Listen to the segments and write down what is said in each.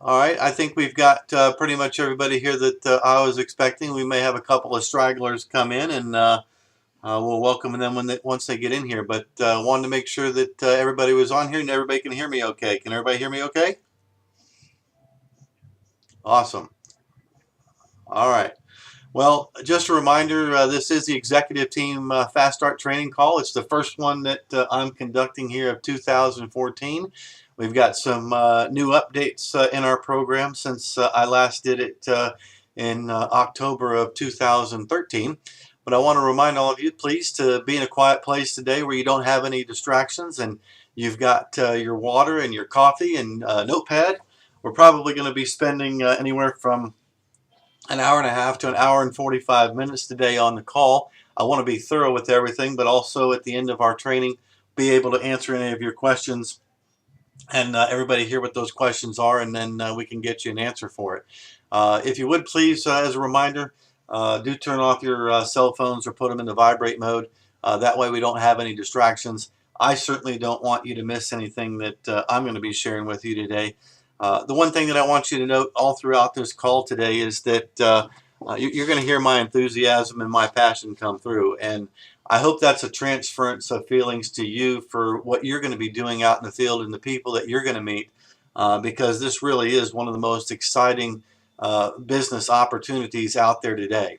All right, I think we've got pretty much everybody here that I was expecting. We may have a couple of stragglers come in, and we'll welcome them once they get in here. But wanted to make sure that everybody was on here and everybody can hear me okay. Can everybody hear me okay? Awesome. All right. Well, just a reminder, this is the executive team Fast Start training call. It's the first one that I'm conducting here of 2014. We've got some new updates in our program since I last did it in October of 2013. But I want to remind all of you, please, to be in a quiet place today where you don't have any distractions and you've got your water and your coffee and notepad. We're probably going to be spending anywhere from an hour and a half to an hour and 45 minutes today on the call. I want to be thorough with everything, but also at the end of our training, be able to answer any of your questions and everybody hear what those questions are, and then we can get you an answer for it. If you would please, as a reminder, do turn off your cell phones or put them into vibrate mode. That way we don't have any distractions. I certainly don't want you to miss anything that I'm going to be sharing with you today. The one thing that I want you to note all throughout this call today is that you're going to hear my enthusiasm and my passion come through. And I hope that's a transference of feelings to you for what you're going to be doing out in the field and the people that you're going to meet, because this really is one of the most exciting business opportunities out there today.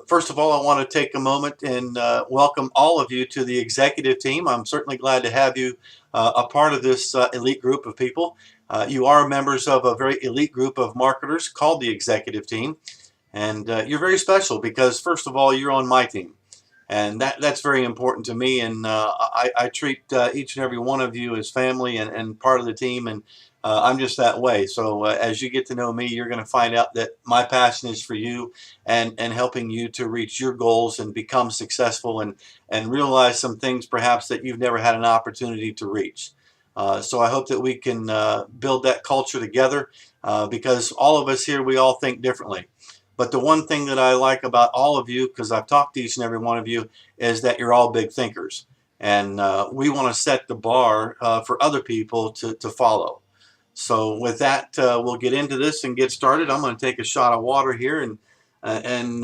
First of all, I want to take a moment and welcome all of you to the executive team. I'm certainly glad to have you a part of this elite group of people. You are members of a very elite group of marketers called the executive team. And you're very special because, first of all, you're on my team. And that's very important to me. And I treat each and every one of you as family and part of the team. And I'm just that way. So as you get to know me, you're going to find out that my passion is for you and helping you to reach your goals and become successful and realize some things perhaps that you've never had an opportunity to reach. So I hope that we can build that culture together because all of us here, we all think differently. But the one thing that I like about all of you, because I've talked to each and every one of you, is that you're all big thinkers. And we want to set the bar for other people to follow. So with that, we'll get into this and get started. I'm going to take a shot of water here and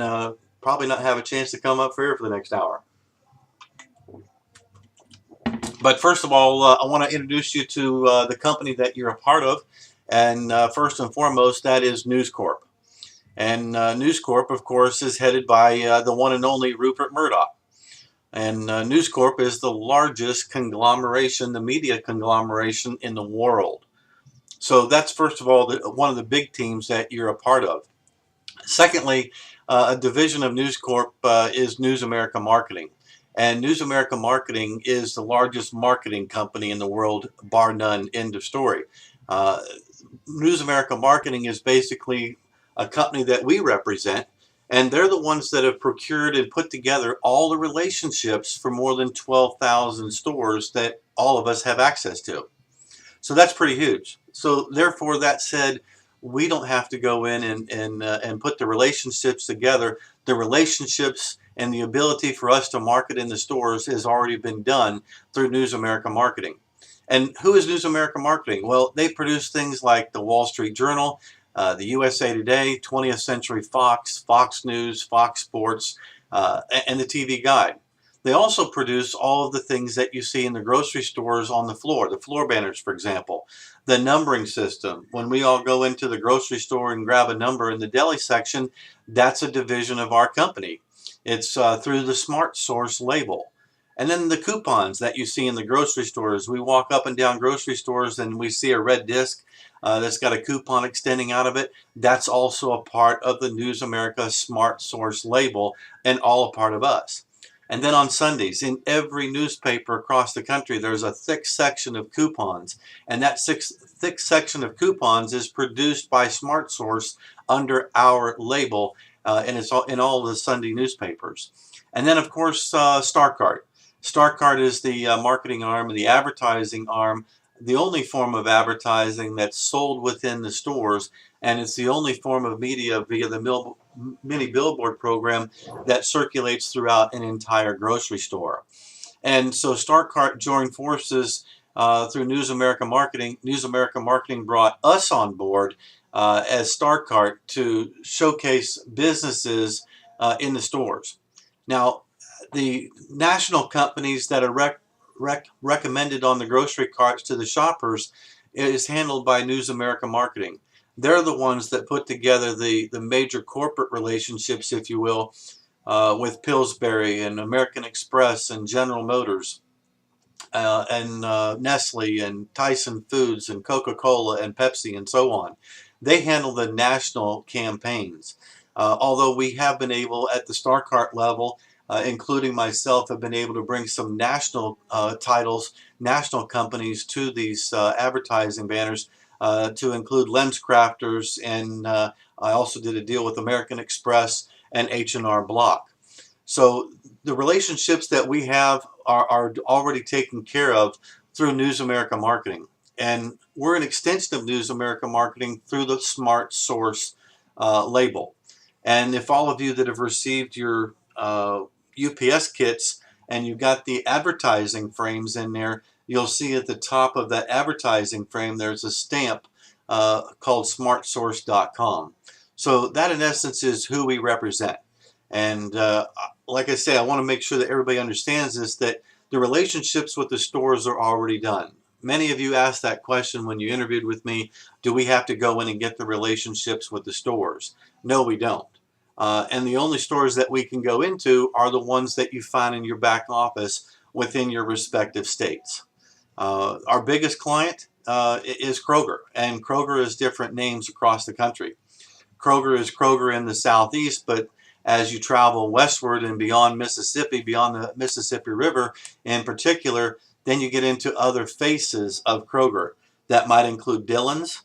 probably not have a chance to come up for here for the next hour. But first of all, I want to introduce you to the company that you're a part of. And first and foremost, that is News Corp. And News Corp, of course, is headed by the one and only Rupert Murdoch. And News Corp is the largest conglomeration, the media conglomeration in the world. So that's, first of all, one of the big teams that you're a part of. Secondly, a division of News Corp is News America Marketing. And News America Marketing is the largest marketing company in the world, bar none, end of story. News America Marketing is basically a company that we represent, and they're the ones that have procured and put together all the relationships for more than 12,000 stores that all of us have access to. So that's pretty huge. So therefore, that said, we don't have to go in and put the relationships together. The relationships and the ability for us to market in the stores has already been done through News America Marketing. And who is News America Marketing? Well, they produce things like the Wall Street Journal, the USA Today, 20th Century Fox, Fox News, Fox Sports, and the TV Guide. They also produce all of the things that you see in the grocery stores on the floor banners, for example. The numbering system. When we all go into the grocery store and grab a number in the deli section, that's a division of our company. It's through the Smart Source label. And then the coupons that you see in the grocery stores. We walk up and down grocery stores and we see a red disc that's got a coupon extending out of it. That's also a part of the News America Smart Source label and all a part of us. And then on Sundays, in every newspaper across the country, there's a thick section of coupons. And that thick section of coupons is produced by Smart Source under our label, and it's in all the Sunday newspapers. And then, of course, Starkart. Starkart is the marketing arm and the advertising arm, the only form of advertising that's sold within the stores, and it's the only form of media via the mini billboard program that circulates throughout an entire grocery store. And so Starkart joined forces through News America Marketing. News America Marketing brought us on board as Starkart to showcase businesses in the stores. Now, the national companies that are recommended on the grocery carts to the shoppers is handled by News America Marketing. They're the ones that put together the major corporate relationships, if you will, with Pillsbury and American Express and General Motors and Nestle and Tyson Foods and Coca-Cola and Pepsi and so on. They handle the national campaigns. Although we have been able at the Starkart level, including myself, have been able to bring some national titles, national companies to these advertising banners to include Lens Crafters, and I also did a deal with American Express and H&R Block. So the relationships that we have are already taken care of through News America Marketing. And we're an extension of News America Marketing through the Smart Source label. And if all of you that have received your UPS kits and you've got the advertising frames in there, you'll see at the top of that advertising frame there's a stamp called smartsource.com. So that in essence is who we represent. And like I say, I want to make sure that everybody understands this, that the relationships with the stores are already done. Many of you asked that question when you interviewed with me, do we have to go in and get the relationships with the stores? No, we don't. And the only stores that we can go into are the ones that you find in your back office within your respective states. Our biggest client is Kroger, and Kroger is different names across the country. Kroger is Kroger in the southeast, but as you travel westward and beyond Mississippi, beyond the Mississippi River in particular, then you get into other faces of Kroger. That might include Dillon's.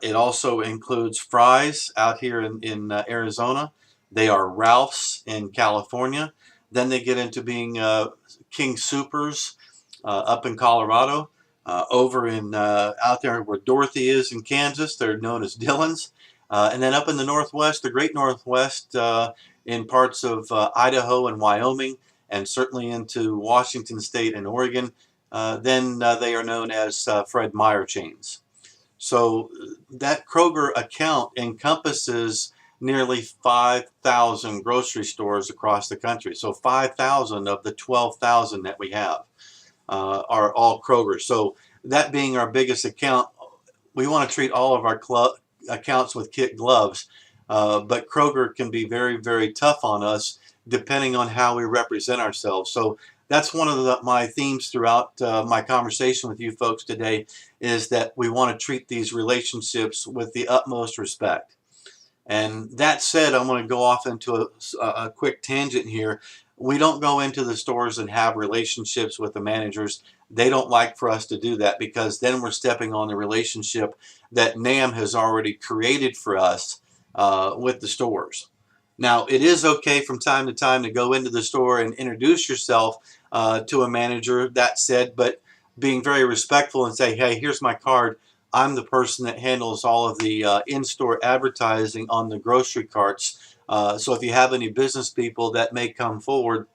It also includes Fry's out here in Arizona. They are Ralph's in California. Then they get into being King Soopers up in Colorado. Over in out there where Dorothy is in Kansas, they're known as Dillon's. And then up in the Northwest, the Great Northwest, in parts of Idaho and Wyoming, and certainly into Washington State and Oregon, then they are known as Fred Meyer chains. So that Kroger account encompasses nearly 5,000 grocery stores across the country. So 5,000 of the 12,000 that we have are all Kroger. So that being our biggest account, we want to treat all of our accounts with kid gloves, but Kroger can be very, very tough on us depending on how we represent ourselves. So that's one of my themes throughout my conversation with you folks today, is that we want to treat these relationships with the utmost respect. And that said, I'm going to go off into a quick tangent here. We don't go into the stores and have relationships with the managers. They don't like for us to do that, because then we're stepping on the relationship that NAM has already created for us with the stores. Now, it is okay from time to time to go into the store and introduce yourself to a manager, that said, but being very respectful and say, hey, here's my card. I'm the person that handles all of the in-store advertising on the grocery carts. So if you have any business people that may come forward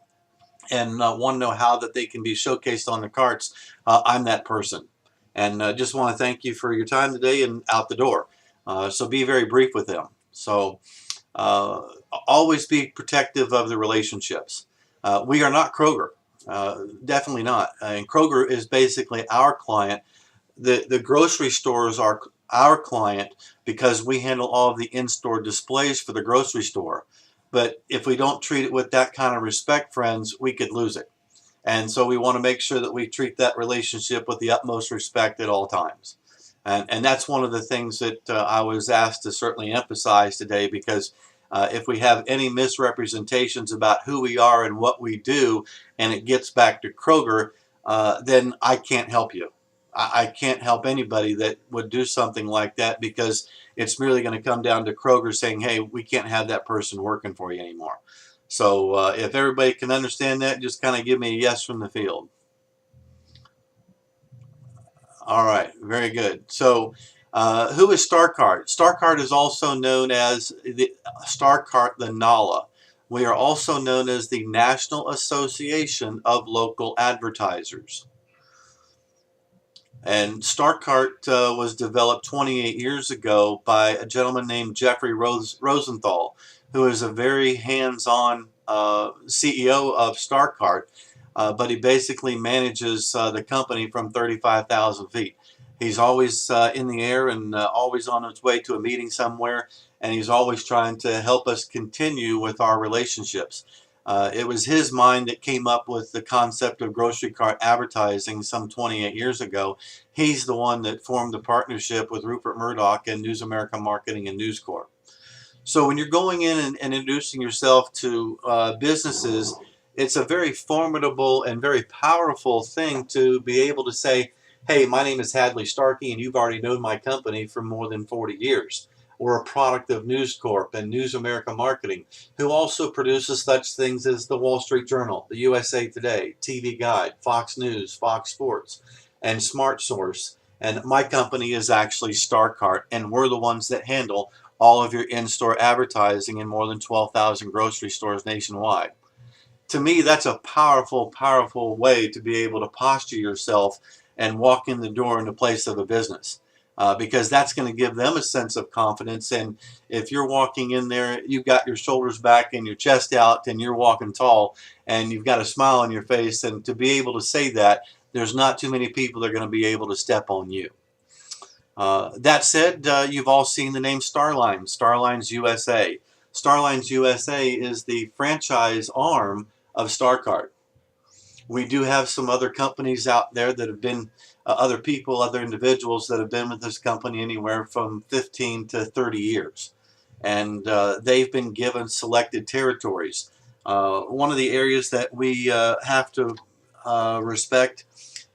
and want to know how that they can be showcased on the carts, I'm that person. And just want to thank you for your time today and out the door. So be very brief with them. So always be protective of the relationships. We are not Kroger. Definitely not. And Kroger is basically our client. The grocery stores are our client because we handle all of the in-store displays for the grocery store. But if we don't treat it with that kind of respect, friends, we could lose it. And so we want to make sure that we treat that relationship with the utmost respect at all times. And that's one of the things that I was asked to certainly emphasize today, because if we have any misrepresentations about who we are and what we do, and it gets back to Kroger, then I can't help you. I can't help anybody that would do something like that, because it's merely going to come down to Kroger saying, hey, we can't have that person working for you anymore. So if everybody can understand that, just kind of give me a yes from the field. All right, very good. So who is Starkart? Starkart is also known as the Starkart the NALA. We are also known as the National Association of Local Advertisers. And Starkart was developed 28 years ago by a gentleman named Jeffrey Rosenthal, who is a very hands-on CEO of Starkart, but he basically manages the company from 35,000 feet. He's always in the air and always on his way to a meeting somewhere, and he's always trying to help us continue with our relationships. It was his mind that came up with the concept of grocery cart advertising some 28 years ago. He's the one that formed the partnership with Rupert Murdoch and News America Marketing and News Corp. So when you're going in and introducing yourself to businesses, it's a very formidable and very powerful thing to be able to say, hey, my name is Hadley Starkey, and you've already known my company for more than 40 years. We're a product of News Corp and News America Marketing, who also produces such things as the Wall Street Journal, the USA Today, TV Guide, Fox News, Fox Sports, and Smart Source. And my company is actually Starkart, and we're the ones that handle all of your in-store advertising in more than 12,000 grocery stores nationwide. To me, that's a powerful, powerful way to be able to posture yourself and walk in the door in the place of a business. Because that's going to give them a sense of confidence. And if you're walking in there, you've got your shoulders back and your chest out and you're walking tall and you've got a smile on your face, and to be able to say that, there's not too many people that are going to be able to step on you. That said, you've all seen the name Starlines USA. Starlines USA is the franchise arm of Starkart. We do have some other companies out there that have been, other people, other individuals that have been with this company anywhere from 15 to 30 years. And they've been given selected territories. One of the areas that we have to respect,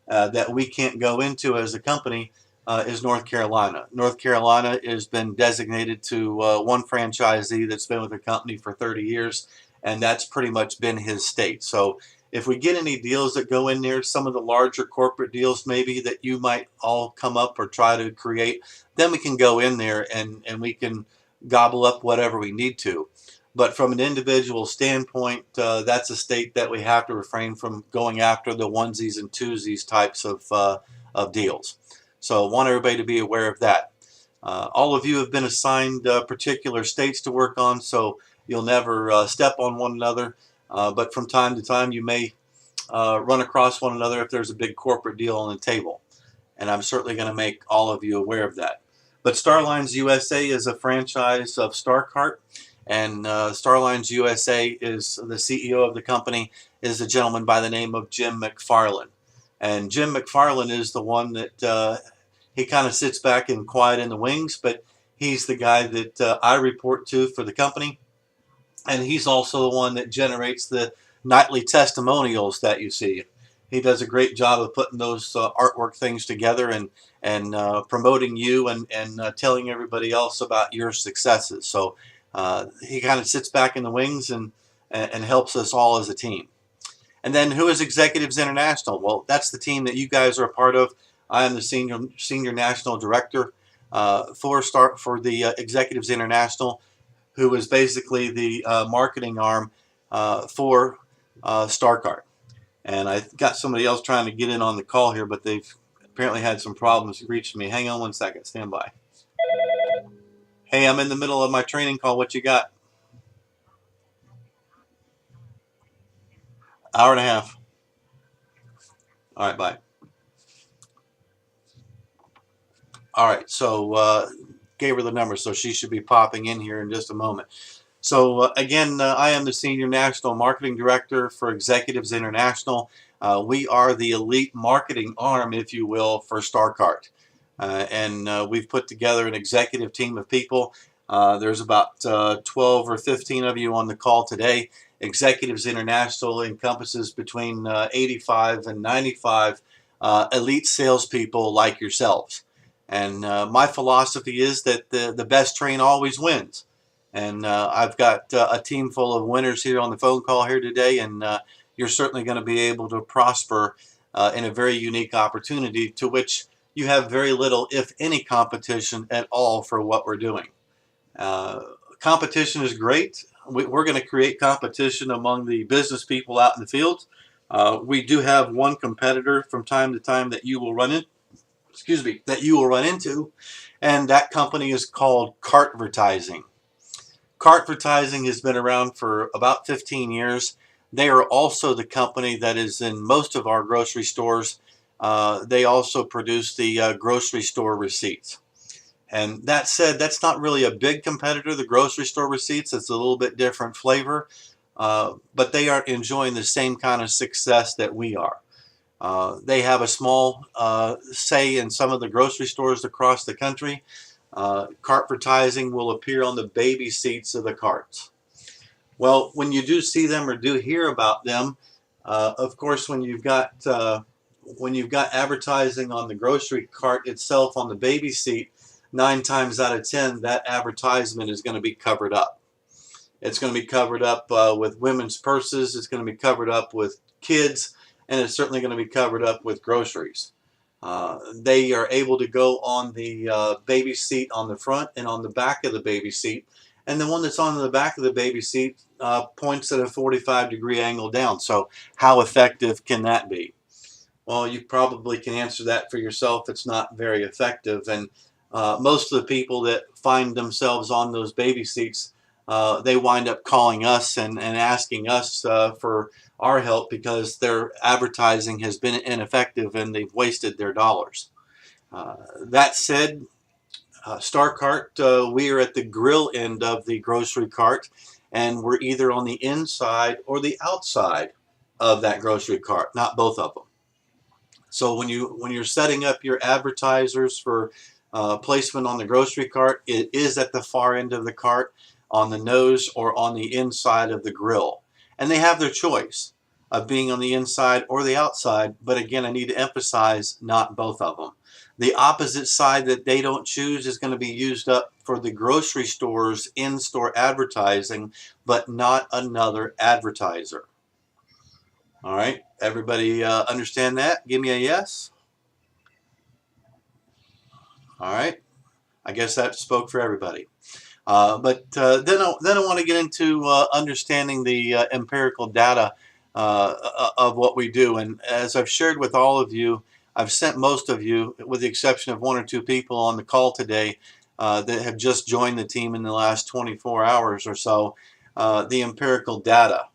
that we can't go into as a company, is North Carolina. North Carolina has been designated to one franchisee that's been with the company for 30 years, and that's pretty much been his state. So if we get any deals that go in there, some of the larger corporate deals maybe that you might all come up or try to create, then we can go in there and we can gobble up whatever we need to. But from an individual standpoint, that's a state that we have to refrain from going after the onesies and twosies types of deals. So I want everybody to be aware of that. All of you have been assigned particular states to work on, so you'll never step on one another. But from time to time, you may run across one another if there's a big corporate deal on the table. And I'm certainly going to make all of you aware of that. But Starlines USA is a franchise of Starkart. And Starlines USA is the CEO of the company is a gentleman by the name of Jim McFarland. And Jim McFarland is the one that he kind of sits back and quiet in the wings, but he's the guy that I report to for the company. And he's also the one that generates the nightly testimonials that you see. He does a great job of putting those artwork things together and promoting you and telling everybody else about your successes. So he kind of sits back in the wings and helps us all as a team. And then who is Executives International? Well, that's the team that you guys are a part of. I am the senior national director for the Executives International, who is basically the marketing arm for Starkart. And I got somebody else trying to get in on the call here, but they've apparently had some problems reaching me. Hang on one second. Stand by. Hey, I'm in the middle of my training call. What you got? Hour and a half. All right, bye. All right, so gave her the number, so she should be popping in here in just a moment. So again, I am the Senior National Marketing Director for Executives International. We are the elite marketing arm, if you will, for Starkart. And we've put together an executive team of people. There's about 12 or 15 of you on the call today. Executives International encompasses between 85 and 95 elite salespeople like yourselves. And my philosophy is that the best train always wins. And I've got a team full of winners here on the phone call here today, and you're certainly going to be able to prosper in a very unique opportunity to which you have very little, if any, competition at all for what we're doing. Competition is great. We're going to create competition among the business people out in the field. We do have one competitor from time to time that you will run excuse me, that you will run into, and that company is called Cartvertising. Cartvertising has been around for about 15 years. They are also the company that is in most of our grocery stores. They also produce the grocery store receipts. And that said, that's not really a big competitor. The grocery store receipts, it's a little bit different flavor, but they are enjoying the same kind of success that we are. They have a small say in some of the grocery stores across the country. Cartvertising will appear on the baby seats of the carts. Well, when you do see them or do hear about them, of course, when you've got advertising on the grocery cart itself on the baby seat, 9 times out of 10, that advertisement is going to be covered up. It's going to be covered up with women's purses. It's going to be covered up with kids, and it's certainly going to be covered up with groceries. They are able to go on the baby seat on the front and on the back of the baby seat. And the one that's on the back of the baby seat points at a 45-degree angle down. So how effective can that be? Well, you probably can answer that for yourself. It's not very effective. And most of the people that find themselves on those baby seats, they wind up calling us and asking us for our help because their advertising has been ineffective and they've wasted their dollars. That said, Starkart, we are at the grill end of the grocery cart, and we're either on the inside or the outside of that grocery cart, not both of them. So when you're setting up your advertisers for placement on the grocery cart, it is at the far end of the cart, on the nose or on the inside of the grill. And they have their choice of being on the inside or the outside, but again, I need to emphasize not both of them. The opposite side that they don't choose is going to be used up for the grocery store's in-store advertising, but not another advertiser. All right, everybody understand that? Give me a yes. All right, I guess that spoke for everybody. But then I want to get into understanding the empirical data of what we do. And as I've shared with all of you, I've sent most of you, with the exception of 1 or 2 people on the call today that have just joined the team in the last 24 hours or so, the empirical data.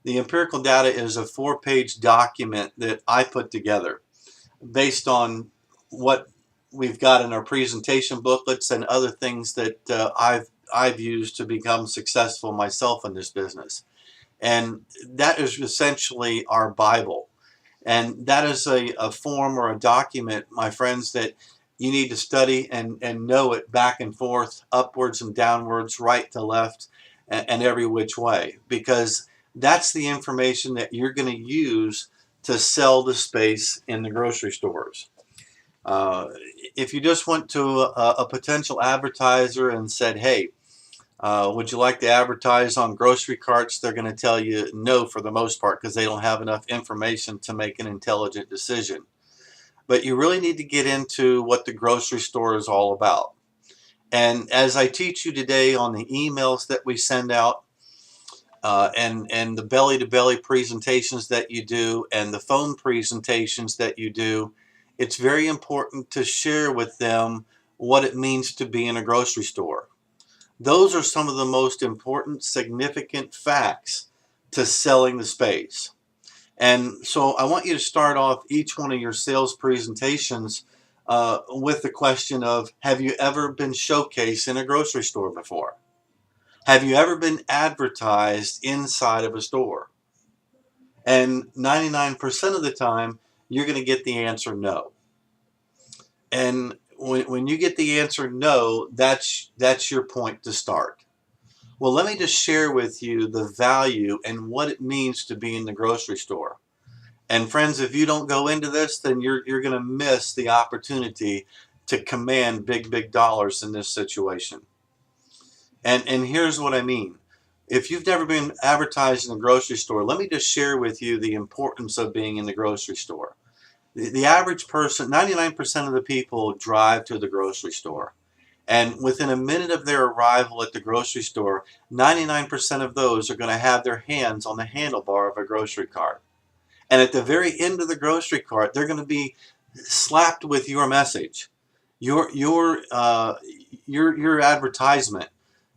The empirical data is a 4-page document that I put together based on what we've got in our presentation booklets and other things that I've used to become successful myself in this business. And that is essentially our Bible. And that is a form or a document, my friends, that you need to study and know it back and forth, upwards and downwards, right to left, and every which way. Because that's the information that you're going to use to sell the space in the grocery stores. If you just went to a potential advertiser and said, hey, would you like to advertise on grocery carts? They're going to tell you no for the most part because they don't have enough information to make an intelligent decision. But you really need to get into what the grocery store is all about. And as I teach you today on the emails that we send out, and the belly-to-belly presentations that you do and the phone presentations that you do, it's very important to share with them what it means to be in a grocery store. Those are some of the most important, significant facts to selling the space. And so I want you to start off each one of your sales presentations with the question of, have you ever been showcased in a grocery store before? Have you ever been advertised inside of a store? And 99% of the time, you're going to get the answer no. And when you get the answer no, that's your point to start. Well, let me just share with you the value and what it means to be in the grocery store. And friends, if you don't go into this, then you're going to miss the opportunity to command big dollars in this situation. And here's what I mean. If you've never been advertised in a grocery store, let me just share with you the importance of being in the grocery store. The average person, 99% of the people drive to the grocery store. And within a minute of their arrival at the grocery store, 99% of those are going to have their hands on the handlebar of a grocery cart. And at the very end of the grocery cart, they're going to be slapped with your message, your advertisement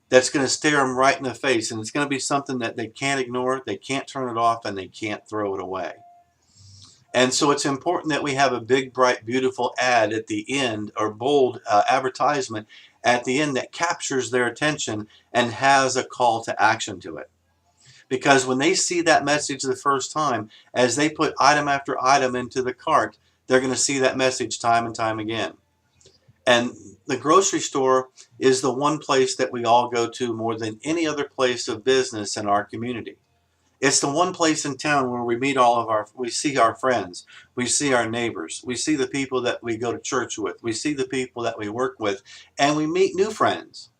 that's going to stare them right in the face, and it's going to be something that they can't ignore, they can't turn it off, and they can't throw it away. And so it's important that we have a big, bright, beautiful ad at the end, or bold advertisement at the end that captures their attention and has a call to action to it. Because when they see that message the first time, as they put item after item into the cart, they're going to see that message time and time again. And the grocery store is the one place that we all go to more than any other place of business in our community. It's the one place in town where we meet we see our friends, we see our neighbors, we see the people that we go to church with, we see the people that we work with, and we meet new friends.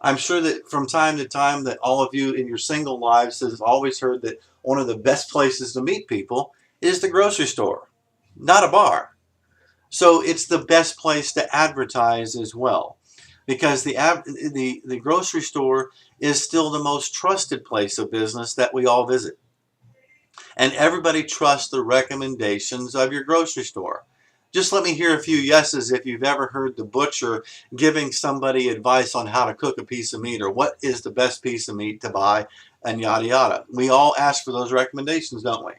I'm sure that from time to time that all of you in your single lives have always heard that one of the best places to meet people is the grocery store, not a bar. So it's the best place to advertise as well, because the grocery store is still the most trusted place of business that we all visit. And everybody trusts the recommendations of your grocery store. Just let me hear a few yeses if you've ever heard the butcher giving somebody advice on how to cook a piece of meat, or what is the best piece of meat to buy, and yada yada. We all ask for those recommendations, don't we?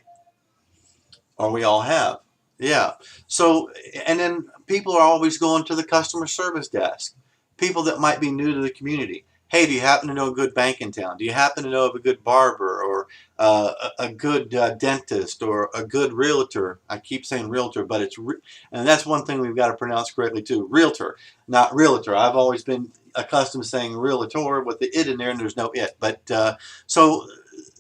Or we all have. Yeah. So, and then people are always going to the customer service desk. People that might be new to the community. Hey, do you happen to know a good bank in town? Do you happen to know of a good barber, or a good dentist, or a good realtor? I keep saying realtor, but and that's one thing we've got to pronounce correctly too. Realtor, not realtor. I've always been accustomed to saying realtor with the it in there, and there's no it. But so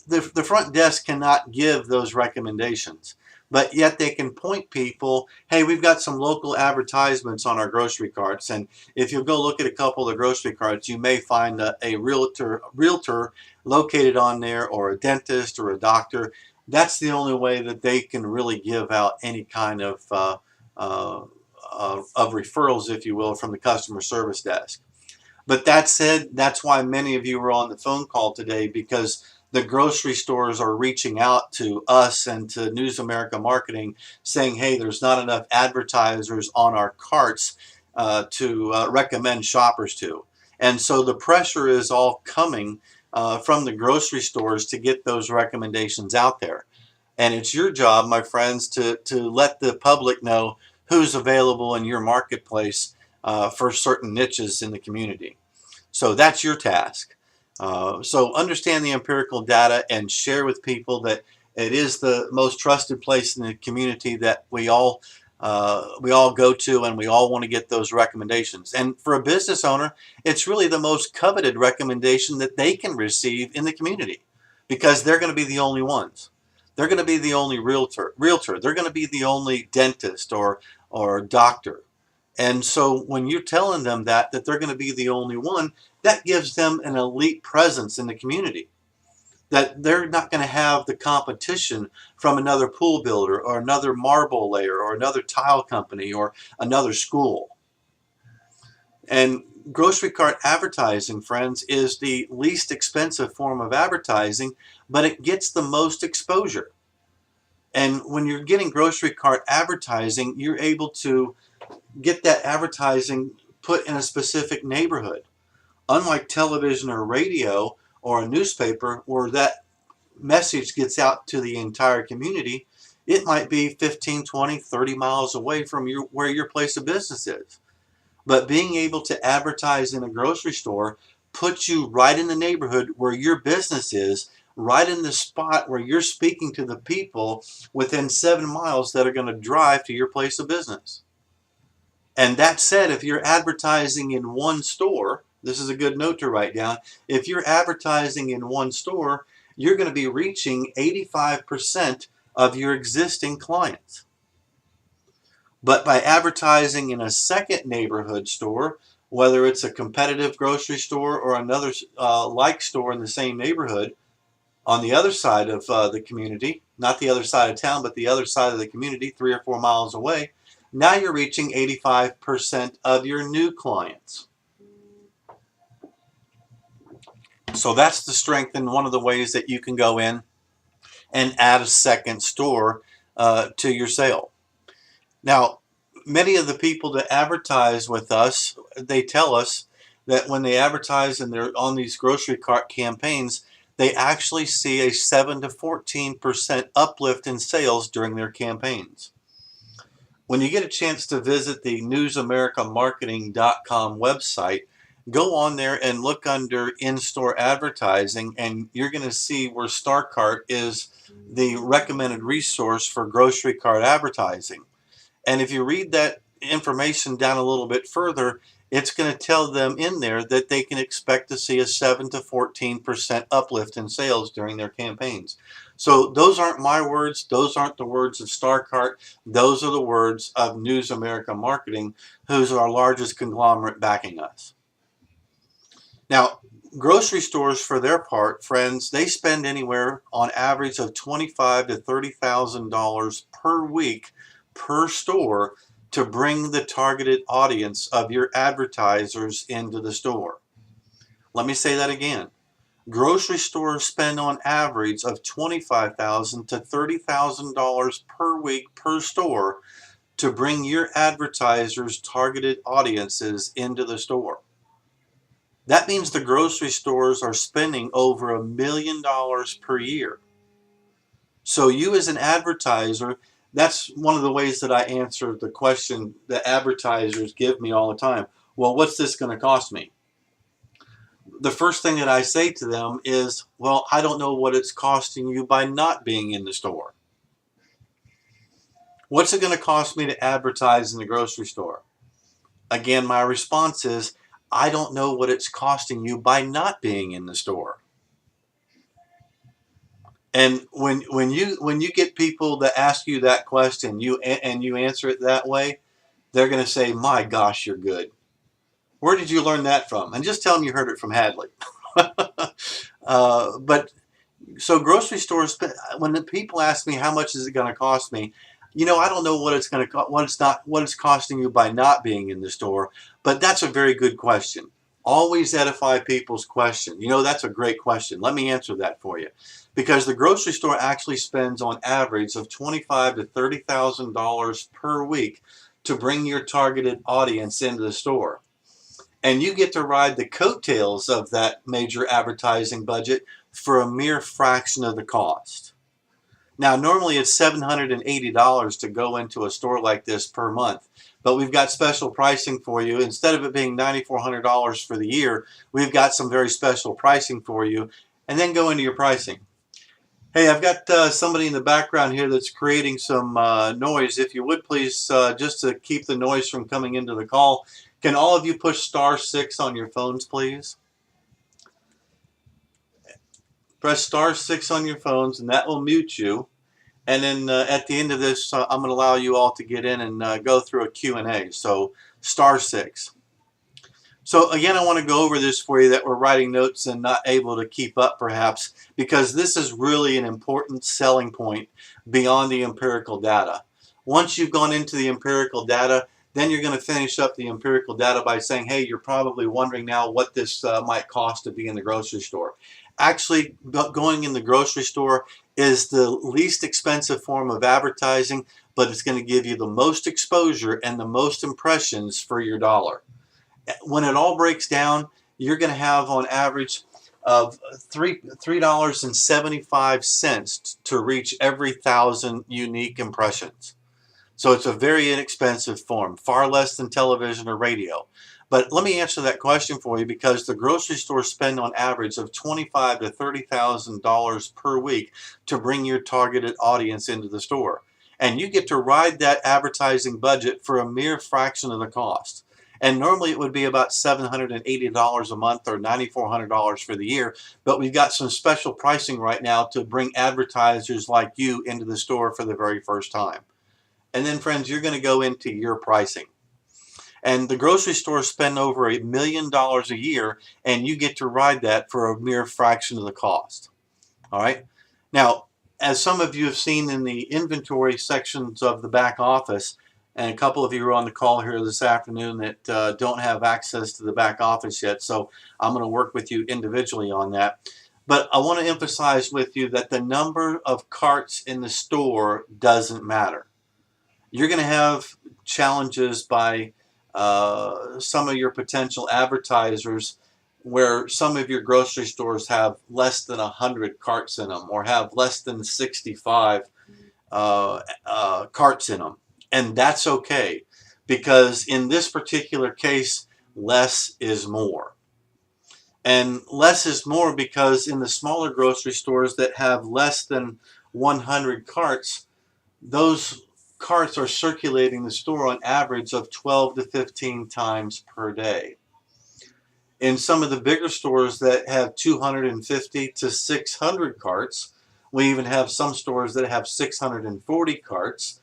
the front desk cannot give those recommendations, but yet they can point people, hey, we've got some local advertisements on our grocery carts, and if you go look at a couple of the grocery carts, you may find a realtor located on there, or a dentist, or a doctor. That's the only way that they can really give out any kind of referrals, if you will, from the customer service desk. But that said, that's why many of you were on the phone call today, because the grocery stores are reaching out to us and to News America Marketing saying, hey, there's not enough advertisers on our carts to recommend shoppers to. And so the pressure is all coming from the grocery stores to get those recommendations out there. And it's your job, my friends, to let the public know who's available in your marketplace for certain niches in the community. So that's your task. So understand the empirical data and share with people that it is the most trusted place in the community that we all go to, and we all want to get those recommendations. And for a business owner, it's really the most coveted recommendation that they can receive in the community, because they're going to be the only ones. They're going to be the only realtor. They're going to be the only dentist or doctor. And so when you're telling them that they're going to be the only one, that gives them an elite presence in the community. That they're not going to have the competition from another pool builder, or another marble layer, or another tile company, or another school. And grocery cart advertising, friends, is the least expensive form of advertising, but it gets the most exposure. And when you're getting grocery cart advertising, you're able to get that advertising put in a specific neighborhood. Unlike television or radio or a newspaper, where that message gets out to the entire community, it might be 15, 20, 30 miles away from where your place of business is. But being able to advertise in a grocery store puts you right in the neighborhood where your business is, right in the spot where you're speaking to the people within 7 miles that are going to drive to your place of business. And that said, if you're advertising in one store, this is a good note to write down. If you're advertising in one store, you're going to be reaching 85% of your existing clients. But by advertising in a second neighborhood store, whether it's a competitive grocery store or another like store in the same neighborhood, on the other side of the community, not the other side of town, but the other side of the community, 3 or 4 miles away, now you're reaching 85% of your new clients. So that's the strength, and one of the ways that you can go in and add a second store to your sale. Now, Many of the people that advertise with us, they tell us that when they advertise and they're on these grocery cart campaigns, they actually see a 7 to 14% uplift in sales during their campaigns. When you get a chance to visit the newsamericamarketing.com website, go on there and look under in-store advertising, and you're going to see where Starkart is the recommended resource for grocery cart advertising. And if you read that information down a little bit further, it's going to tell them in there that they can expect to see a 7 to 14% uplift in sales during their campaigns. So those aren't my words. Those aren't the words of Starkart. Those are the words of News America Marketing, who's our largest conglomerate backing us. Now, grocery stores, for their part, friends, they spend anywhere on average of $25,000 to $30,000 per week per store to bring the targeted audience of your advertisers into the store. Let me say that again. Grocery stores spend on average of $25,000 to $30,000 per week per store to bring your advertisers' targeted audiences into the store. That means the grocery stores are spending over $1 million per year. So you as an advertiser, that's one of the ways that I answer the question that advertisers give me all the time. Well, what's this going to cost me? The first thing that I say to them is, well, I don't know what it's costing you by not being in the store. What's it going to cost me to advertise in the grocery store? Again, my response is, I don't know what it's costing you by not being in the store. And when you get people that ask you that question, you answer it that way, they're going to say, "My gosh, you're good. Where did you learn that from?" And just tell them you heard it from Hadley. But so grocery stores, when the people ask me how much is it going to cost me, I don't know what it's going to what it's costing you by not being in the store. But that's a very good question. Always edify people's question. That's a great question. Let me answer that for you. Because the grocery store actually spends on average of $25,000 to $30,000 per week to bring your targeted audience into the store. And you get to ride the coattails of that major advertising budget for a mere fraction of the cost. Now, normally it's $780 to go into a store like this per month, but we've got special pricing for you. Instead of it being $9,400 for the year, we've got some very special pricing for you, and then go into your pricing. Hey, I've got somebody in the background here that's creating some noise. If you would please, just to keep the noise from coming into the call, can all of you push *6 on your phones, please? Press *6 on your phones, and that will mute you. And then at the end of this, I'm going to allow you all to get in and go through a Q&A. So *6. So again, I want to go over this for you that we're writing notes and not able to keep up perhaps, because this is really an important selling point beyond the empirical data. Once you've gone into the empirical data, then you're going to finish up the empirical data by saying, hey, you're probably wondering now what this might cost to be in the grocery store. Actually, going in the grocery store is the least expensive form of advertising, but it's going to give you the most exposure and the most impressions for your dollar. When it all breaks down, you're going to have on average of $3.75 to reach every 1,000 unique impressions. So it's a very inexpensive form, far less than television or radio. But let me answer that question for you, because the grocery stores spend on average of $25,000 to $30,000 per week to bring your targeted audience into the store. And you get to ride that advertising budget for a mere fraction of the cost. And normally it would be about $780 a month or $9,400 for the year. But we've got some special pricing right now to bring advertisers like you into the store for the very first time. And then, friends, you're going to go into your pricing. And the grocery stores spend over $1 million a year, and you get to ride that for a mere fraction of the cost. All right. Now, as some of you have seen in the inventory sections of the back office, and a couple of you are on the call here this afternoon that don't have access to the back office yet, so I'm going to work with you individually on that. But I want to emphasize with you that the number of carts in the store doesn't matter. You're going to have challenges by some of your potential advertisers where some of your grocery stores have less than 100 carts in them or have less than 65 carts in them. And that's okay, because in this particular case, less is more. And less is more because in the smaller grocery stores that have less than 100 carts, those carts are circulating the store on average of 12 to 15 times per day. In some of the bigger stores that have 250 to 600 carts, we even have some stores that have 640 carts.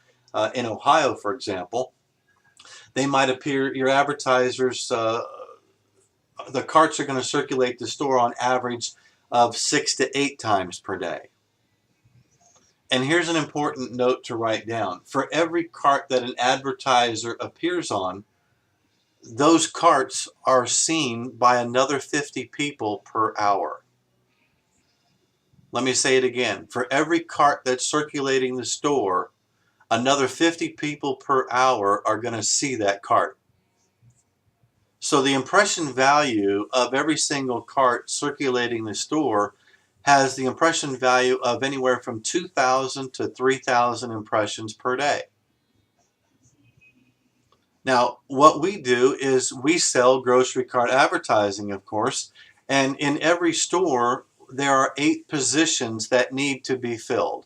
In Ohio, for example, they might appear, your advertisers, the carts are going to circulate the store on average of 6 to 8 times per day. And here's an important note to write down. For every cart that an advertiser appears on, those carts are seen by another 50 people per hour. Let me say it again. For every cart that's circulating the store, another 50 people per hour are going to see that cart. So the impression value of every single cart circulating the store has the impression value of anywhere from 2,000 to 3,000 impressions per day. Now, what we do is we sell grocery cart advertising, of course, and in every store there are 8 positions that need to be filled.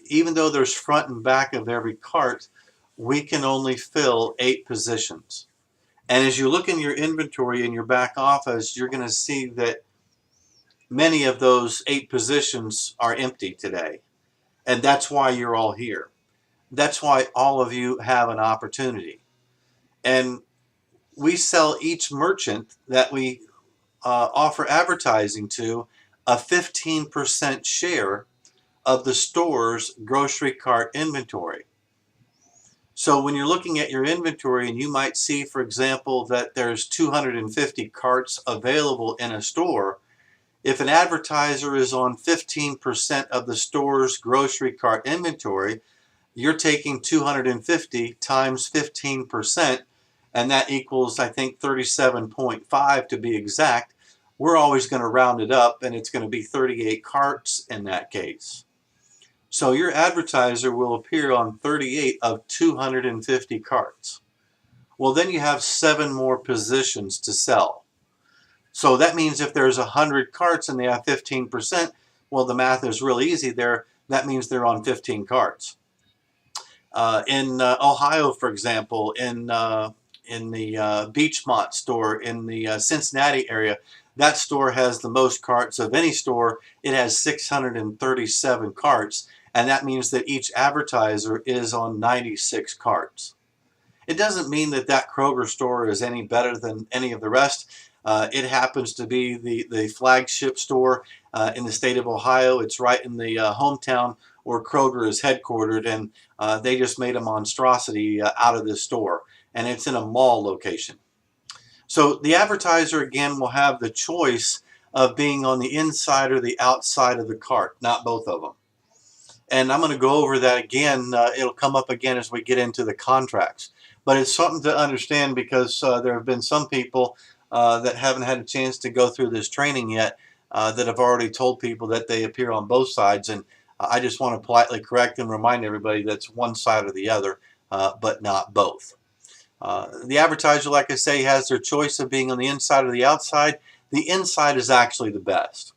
Even though there's front and back of every cart, we can only fill 8 positions. And as you look in your inventory in your back office, you're going to see that many of those 8 positions are empty today. And that's why you're all here. That's why all of you have an opportunity. And we sell each merchant that we offer advertising to a 15% share of the store's grocery cart inventory. So when you're looking at your inventory and you might see, for example, that there's 250 carts available in a store, if an advertiser is on 15% of the store's grocery cart inventory, you're taking 250 times 15%, and that equals, I think, 37.5 to be exact. We're always going to round it up, and it's going to be 38 carts in that case. So your advertiser will appear on 38 of 250 carts. Well, then you have 7 more positions to sell. So that means if there's 100 carts and they have 15%, well, the math is real easy there. That means they're on 15 carts. In Ohio, for example, in the Beachmont store in the Cincinnati area, that store has the most carts of any store. It has 637 carts, and that means that each advertiser is on 96 carts. It doesn't mean that that Kroger store is any better than any of the rest. It happens to be the flagship store in the state of Ohio. It's right in the hometown where Kroger is headquartered, and they just made a monstrosity out of this store, and it's in a mall location. So the advertiser, again, will have the choice of being on the inside or the outside of the cart, not both of them. And I'm going to go over that again. It'll come up again as we get into the contracts. But it's something to understand, because there have been some people that haven't had a chance to go through this training yet that have already told people that they appear on both sides. And I just want to politely correct and remind everybody that's one side or the other, but not both. The advertiser, like I say, has their choice of being on the inside or the outside. The inside is actually the best.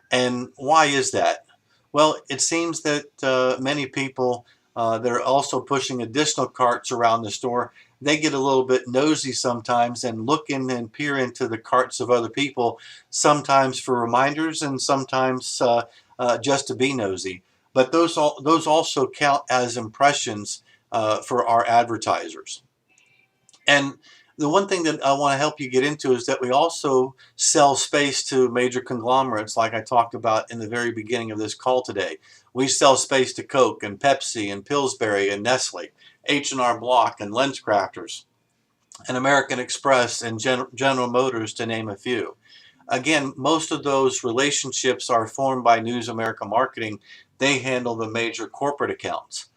And why is that? Well, it seems that many people that are also pushing additional carts around the store, they get a little bit nosy sometimes and look in and peer into the carts of other people, sometimes for reminders and sometimes just to be nosy. But those also count as impressions for our advertisers. And the one thing that I want to help you get into is that we also sell space to major conglomerates, like I talked about in the very beginning of this call today. We sell space to Coke and Pepsi and Pillsbury and Nestle, H&R Block and LensCrafters, and American Express and General Motors, to name a few. Again, most of those relationships are formed by News America Marketing. They handle the major corporate accounts.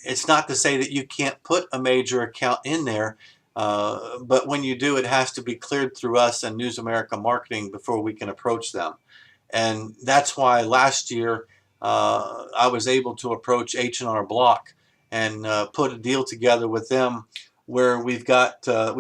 It's not to say that you can't put a major account in there, but when you do, it has to be cleared through us and News America Marketing before we can approach them. And that's why last year I was able to approach H&R Block and put a deal together with them where we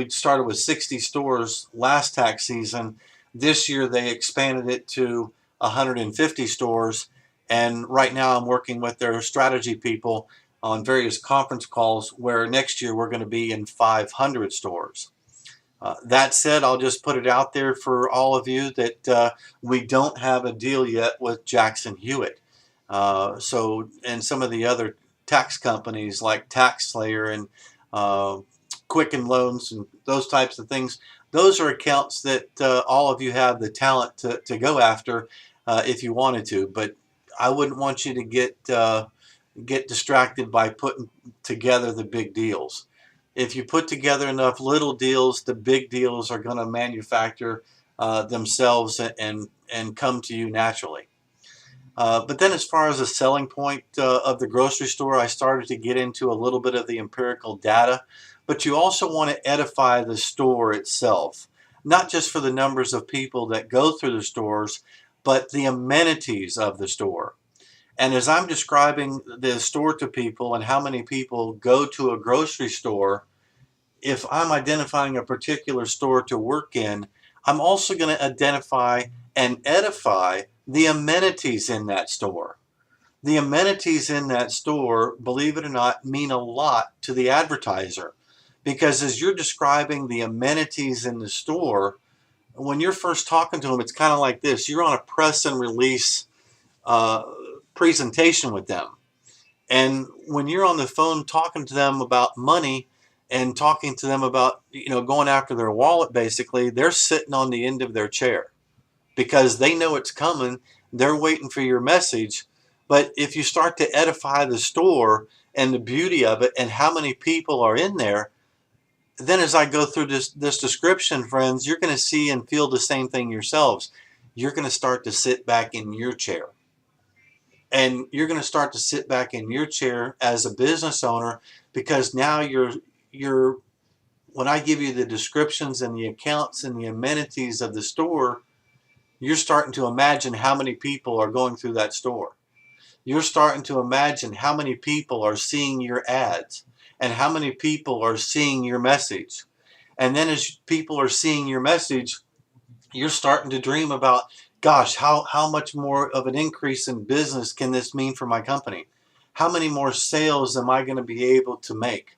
started with 60 stores last tax season. This year they expanded it to 150 stores. And right now I'm working with their strategy people on various conference calls where next year we're going to be in 500 stores. That said, I'll just put it out there for all of you that we don't have a deal yet with Jackson Hewitt. And some of the other tax companies like TaxSlayer and Quicken Loans and those types of things, those are accounts that all of you have the talent to go after if you wanted to. But I wouldn't want you to get distracted by putting together the big deals. If you put together enough little deals, the big deals are going to manufacture themselves and come to you naturally. But then as far as the selling point of the grocery store, I started to get into a little bit of the empirical data. But you also want to edify the store itself, not just for the numbers of people that go through the stores, but the amenities of the store. And as I'm describing the store to people and how many people go to a grocery store, if I'm identifying a particular store to work in, I'm also going to identify and edify the amenities in that store. The amenities in that store, believe it or not, mean a lot to the advertiser. Because as you're describing the amenities in the store, when you're first talking to them, it's kind of like this. You're on a press and release presentation with them. And when you're on the phone talking to them about money and talking to them about, going after their wallet, basically, they're sitting on the end of their chair because they know it's coming. They're waiting for your message. But if you start to edify the store and the beauty of it and how many people are in there, then as I go through this description, friends, you're going to see and feel the same thing yourselves. You're going to start to sit back in your chair. And you're going to start to sit back in your chair as a business owner because now when I give you the descriptions and the accounts and the amenities of the store, you're starting to imagine how many people are going through that store. You're starting to imagine how many people are seeing your ads and how many people are seeing your message. And then as people are seeing your message, you're starting to dream about, gosh, how much more of an increase in business can this mean for my company? How many more sales am I going to be able to make?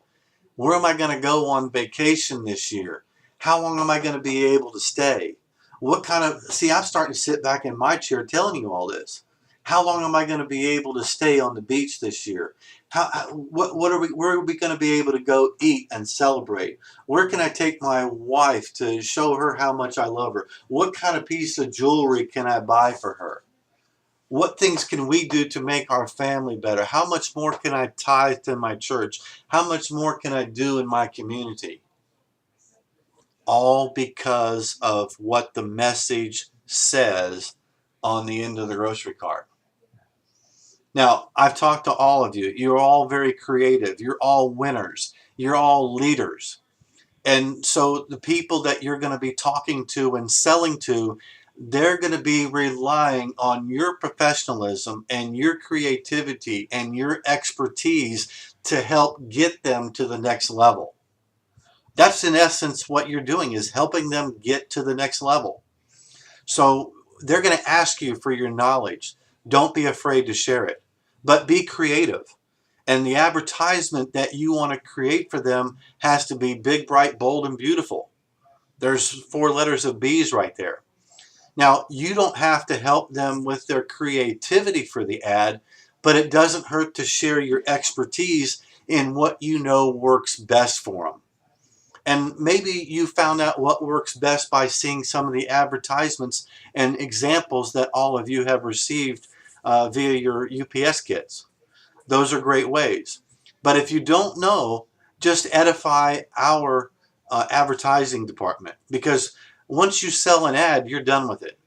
Where am I going to go on vacation this year? How long am I going to be able to stay? I'm starting to sit back in my chair telling you all this. How long am I going to be able to stay on the beach this year? Where are we going to be able to go eat and celebrate? Where can I take my wife to show her how much I love her? What kind of piece of jewelry can I buy for her? What things can we do to make our family better? How much more can I tithe to my church? How much more can I do in my community? All because of what the message says on the end of the grocery cart. Now, I've talked to all of you. You're all very creative. You're all winners. You're all leaders. And so the people that you're going to be talking to and selling to, they're going to be relying on your professionalism and your creativity and your expertise to help get them to the next level. That's in essence what you're doing, is helping them get to the next level. So they're going to ask you for your knowledge. Don't be afraid to share it, but be creative. And the advertisement that you want to create for them has to be big, bright, bold, and beautiful. There's 4 letters of B's right there. Now, you don't have to help them with their creativity for the ad, but it doesn't hurt to share your expertise in what you know works best for them. And maybe you found out what works best by seeing some of the advertisements and examples that all of you have received via your UPS kits. Those are great ways. But if you don't know, just edify our advertising department, because once you sell an ad, you're done with it.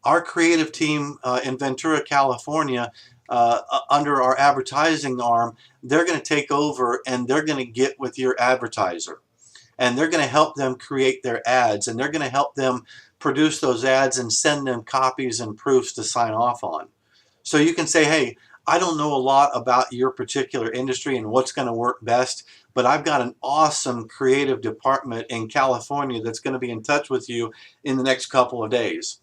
Our creative team in Ventura, California, under our advertising arm, they're going to take over and they're going to get with your advertiser. And they're going to help them create their ads, and they're going to help them produce those ads and send them copies and proofs to sign off on. So you can say, hey, I don't know a lot about your particular industry and what's going to work best, but I've got an awesome creative department in California that's going to be in touch with you in the next couple of days.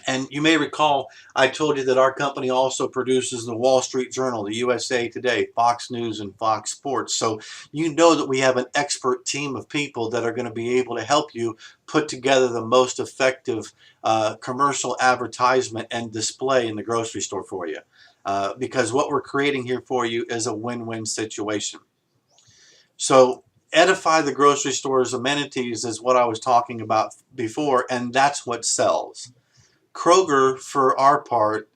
And you may recall I told you that our company also produces the Wall Street Journal, the USA Today, Fox News, and Fox Sports. So you know that we have an expert team of people that are going to be able to help you put together the most effective commercial advertisement and display in the grocery store for you. Because what we're creating here for you is a win-win situation. So edify the grocery store's amenities is what I was talking about before, and that's what sells. Kroger, for our part,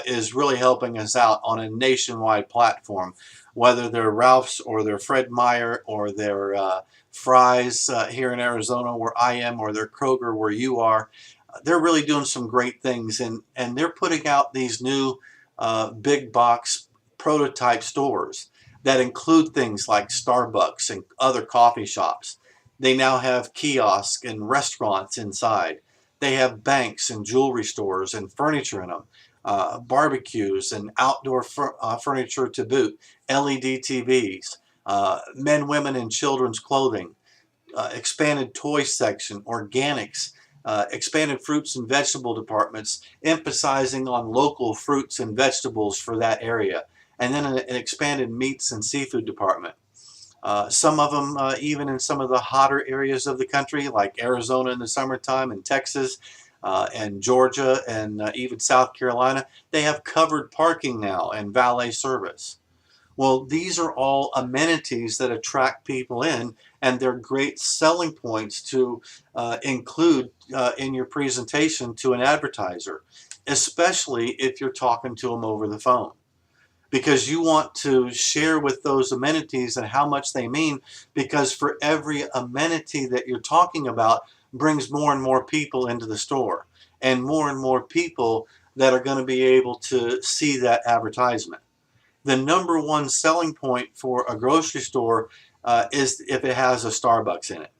is really helping us out on a nationwide platform, whether they're Ralph's or they're Fred Meyer or they're Fry's here in Arizona where I am, or they're Kroger where you are. They're really doing some great things, and they're putting out these new big box prototype stores that include things like Starbucks and other coffee shops. They now have kiosks and restaurants inside. They have banks and jewelry stores and furniture in them, barbecues and outdoor furniture to boot, LED TVs, men, women, and children's clothing, expanded toy section, organics, expanded fruits and vegetable departments, emphasizing on local fruits and vegetables for that area, and then an expanded meats and seafood department. Some of them, even in some of the hotter areas of the country, like Arizona in the summertime, and Texas, and Georgia, and even South Carolina, they have covered parking now and valet service. Well, these are all amenities that attract people in, and they're great selling points to include in your presentation to an advertiser, especially if you're talking to them over the phone, because you want to share with those amenities and how much they mean, because for every amenity that you're talking about brings more and more people into the store and more people that are going to be able to see that advertisement. The number one selling point for a grocery store is if it has a Starbucks in it,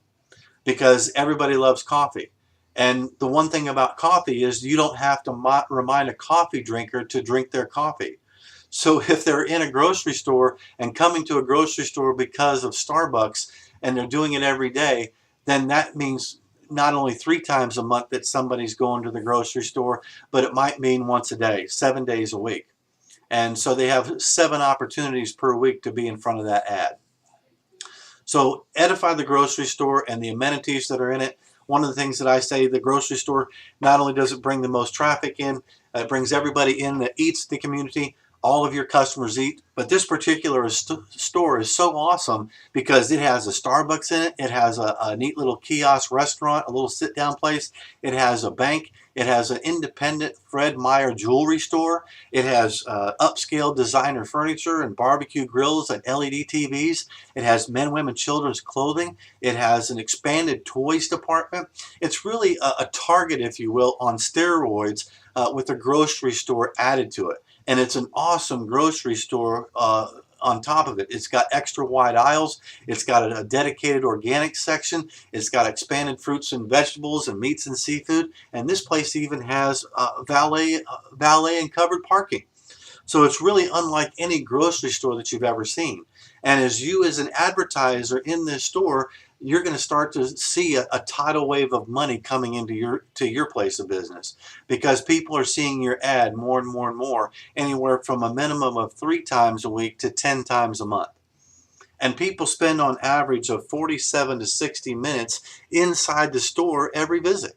because everybody loves coffee. And the one thing about coffee is you don't have to remind a coffee drinker to drink their coffee. So if they're in a grocery store and coming to a grocery store because of Starbucks and they're doing it every day, then that means not only 3 times a month that somebody's going to the grocery store, but it might mean once a day, 7 days a week. And so they have 7 opportunities per week to be in front of that ad. So edify the grocery store and the amenities that are in it. One of the things that I say, the grocery store, not only does it bring the most traffic in, it brings everybody in that eats the community. All of your customers eat, but this particular store is so awesome because it has a Starbucks in it. It has a neat little kiosk restaurant, a little sit-down place. It has a bank. It has an independent Fred Meyer jewelry store. It has upscale designer furniture and barbecue grills and LED TVs. It has men, women, children's clothing. It has an expanded toys department. It's really a Target, if you will, on steroids with a grocery store added to it. And it's an awesome grocery store on top of it. It's got extra wide aisles. It's got a dedicated organic section. It's got expanded fruits and vegetables and meats and seafood. And this place even has valet and covered parking. So it's really unlike any grocery store that you've ever seen. And as you as an advertiser in this store, you're going to start to see a tidal wave of money coming into your place of business, because people are seeing your ad more and more and more, anywhere from a minimum of 3 times a week to 10 times a month. And people spend on average of 47 to 60 minutes inside the store every visit.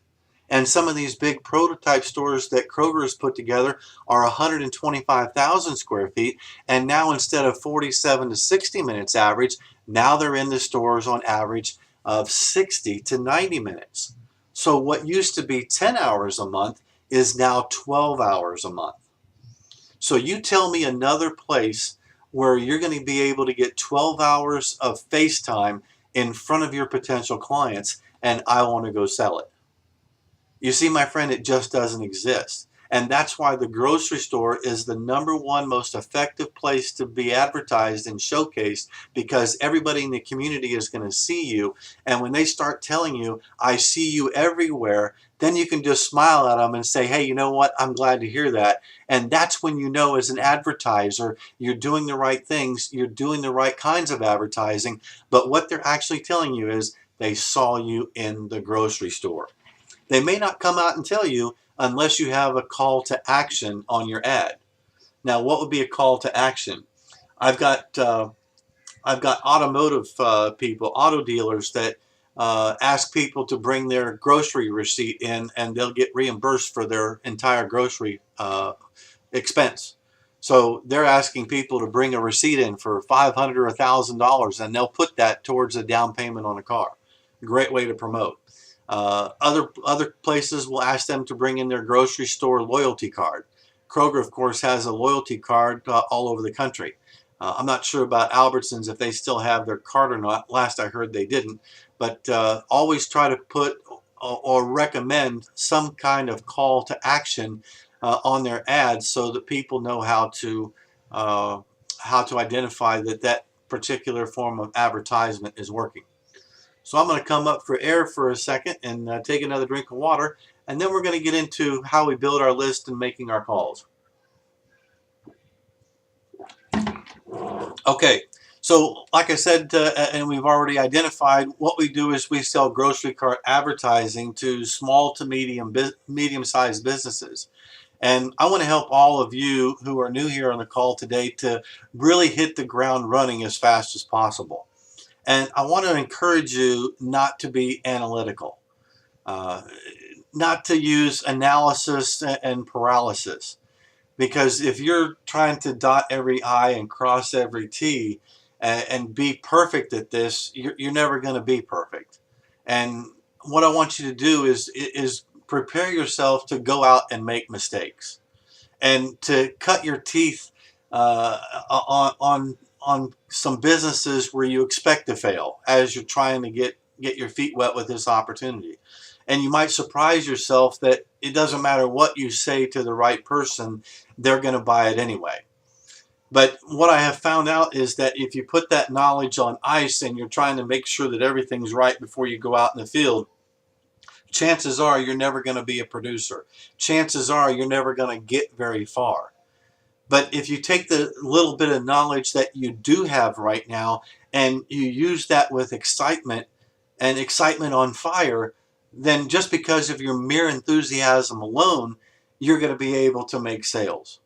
And some of these big prototype stores that Kroger has put together are 125,000 square feet. And now instead of 47 to 60 minutes average, now they're in the stores on average of 60 to 90 minutes. So what used to be 10 hours a month is now 12 hours a month. So you tell me another place where you're going to be able to get 12 hours of FaceTime in front of your potential clients, and I want to go sell it. You see, my friend, it just doesn't exist. And that's why the grocery store is the #1 most effective place to be advertised and showcased, because everybody in the community is going to see you. And when they start telling you, I see you everywhere, then you can just smile at them and say, hey, you know what? I'm glad to hear that. And that's when you know, as an advertiser, you're doing the right things, you're doing the right kinds of advertising. But what they're actually telling you is they saw you in the grocery store. They may not come out and tell you unless you have a call to action on your ad. Now, what would be a call to action? I've got automotive people, auto dealers, that ask people to bring their grocery receipt in, and they'll get reimbursed for their entire grocery expense. So they're asking people to bring a receipt in for $500 or $1,000, and they'll put that towards a down payment on a car. Great way to promote. Other places will ask them to bring in their grocery store loyalty card. Kroger, of course, has a loyalty card all over the country. I'm not sure about Albertsons, if they still have their card or not. Last I heard, they didn't. But always try to put or recommend some kind of call to action on their ads, so that people know how to identify that that particular form of advertisement is working. So I'm going to come up for air for a second and take another drink of water, and then we're going to get into how we build our list and making our calls. Okay, so like I said, and we've already identified, what we do is we sell grocery cart advertising to small to medium-sized businesses. And I want to help all of you who are new here on the call today to really hit the ground running as fast as possible. And I want to encourage you not to be analytical, not to use analysis and paralysis. Because if you're trying to dot every I and cross every T and be perfect at this, you're never going to be perfect. And what I want you to do is prepare yourself to go out and make mistakes, and to cut your teeth on some businesses where you expect to fail as you're trying to get your feet wet with this opportunity. And you might surprise yourself that it doesn't matter what you say to the right person, they're going to buy it anyway. But what I have found out is that if you put that knowledge on ice and you're trying to make sure that everything's right before you go out in the field, chances are you're never going to be a producer. Chances are you're never going to get very far. But if you take the little bit of knowledge that you do have right now and you use that with excitement, and excitement on fire, then just because of your mere enthusiasm alone, you're going to be able to make sales.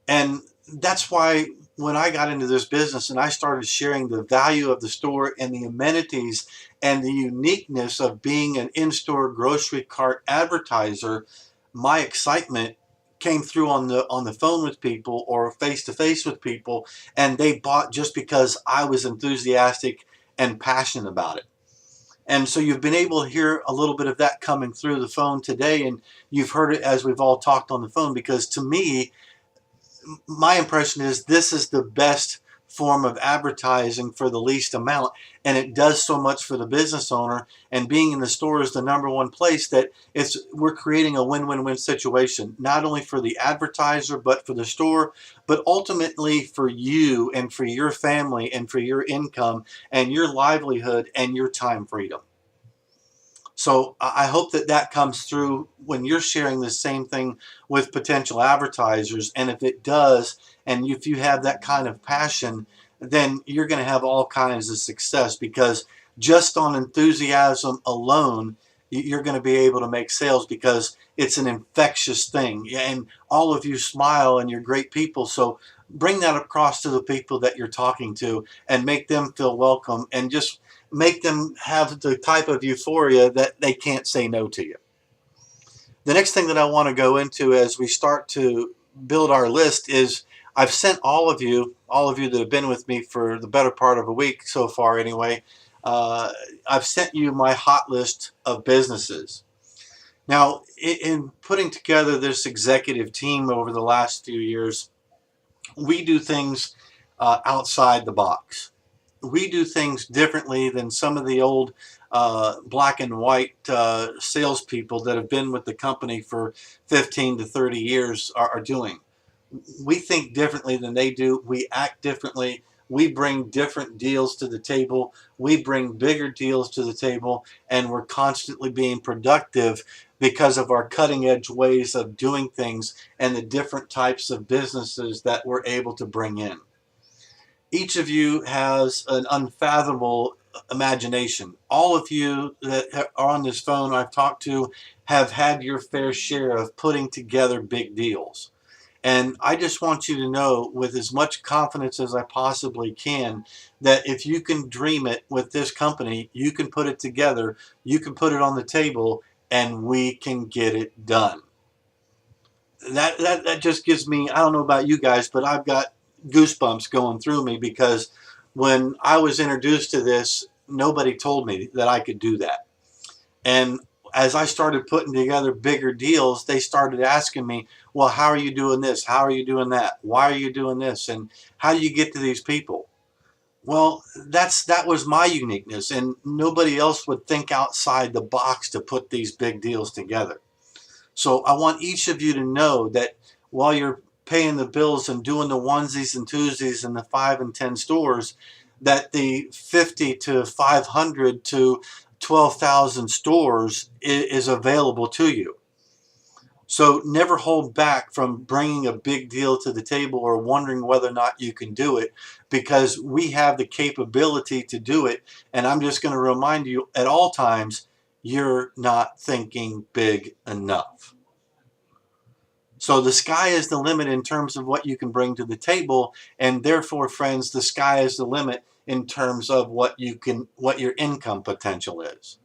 And that's why when I got into this business and I started sharing the value of the store and the amenities and the uniqueness of being an in-store grocery cart advertiser, my excitement came through on the phone with people or face to face with people, and they bought just because I was enthusiastic and passionate about it. And so you've been able to hear a little bit of that coming through the phone today, and you've heard it as we've all talked on the phone, because to me, my impression is this is the best form of advertising for the least amount, and it does so much for the business owner. And being in the store is the #1 place that we're creating a win-win-win situation, not only for the advertiser but for the store, but ultimately for you and for your family and for your income and your livelihood and your time freedom. So I hope that that comes through when you're sharing the same thing with potential advertisers. And if it does, and if you have that kind of passion, then you're going to have all kinds of success, because just on enthusiasm alone, you're going to be able to make sales, because it's an infectious thing. And all of you smile and you're great people. So bring that across to the people that you're talking to and make them feel welcome, and just make them have the type of euphoria that they can't say no to you. The next thing that I want to go into as we start to build our list is, I've sent all of you that have been with me for the better part of a week so far anyway, I've sent you my hot list of businesses. Now, in putting together this executive team over the last few years, we do things outside the box. we do things differently than some of the old black and white salespeople that have been with the company for 15 to 30 years are doing. We think differently than they do. We act differently. We bring different deals to the table. We bring bigger deals to the table, and we're constantly being productive because of our cutting edge ways of doing things and the different types of businesses that we're able to bring in. Each of you has an unfathomable imagination. All of you that are on this phone I've talked to have had your fair share of putting together big deals. And I just want you to know with as much confidence as I possibly can that if you can dream it with this company, you can put it together, you can put it on the table, and we can get it done. That just gives me, I don't know about you guys, but I've got goosebumps going through me because when I was introduced to this, nobody told me that I could do that. And as I started putting together bigger deals, they started asking me, well, how are you doing this? How are you doing that? Why are you doing this? And how do you get to these people? Well, that was my uniqueness, and nobody else would think outside the box to put these big deals together. So I want each of you to know that while you're paying the bills and doing the onesies and twosies and the 5 and 10 stores, that the 50 to 500 to 12,000 stores is available to you. So never hold back from bringing a big deal to the table or wondering whether or not you can do it, because we have the capability to do it. And I'm just going to remind you at all times, you're not thinking big enough. So the sky is the limit in terms of what you can bring to the table, and therefore, friends, the sky is the limit in terms of what your income potential is.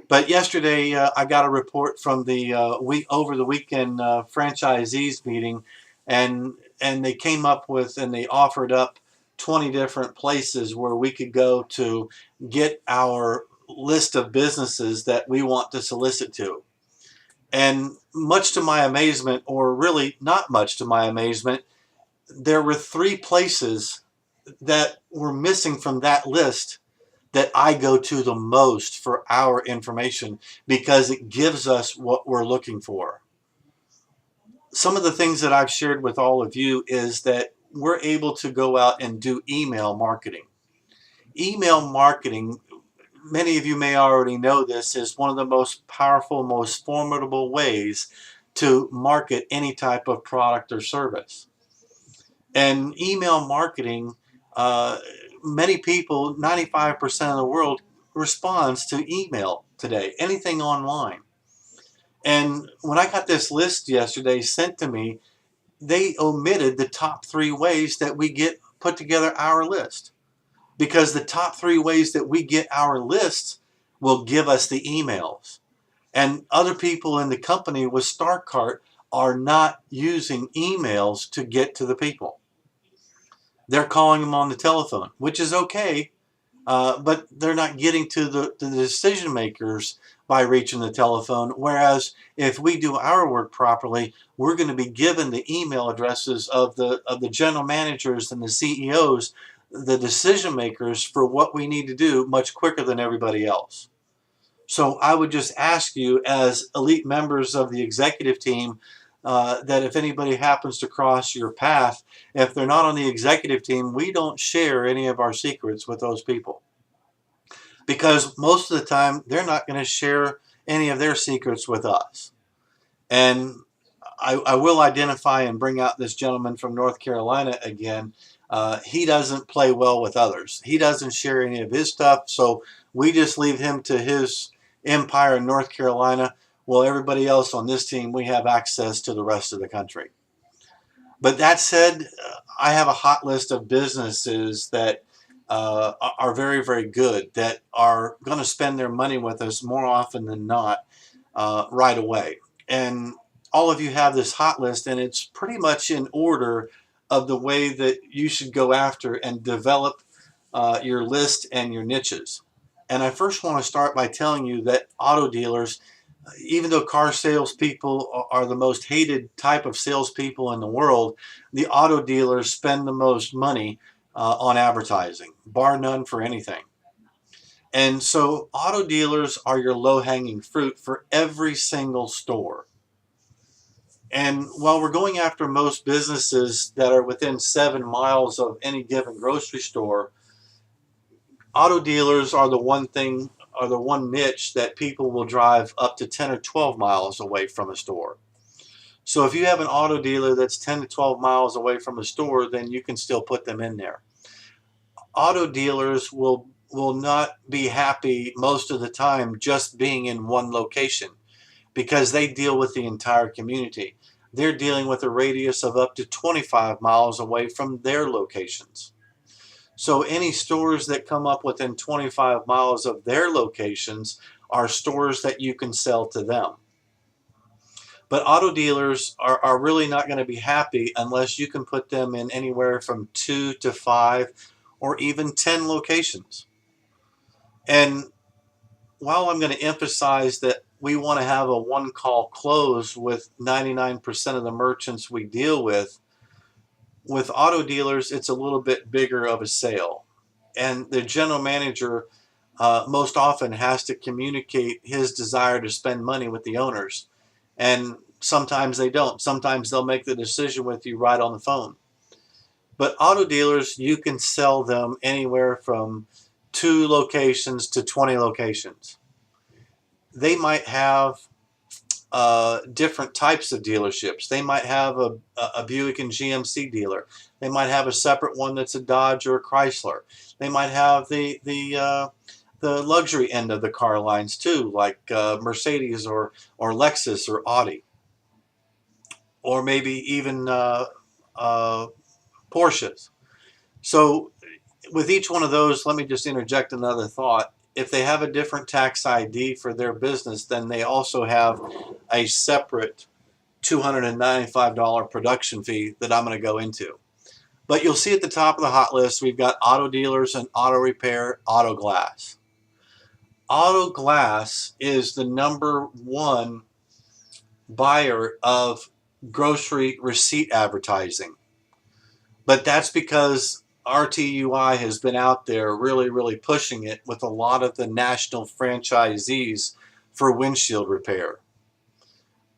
But yesterday, I got a report from the over the weekend franchisees meeting, and they came up with and they offered up 20 different places where we could go to get our list of businesses that we want to solicit to. And much to my amazement, or really not much to my amazement, there were 3 places that were missing from that list that I go to the most for our information because it gives us what we're looking for. Some of the things that I've shared with all of you is that we're able to go out and do email marketing. Email marketing, many of you may already know this, is one of the most powerful, most formidable ways to market any type of product or service. And email marketing, many people, 95% of the world responds to email today, anything online. And when I got this list yesterday sent to me, they omitted the top 3 ways that we get put together our list, because the top 3 ways that we get our lists will give us the emails. And other people in the company with Starkart are not using emails to get to the people. They're calling them on the telephone, which is okay, but they're not getting to the decision makers by reaching the telephone. Whereas if we do our work properly, we're going to be given the email addresses of the general managers and the CEOs, the decision makers, for what we need to do much quicker than everybody else. So I would just ask you, as elite members of the executive team, that if anybody happens to cross your path, if they're not on the executive team, we don't share any of our secrets with those people. Because most of the time, they're not going to share any of their secrets with us. And I will identify and bring out this gentleman from North Carolina again. He doesn't play well with others. He doesn't share any of his stuff, so we just leave him to his empire in North Carolina. Well, everybody else on this team, we have access to the rest of the country. But that said, I have a hot list of businesses that are very, very good, that are going to spend their money with us more often than not right away. And all of you have this hot list, and it's pretty much in order of the way that you should go after and develop your list and your niches. And I first want to start by telling you that auto dealers, even though car salespeople are the most hated type of salespeople in the world, the auto dealers spend the most money on advertising, bar none for anything. And so auto dealers are your low-hanging fruit for every single store. And while we're going after most businesses that are within 7 miles of any given grocery store, auto dealers are the one niche that people will drive up to 10 or 12 miles away from a store. So if you have an auto dealer that's 10 to 12 miles away from a store, then you can still put them in there. Auto dealers will not be happy most of the time just being in one location, because they deal with the entire community. They're dealing with a radius of up to 25 miles away from their locations. So any stores that come up within 25 miles of their locations are stores that you can sell to them. But auto dealers are really not going to be happy unless you can put them in anywhere from 2 to 5 or even 10 locations. And while I'm going to emphasize that we want to have a one-call close with 99% of the merchants we deal with auto dealers, it's a little bit bigger of a sale. And the general manager most often has to communicate his desire to spend money with the owners. And sometimes they don't. Sometimes they'll make the decision with you right on the phone. But auto dealers, you can sell them anywhere from 2 locations to 20 locations. They might have different types of dealerships. They might have a Buick and GMC dealer. They might have a separate one that's a Dodge or a Chrysler. They might have the luxury end of the car lines too, like Mercedes or Lexus or Audi, or maybe even Porsches. So with each one of those, let me just interject another thought. If they have a different tax ID for their business, then they also have a separate $295 production fee that I'm going to go into. But you'll see at the top of the hot list, we've got auto dealers and auto repair, auto glass. Auto glass is the #1 buyer of grocery receipt advertising. But that's because RTUI has been out there really pushing it with a lot of the national franchisees for windshield repair.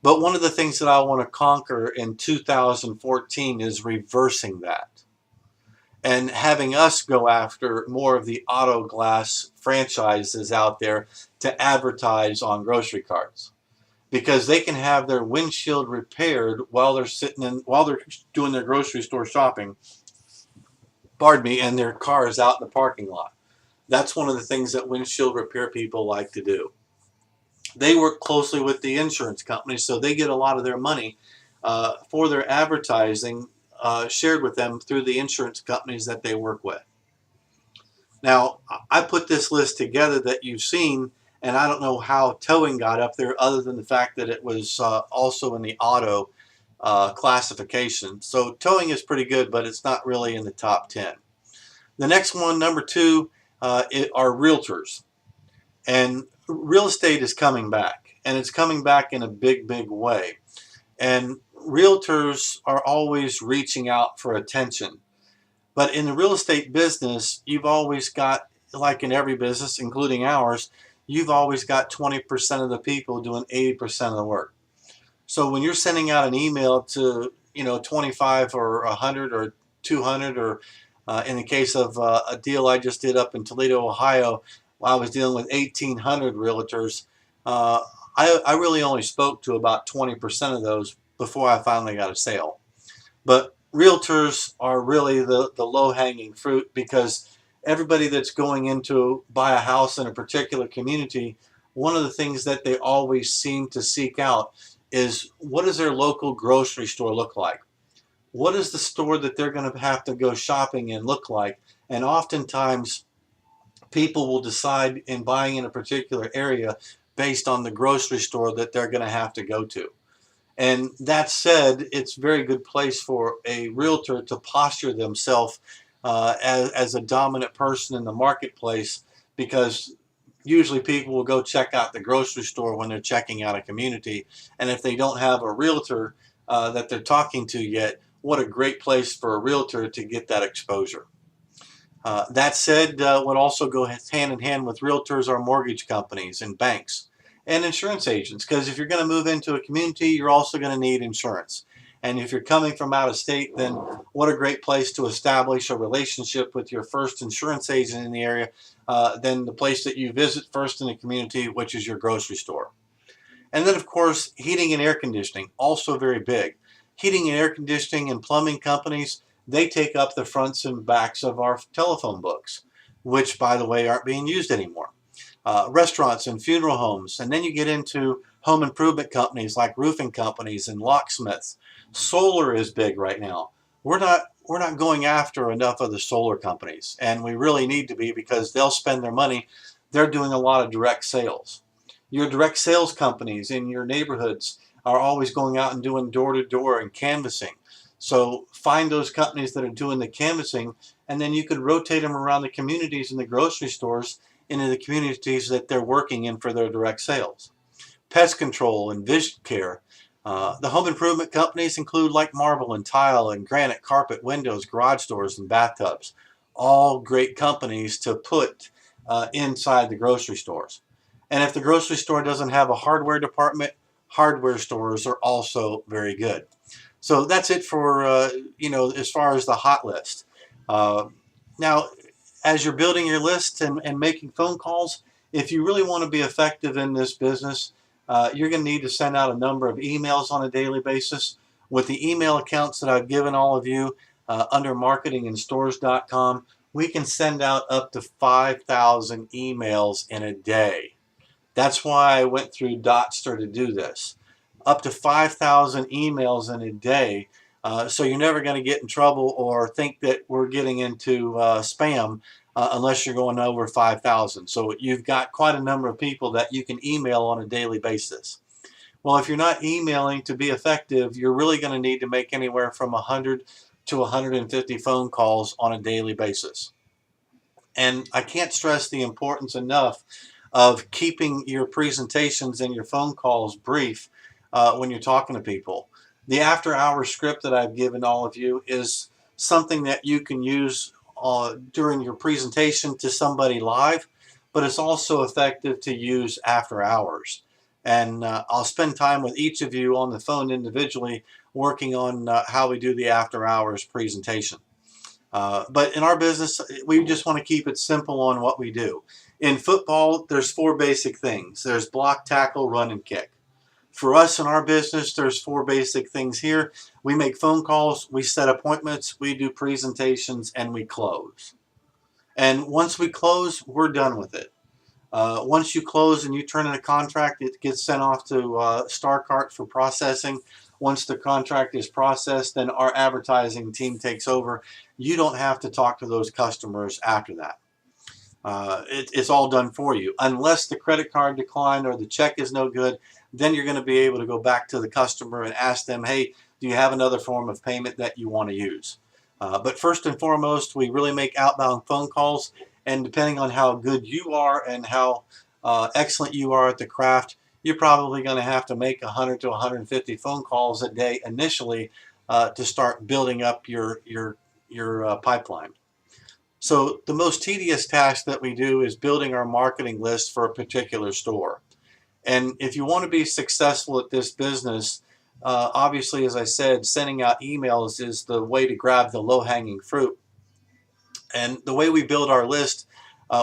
But one of the things that I want to conquer in 2014 is reversing that and having us go after more of the auto glass franchises out there to advertise on grocery carts, because they can have their windshield repaired while they're doing their grocery store shopping, pardon me, and their car is out in the parking lot. That's one of the things that windshield repair people like to do. They work closely with the insurance companies, so they get a lot of their money for their advertising shared with them through the insurance companies that they work with. Now, I put this list together that you've seen, and I don't know how towing got up there other than the fact that it was also in the auto classification. So towing is pretty good, but it's not really in the top 10. The next one, #2, are realtors. And real estate is coming back, and it's coming back in a big way. And realtors are always reaching out for attention. But in the real estate business, you've always got, like in every business, including ours, you've always got 20% of the people doing 80% of the work. So when you're sending out an email to 25 or 100 or 200, or in the case of a deal I just did up in Toledo, Ohio, while I was dealing with 1,800 realtors, I really only spoke to about 20% of those before I finally got a sale. But realtors are really the low-hanging fruit, because everybody that's going in to buy a house in a particular community, one of the things that they always seem to seek out is, what does their local grocery store look like? What is the store that they're going to have to go shopping in look like? And oftentimes people will decide in buying in a particular area based on the grocery store that they're going to have to go to. And that said, it's a very good place for a realtor to posture themselves as a dominant person in the marketplace, because usually people will go check out the grocery store when they're checking out a community. And if they don't have a realtor that they're talking to yet, what a great place for a realtor to get that exposure. That said, what also goes hand in hand with realtors are mortgage companies and banks and insurance agents, because if you're going to move into a community, you're also going to need insurance. And if you're coming from out of state, then what a great place to establish a relationship with your first insurance agent in the area than the place that you visit first in the community, which is your grocery store. And then, of course, heating and air conditioning, also very big. Heating and air conditioning and plumbing companies, they take up the fronts and backs of our telephone books, which, by the way, aren't being used anymore. Restaurants and funeral homes, and then you get into home improvement companies like roofing companies and locksmiths. Solar is big right now. We're not going after enough of the solar companies, and we really need to be, because they'll spend their money. They're doing a lot of direct sales. Your direct sales companies in your neighborhoods are always going out and doing door-to-door and canvassing. So find those companies that are doing the canvassing, and then you could rotate them around the communities and the grocery stores into the communities that they're working in for their direct sales. Pest control and vision care. The home improvement companies include like marble and tile and granite, carpet, windows, garage doors, and bathtubs. All great companies to put inside the grocery stores. And if the grocery store doesn't have a hardware department, hardware stores are also very good. So that's it for, as far as the hot list. Uh, Now, as you're building your list and making phone calls, if you really want to be effective in this business, you're going to need to send out a number of emails on a daily basis. With the email accounts that I've given all of you under marketingandstores.com, we can send out up to 5,000 emails in a day. That's why I went through Dotster to do this. Up to 5,000 emails in a day. So you're never going to get in trouble or think that we're getting into spam unless you're going over 5,000. So you've got quite a number of people that you can email on a daily basis. Well, if you're not emailing to be effective, you're really going to need to make anywhere from 100 to 150 phone calls on a daily basis. And I can't stress the importance enough of keeping your presentations and your phone calls brief when you're talking to people. The after-hours script that I've given all of you is something that you can use during your presentation to somebody live, but it's also effective to use after hours. And I'll spend time with each of you on the phone individually working on how we do the after-hours presentation. But in our business, we just want to keep it simple on what we do. In football, there's 4 basic things. There's block, tackle, run, and kick. For us in our business, there's 4 basic things here. We make phone calls, we set appointments, we do presentations, and we close. And once we close, we're done with it. Once you close and you turn in a contract, it gets sent off to Starkart for processing. Once the contract is processed, then our advertising team takes over. You don't have to talk to those customers after that. It's all done for you. Unless the credit card declined or the check is no good, then you're going to be able to go back to the customer and ask them, hey, do you have another form of payment that you want to use? But first and foremost, we really make outbound phone calls. And depending on how good you are and how excellent you are at the craft, you're probably going to have to make 100 to 150 phone calls a day initially to start building up your pipeline. So the most tedious task that we do is building our marketing list for a particular store. And if you want to be successful at this business, obviously, as I said, sending out emails is the way to grab the low-hanging fruit. And the way we build our list,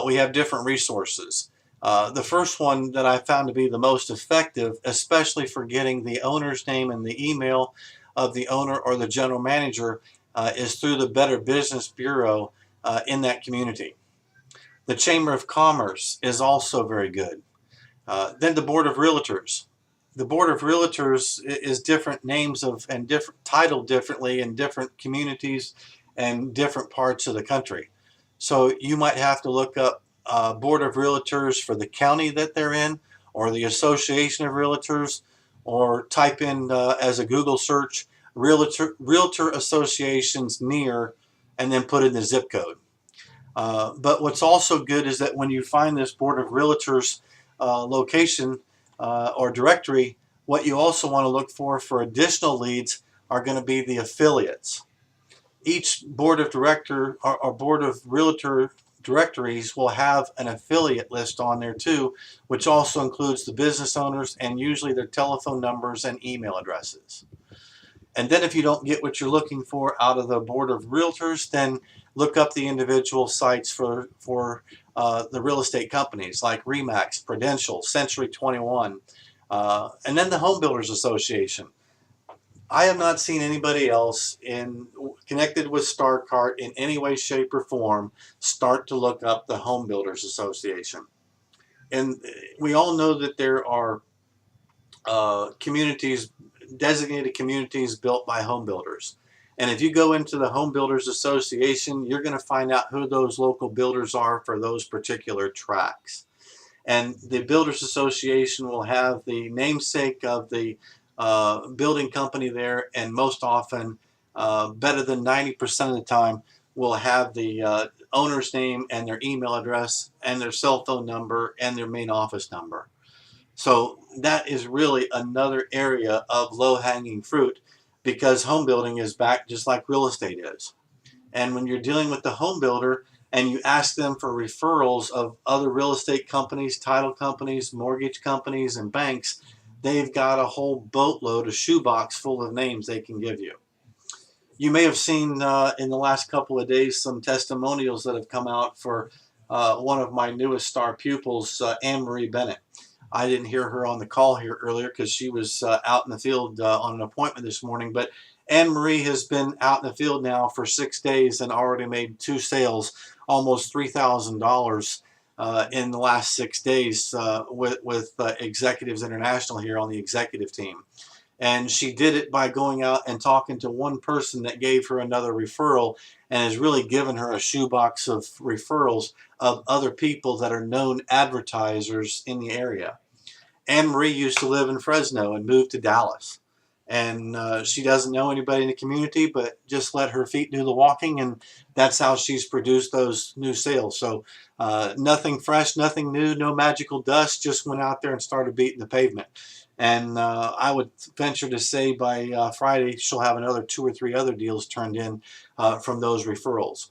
we have different resources. The first one that I found to be the most effective, especially for getting the owner's name and the email of the owner or the general manager, is through the Better Business Bureau in that community. The Chamber of Commerce is also very good. Then the Board of Realtors. The Board of Realtors is different names of and different titled differently in different communities and different parts of the country. So you might have to look up Board of Realtors for the county that they're in, or the Association of Realtors, or type in as a Google search Realtor Associations near, and then put in the zip code. But what's also good is that when you find this Board of Realtors location or directory, what you also want to look for additional leads are going to be the affiliates. Each board of director or board of realtor directories will have an affiliate list on there too, which also includes the business owners and usually their telephone numbers and email addresses. And then if you don't get what you're looking for out of the board of realtors, then look up the individual sites for the real estate companies like Remax, Prudential, Century 21, and then the Home Builders Association. I have not seen anybody else connected with Starkart in any way, shape, or form start to look up the Home Builders Association. And we all know that there are communities, designated communities built by home builders. And if you go into the Home Builders Association, you're going to find out who those local builders are for those particular tracts. And the Builders Association will have the namesake of the building company there, and most often, better than 90% of the time, will have the owner's name and their email address and their cell phone number and their main office number. So that is really another area of low-hanging fruit, because home building is back just like real estate is. And when you're dealing with the home builder and you ask them for referrals of other real estate companies, title companies, mortgage companies, and banks, they've got a whole boatload, a shoebox full of names they can give you. You may have seen in the last couple of days some testimonials that have come out for one of my newest star pupils, Anne-Marie Bennett. I didn't hear her on the call here earlier because she was out in the field on an appointment this morning. But Anne-Marie has been out in the field now for 6 days and already made 2 sales, almost $3,000 in the last 6 days with Executives International here on the executive team. And she did it by going out and talking to one person that gave her another referral, and has really given her a shoebox of referrals of other people that are known advertisers in the area. Anne-Marie used to live in Fresno and moved to Dallas. And she doesn't know anybody in the community, but just let her feet do the walking, and that's how she's produced those new sales. So nothing fresh, nothing new, no magical dust, just went out there and started beating the pavement. And I would venture to say by Friday, she'll have another 2 or 3 other deals turned in from those referrals.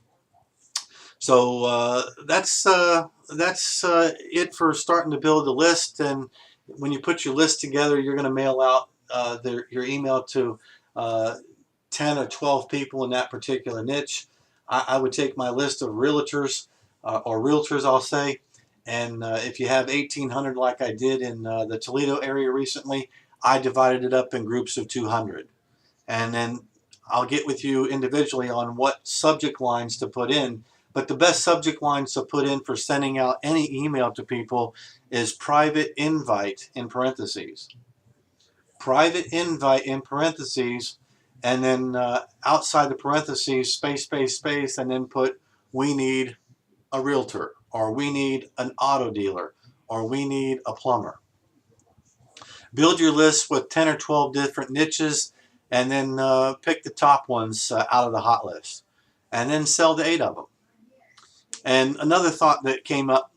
So that's it for starting to build a list. And when you put your list together, you're going to mail out your email to 10 or 12 people in that particular niche. I would take my list of realtors, I'll say, and if you have 1,800 like I did in the Toledo area recently, I divided it up in groups of 200. And then I'll get with you individually on what subject lines to put in. But the best subject lines to put in for sending out any email to people is private invite in parentheses. Private invite in parentheses, and then outside the parentheses, space, space, space, and then put, we need a realtor, or we need an auto dealer, or we need a plumber. Build your list with 10 or 12 different niches, and then pick the top ones out of the hot list, and then sell to 8 of them. And another thought that came up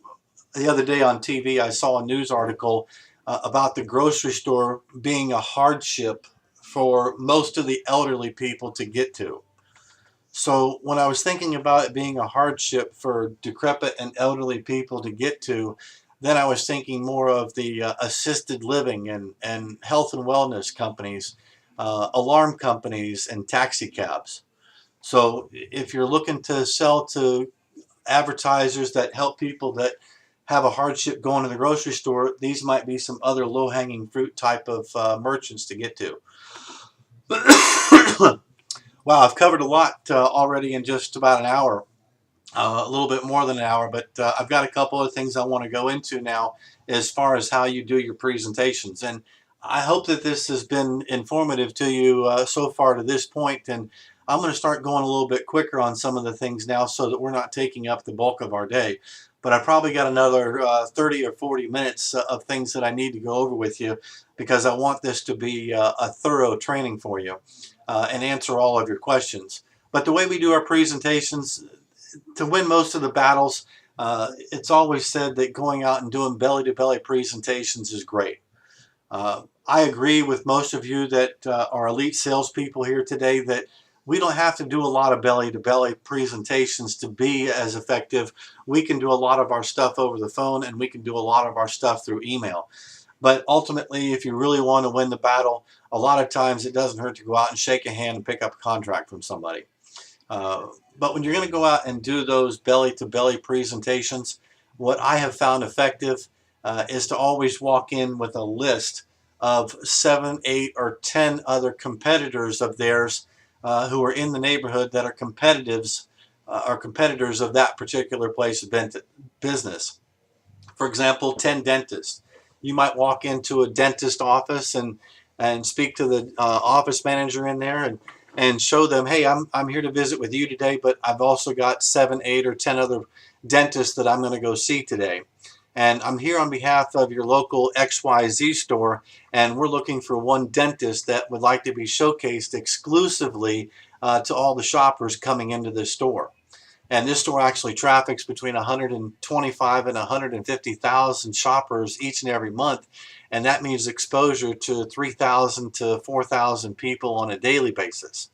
the other day on TV, I saw a news article about the grocery store being a hardship for most of the elderly people to get to. So when I was thinking about it being a hardship for decrepit and elderly people to get to, then I was thinking more of the assisted living and health and wellness companies, alarm companies, and taxi cabs. So if you're looking to sell to advertisers that help people that have a hardship going to the grocery store, these might be some other low-hanging fruit type of merchants to get to. Wow, I've covered a lot already in just about an hour, a little bit more than an hour, but I've got a couple of things I want to go into now as far as how you do your presentations. And I hope that this has been informative to you so far to this point, and I'm going to start going a little bit quicker on some of the things now so that we're not taking up the bulk of our day. But I probably got another 30 or 40 minutes of things that I need to go over with you, because I want this to be a thorough training for you and answer all of your questions. But the way we do our presentations, to win most of the battles, it's always said that going out and doing belly-to-belly presentations is great. I agree with most of you that are elite salespeople here today that We don't have to do a lot of belly-to-belly presentations to be as effective. We can do a lot of our stuff over the phone, and we can do a lot of our stuff through email. But ultimately, if you really want to win the battle, a lot of times it doesn't hurt to go out and shake a hand and pick up a contract from somebody. But when you're going to go out and do those belly-to-belly presentations, what I have found effective is to always walk in with a list of 7, 8, or 10 other competitors of theirs who are in the neighborhood that are competitors of that particular place of business. For example, 10 dentists. You might walk into a dentist office and speak to the office manager in there and show them, hey, I'm here to visit with you today, but I've also got 7, 8, or 10 other dentists that I'm going to go see today. And I'm here on behalf of your local XYZ store, and we're looking for one dentist that would like to be showcased exclusively to all the shoppers coming into this store. And this store actually traffics between 125 and 150,000 shoppers each and every month. And that means exposure to 3,000 to 4,000 people on a daily basis.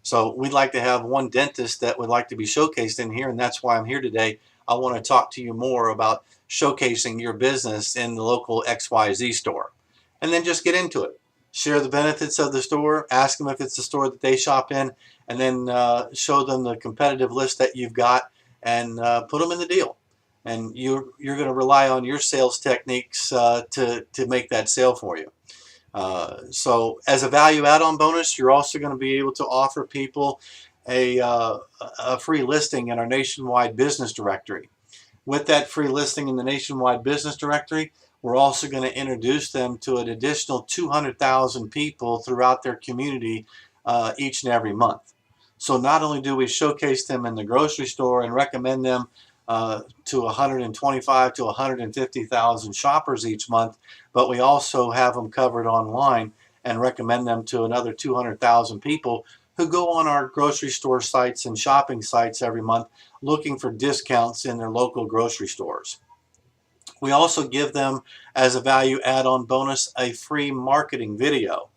So we'd like to have one dentist that would like to be showcased in here, and that's why I'm here today. I want to talk to you more about showcasing your business in the local XYZ store. And then just get into it. Share the benefits of the store, ask them if it's the store that they shop in, and then show them the competitive list that you've got and put them in the deal. And you're going to rely on your sales techniques to make that sale for you. So as a value add-on bonus, you're also going to be able to offer people a free listing in our nationwide business directory. With that free listing in the nationwide business directory, we're also going to introduce them to an additional 200,000 people throughout their community each and every month. So not only do we showcase them in the grocery store and recommend them to 125 to 150,000 shoppers each month, but we also have them covered online and recommend them to another 200,000 people who go on our grocery store sites and shopping sites every month looking for discounts in their local grocery stores. We also give them, as a value add-on bonus, a free marketing video.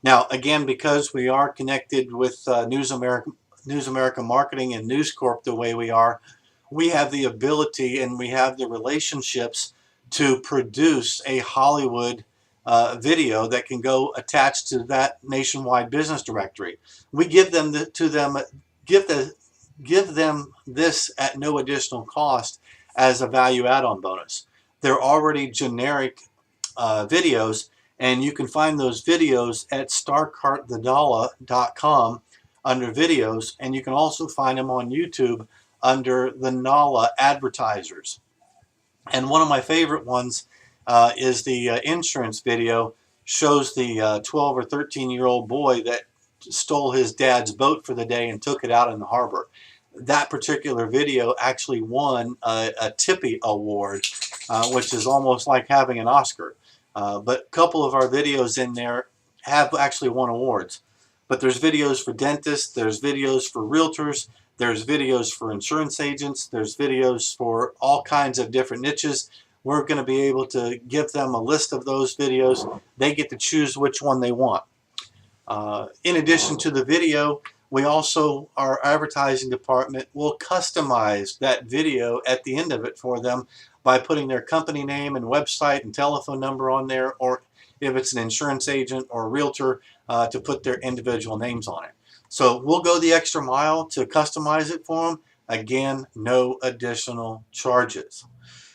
Now, again, because we are connected with News America Marketing and News Corp the way we are, we have the ability and we have the relationships to produce a Hollywood video that can go attached to that nationwide business directory. We give them give them this at no additional cost as a value add-on bonus. They're already generic videos, and you can find those videos at starkartthedollar.com under videos, and you can also find them on YouTube under the NALA advertisers. And one of my favorite ones is the insurance video. Shows the 12 or 13-year-old boy that stole his dad's boat for the day and took it out in the harbor. That particular video actually won a Tippy Award, which is almost like having an Oscar. But a couple of our videos in there have actually won awards. But there's videos for dentists, there's videos for realtors, there's videos for insurance agents, there's videos for all kinds of different niches. We're going to be able to give them a list of those videos. They get to choose which one they want. In addition to the video, we also, our advertising department will customize that video at the end of it for them by putting their company name and website and telephone number on there, or if it's an insurance agent or a realtor, to put their individual names on it. So we'll go the extra mile to customize it for them. Again, no additional charges.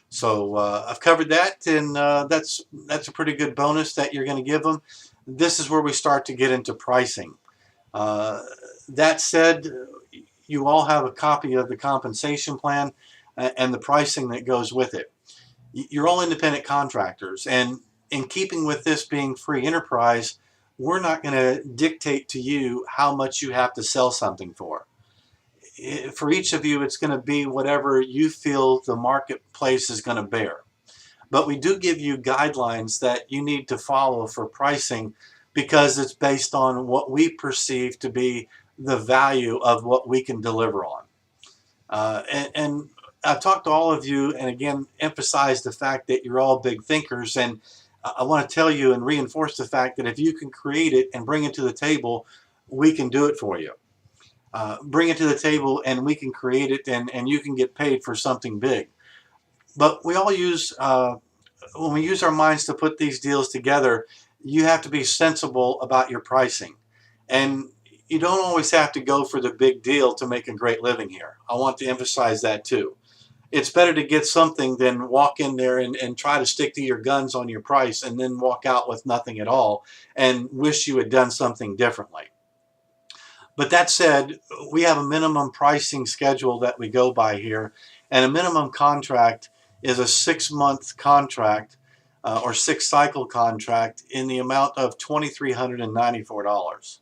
So I've covered that, and that's a pretty good bonus that you're going to give them. This is where we start to get into pricing. That said, you all have a copy of the compensation plan and the pricing that goes with it. You're all independent contractors, and in keeping with this being free enterprise, we're not going to dictate to you how much you have to sell something for. For each of you, it's going to be whatever you feel the marketplace is going to bear. But we do give you guidelines that you need to follow for pricing, because it's based on what we perceive to be the value of what we can deliver on. And I've talked to all of you, and again, emphasize the fact that you're all big thinkers, and I want to tell you and reinforce the fact that if you can create it and bring it to the table, we can do it for you. bring it to the table and we can create it, and you can get paid for something big. But we all use, when we use our minds to put these deals together, you have to be sensible about your pricing. And you don't always have to go for the big deal to make a great living here. I want to emphasize that too. It's better to get something than walk in there and try to stick to your guns on your price and then walk out with nothing at all and wish you had done something differently. But that said, we have a minimum pricing schedule that we go by here, and a minimum contract is a 6-month contract or 6-cycle contract in the amount of $2,394.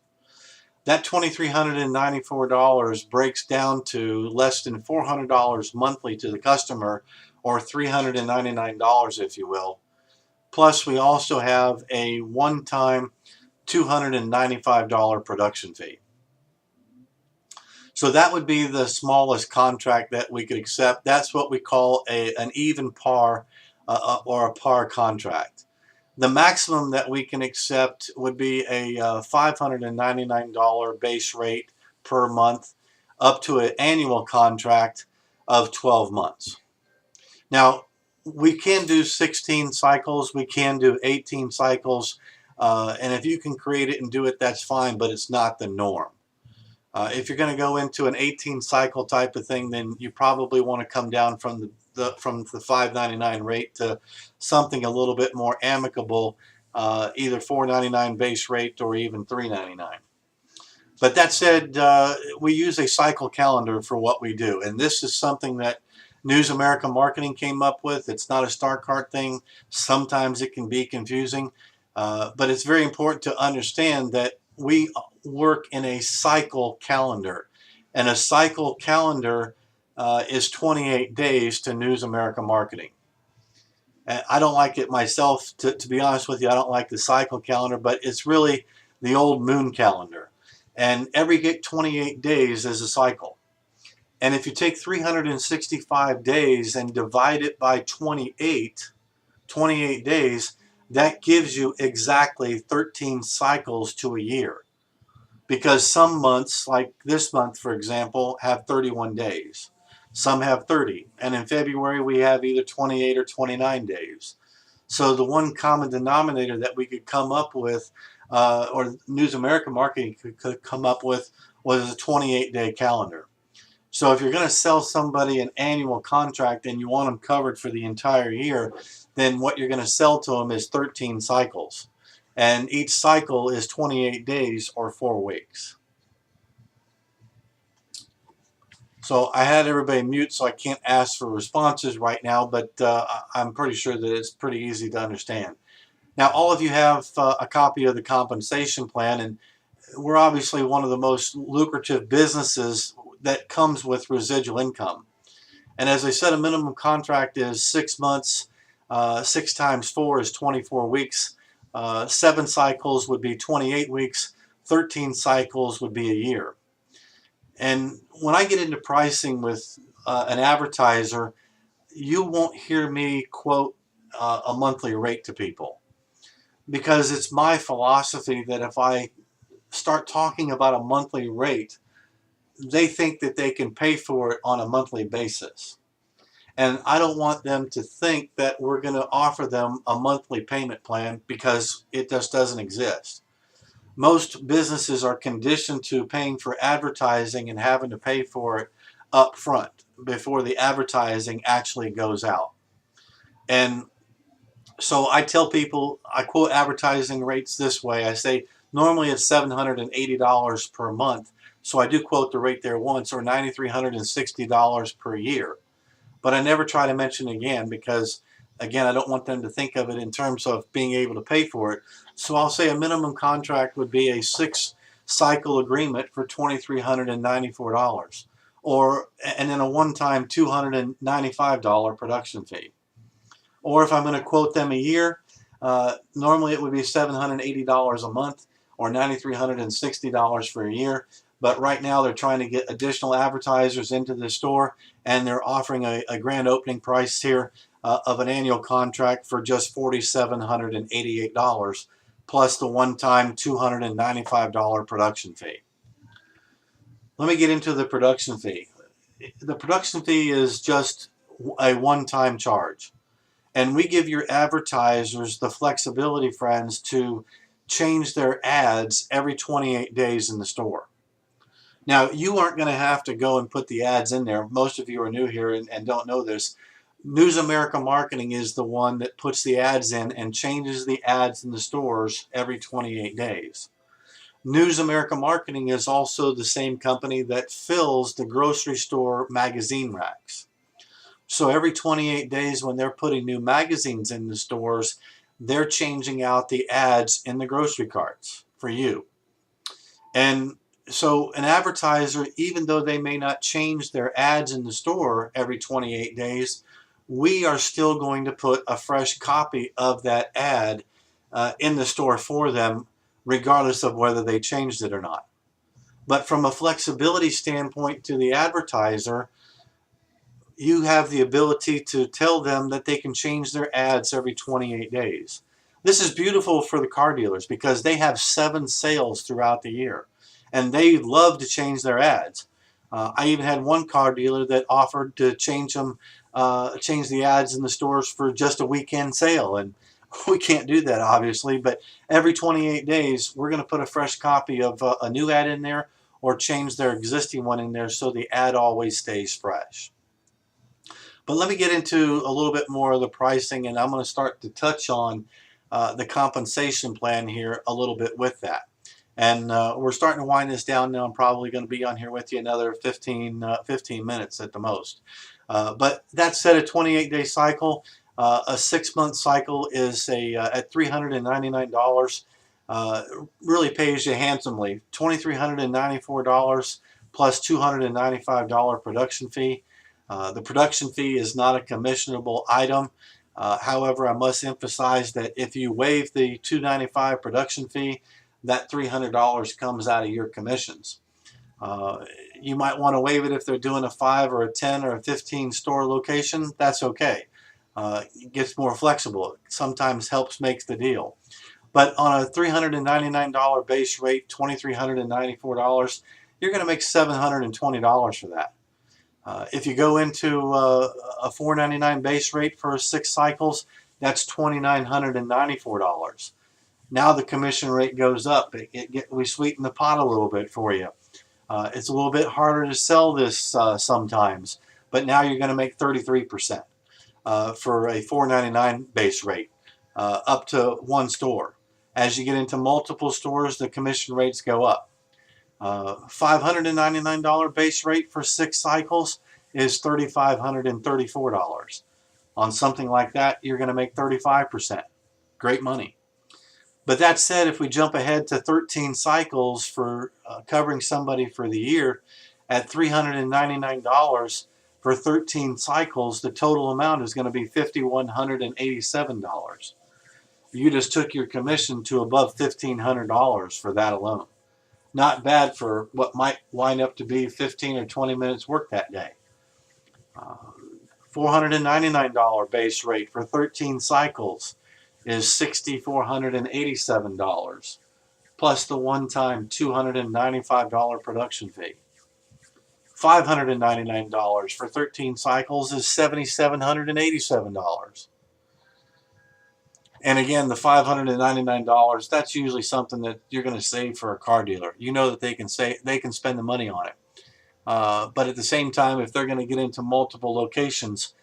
That $2,394 breaks down to less than $400 monthly to the customer, or $399 if you will. Plus we also have a one-time $295 production fee. So that would be the smallest contract that we could accept. That's what we call an even par or a par contract. The maximum that we can accept would be a $599 base rate per month, up to an annual contract of 12 months. Now, we can do 16 cycles, we can do 18 cycles, and if you can create it and do it, that's fine, but it's not the norm. If you're going to go into an 18 cycle type of thing, then you probably want to come down from the $599 rate to something a little bit more amicable, either $499 base rate or even $399. But that said, we use a cycle calendar for what we do, and this is something that News America Marketing came up with. It's not a Starkart thing. Sometimes it can be confusing, but it's very important to understand that we work in a cycle calendar, and a cycle calendar is 28 days to News America Marketing. And I don't like it myself, to be honest with you. I don't like the cycle calendar, but it's really the old moon calendar, and every 28 days is a cycle. And if you take 365 days and divide it by 28 days, that gives you exactly 13 cycles to a year. Because some months, like this month for example, have 31 days. Some have 30. And in February we have either 28 or 29 days. So the one common denominator that we could come up with, or News America Marketing could come up with, was a 28-day calendar. So if you're going to sell somebody an annual contract and you want them covered for the entire year, then what you're going to sell to them is 13 cycles. And each cycle is 28 days or 4 weeks. So I had everybody mute, so I can't ask for responses right now, but I'm pretty sure that it's pretty easy to understand. Now, all of you have a copy of the compensation plan, and we're obviously one of the most lucrative businesses that comes with residual income. And as I said, a minimum contract is 6 months. 6 times 4 is 24 weeks. 7 cycles would be 28 weeks. 13 cycles would be a year. And when I get into pricing with an advertiser, you won't hear me quote a monthly rate to people, because it's my philosophy that if I start talking about a monthly rate, they think that they can pay for it on a monthly basis. And I don't want them to think that we're going to offer them a monthly payment plan, because it just doesn't exist. Most businesses are conditioned to paying for advertising and having to pay for it up front before the advertising actually goes out. And so I tell people, I quote advertising rates this way. I say normally it's $780 per month. So I do quote the rate there once, or $9,360 per year. But I never try to mention again, because again, I don't want them to think of it in terms of being able to pay for it. So I'll say a minimum contract would be a 6-cycle agreement for $2,394, and then a one-time $295 production fee. Or if I'm going to quote them a year, normally it would be $780 a month, or $9,360 for a year. But right now they're trying to get additional advertisers into the store, and they're offering a grand opening price here of an annual contract for just $4,788, plus the one-time $295 production fee. Let me get into the production fee. The production fee is just a one-time charge. And we give your advertisers the flexibility, friends, to change their ads every 28 days in the store. Now, you aren't going to have to go and put the ads in there. Most of you are new here and don't know this. News America Marketing is the one that puts the ads in and changes the ads in the stores every 28 days. News America Marketing is also the same company that fills the grocery store magazine racks. So every 28 days when they're putting new magazines in the stores, they're changing out the ads in the grocery carts for you. And so an advertiser, even though they may not change their ads in the store every 28 days, we are still going to put a fresh copy of that ad in the store for them, regardless of whether they changed it or not. But from a flexibility standpoint to the advertiser, you have the ability to tell them that they can change their ads every 28 days. This is beautiful for the car dealers because they have 7 sales throughout the year and they love to change their ads. I even had one car dealer that offered to change the ads in the stores for just a weekend sale, and we can't do that obviously, but every 28 days we're going to put a fresh copy of a new ad in there or change their existing one in there so the ad always stays fresh. But let me get into a little bit more of the pricing, and I'm going to start to touch on the compensation plan here a little bit with that. And we're starting to wind this down now. I'm probably going to be on here with you another 15 minutes at the most. But that said, a 28-day cycle, a 6-month cycle is at $399. Really pays you handsomely. $2,394 plus $295 production fee. The production fee is not a commissionable item. However, I must emphasize that if you waive the $295 production fee, that $300 comes out of your commissions. You might want to waive it if they're doing a 5 or a 10 or a 15 store location. That's okay. It gets more flexible. It sometimes helps make the deal. But on a $399 base rate, $2,394, you're going to make $720 for that. If you go into a $499 base rate for 6 cycles, that's $2,994. Now the commission rate goes up. We sweeten the pot a little bit for you. It's a little bit harder to sell this sometimes, but now you're going to make 33% for a $499 base rate up to 1 store. As you get into multiple stores, the commission rates go up. $599 base rate for 6 cycles is $3,534. On something like that, you're going to make 35%. Great money. But that said, if we jump ahead to 13 cycles for covering somebody for the year at $399 for 13 cycles, the total amount is going to be $5,187. You just took your commission to above $1,500 for that alone. Not bad for what might wind up to be 15 or 20 minutes work that day. $499 base rate for 13 cycles is $6,487 plus the one-time $295 production fee. $599 for 13 cycles is $7,787. And again, the $599, that's usually something that you're going to save for a car dealer. You know that they can spend the money on it. But at the same time, if they're going to get into multiple locations,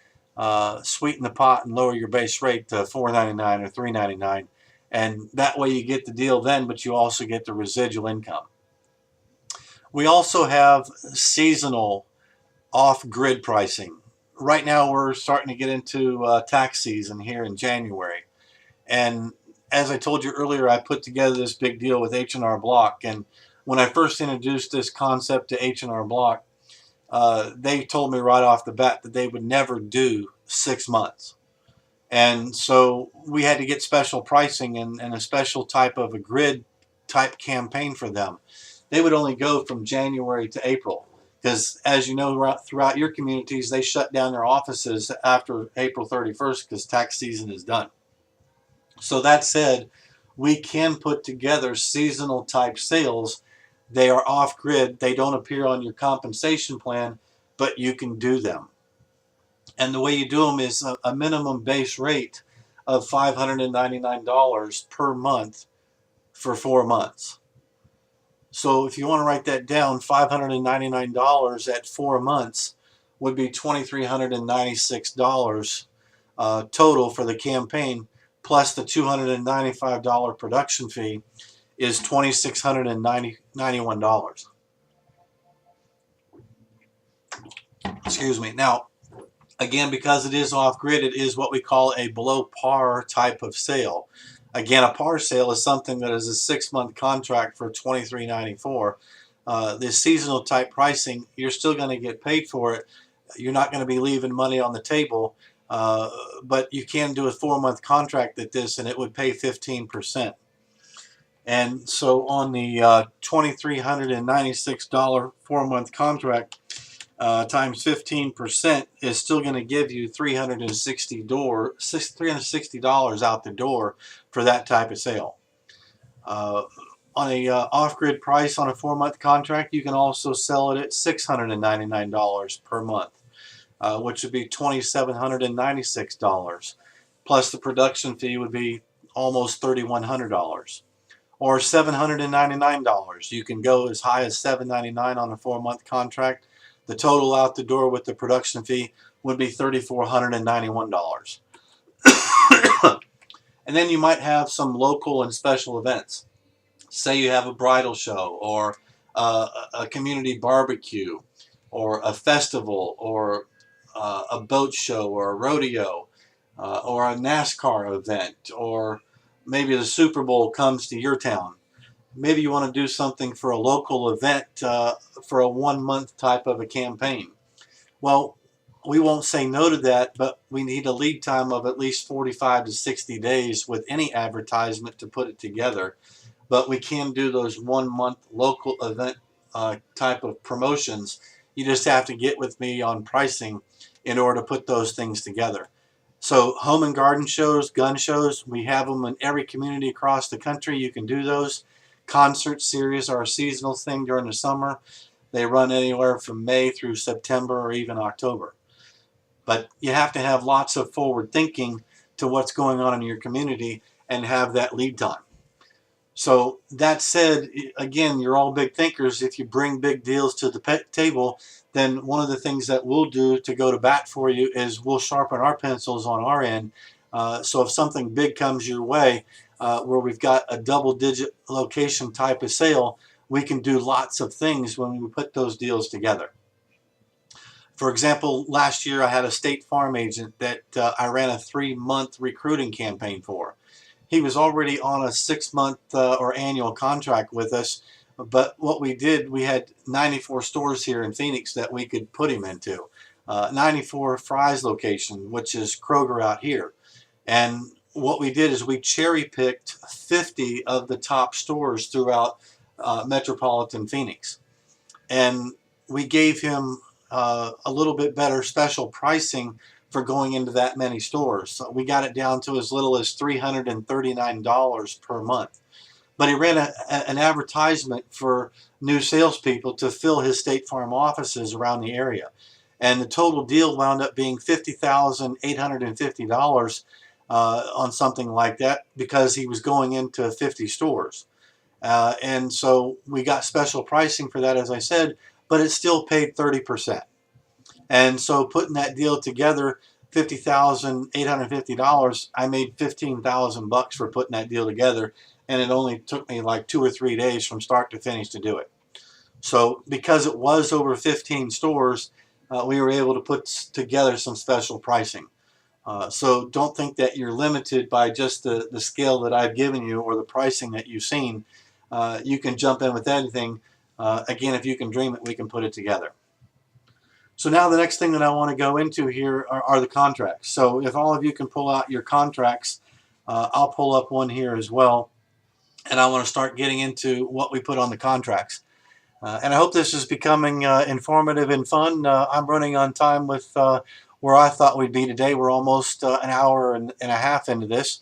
sweeten the pot and lower your base rate to $499 or $399, and that way you get the deal then, but you also get the residual income. We also have seasonal off-grid pricing. Right now we're starting to get into tax season here in January, and as I told you earlier, I put together this big deal with H&R Block, and when I first introduced this concept to H&R Block, they told me right off the bat that they would never do 6 months. And so we had to get special pricing and a special type of a grid type campaign for them. They would only go from January to April because, as you know, throughout your communities, they shut down their offices after April 31st because tax season is done. So that said, we can put together seasonal type sales They are off-grid. They don't appear on your compensation plan, but you can do them. And the way you do them is a minimum base rate of $599 per month for 4 months. So if you want to write that down, $599 at 4 months would be $2,396 total for the campaign, plus the $295 production fee is $2,691. Excuse me. Now, again, because it is off-grid, it is what we call a below par type of sale. Again, a par sale is something that is a 6-month contract for $23.94. This seasonal type pricing, you're still going to get paid for it. You're not going to be leaving money on the table, but you can do a 4-month contract at this, and it would pay 15%. And so on the $2,396 4-month contract, times 15% is still going to give you $360 out the door for that type of sale. On a off-grid price on a 4-month contract, you can also sell it at $699 per month, which would be $2,796. Plus the production fee would be almost $3,100. Or $799. You can go as high as $799 on a 4-month contract. The total out the door with the production fee would be $3,491. And then you might have some local and special events. Say you have a bridal show, or a community barbecue, or a festival, or a boat show, or a rodeo, or a NASCAR event, or maybe the Super Bowl comes to your town. Maybe you want to do something for a local event for a 1-month type of a campaign. Well, we won't say no to that, but we need a lead time of at least 45 to 60 days with any advertisement to put it together. But we can do those 1-month local event type of promotions. You just have to get with me on pricing in order to put those things together. So home and garden shows, gun shows, we have them in every community across the country. You can do those. Concert series are a seasonal thing during the summer. They run anywhere from May through September or even October. But you have to have lots of forward thinking to what's going on in your community and have that lead time. So that said, again, you're all big thinkers. If you bring big deals to the table, then one of the things that we'll do to go to bat for you is we'll sharpen our pencils on our end. So if something big comes your way, where we've got a double-digit location type of sale, we can do lots of things when we put those deals together. For example, last year I had a State Farm agent that I ran a 3-month recruiting campaign for. He was already on a 6-month or annual contract with us, but what we did, we had 94 stores here in Phoenix that we could put him into. 94 Fry's location, which is Kroger out here. And what we did is we cherry-picked 50 of the top stores throughout metropolitan Phoenix. And we gave him a little bit better special pricing for going into that many stores. So we got it down to as little as $339 per month. But he ran an advertisement for new salespeople to fill his State Farm offices around the area. And the total deal wound up being $50,850 on something like that, because he was going into 50 stores. And so we got special pricing for that, as I said, but it still paid 30%. And so putting that deal together, $50,850, I made $15,000 for putting that deal together, and it only took me like 2 or 3 days from start to finish to do it. So because it was over 15 stores, we were able to put together some special pricing. So don't think that you're limited by just the scale that I've given you or the pricing that you've seen. You can jump in with anything. Again, if you can dream it, we can put it together. So now the next thing that I want to go into here are the contracts. So if all of you can pull out your contracts, I'll pull up one here as well. And I want to start getting into what we put on the contracts. And I hope this is becoming informative and fun. I'm running on time with where I thought we'd be today. We're almost an hour and a half into this.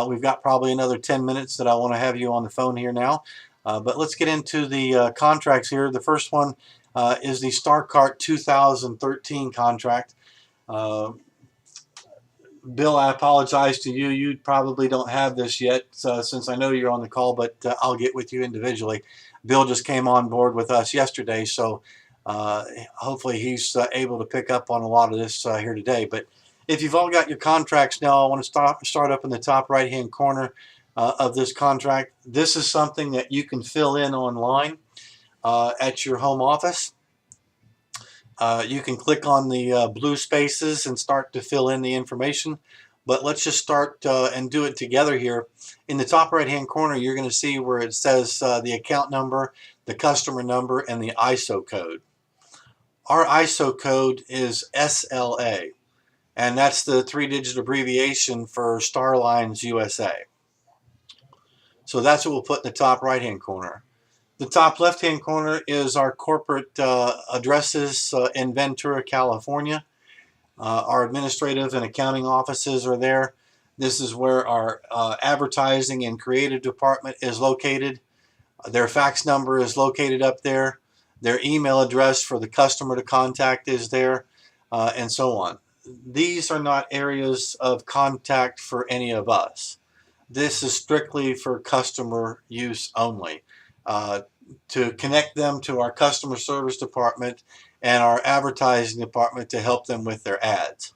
We've got probably another 10 minutes that I want to have you on the phone here now. But let's get into the contracts here. The first one is the Starkart 2013 contract. Uh, Bill, I apologize to you. You probably don't have this yet since I know you're on the call, but I'll get with you individually. Bill just came on board with us yesterday, so hopefully he's able to pick up on a lot of this here today. But if you've all got your contracts now, I want to start up in the top right-hand corner of this contract. This is something that you can fill in online at your home office. You can click on the blue spaces and start to fill in the information. But let's just start and do it together here. In the top right hand corner, you're going to see where it says the account number, the customer number, and the ISO code. Our ISO code is SLA, and that's the 3-digit abbreviation for Starlines USA. So that's what we'll put in the top right hand corner. The top left-hand corner is our corporate addresses in Ventura, California. Our administrative and accounting offices are there. This is where our advertising and creative department is located. Their fax number is located up there. Their email address for the customer to contact is there, and so on. These are not areas of contact for any of us. This is strictly for customer use only. To connect them to our customer service department and our advertising department to help them with their ads.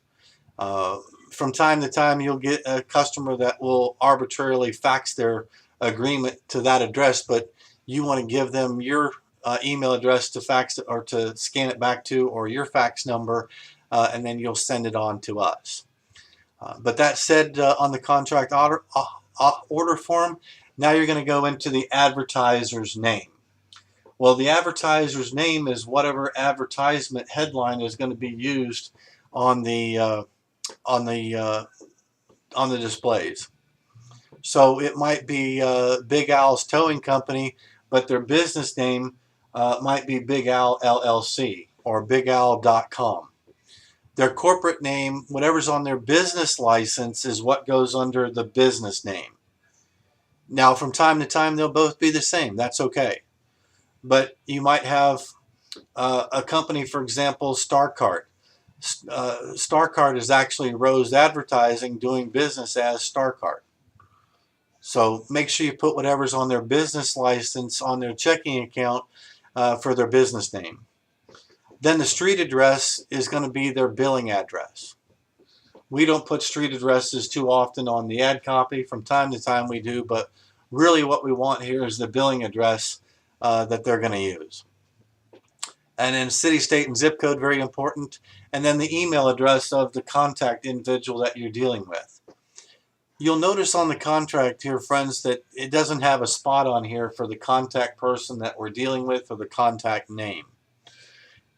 From time to time, you'll get a customer that will arbitrarily fax their agreement to that address, but you want to give them your email address to fax it or to scan it back to, or your fax number, and then you'll send it on to us. But that said, on the contract order form, now you're going to go into the advertiser's name. Well, the advertiser's name is whatever advertisement headline is going to be used on the displays. So it might be Big Al's Towing Company, but their business name might be Big Al LLC or BigAl.com. Their corporate name, whatever's on their business license, is what goes under the business name. Now, from time to time, they'll both be the same. That's okay. But you might have a company, for example, Starkart. Starkart is actually Rose Advertising doing business as Starkart. So make sure you put whatever's on their business license on their checking account for their business name. Then the street address is going to be their billing address. We don't put street addresses too often on the ad copy. From time to time we do, but really what we want here is the billing address that they're going to use. And then city, state, and zip code, very important. And then the email address of the contact individual that you're dealing with. You'll notice on the contract here, friends, that it doesn't have a spot on here for the contact person that we're dealing with or the contact name.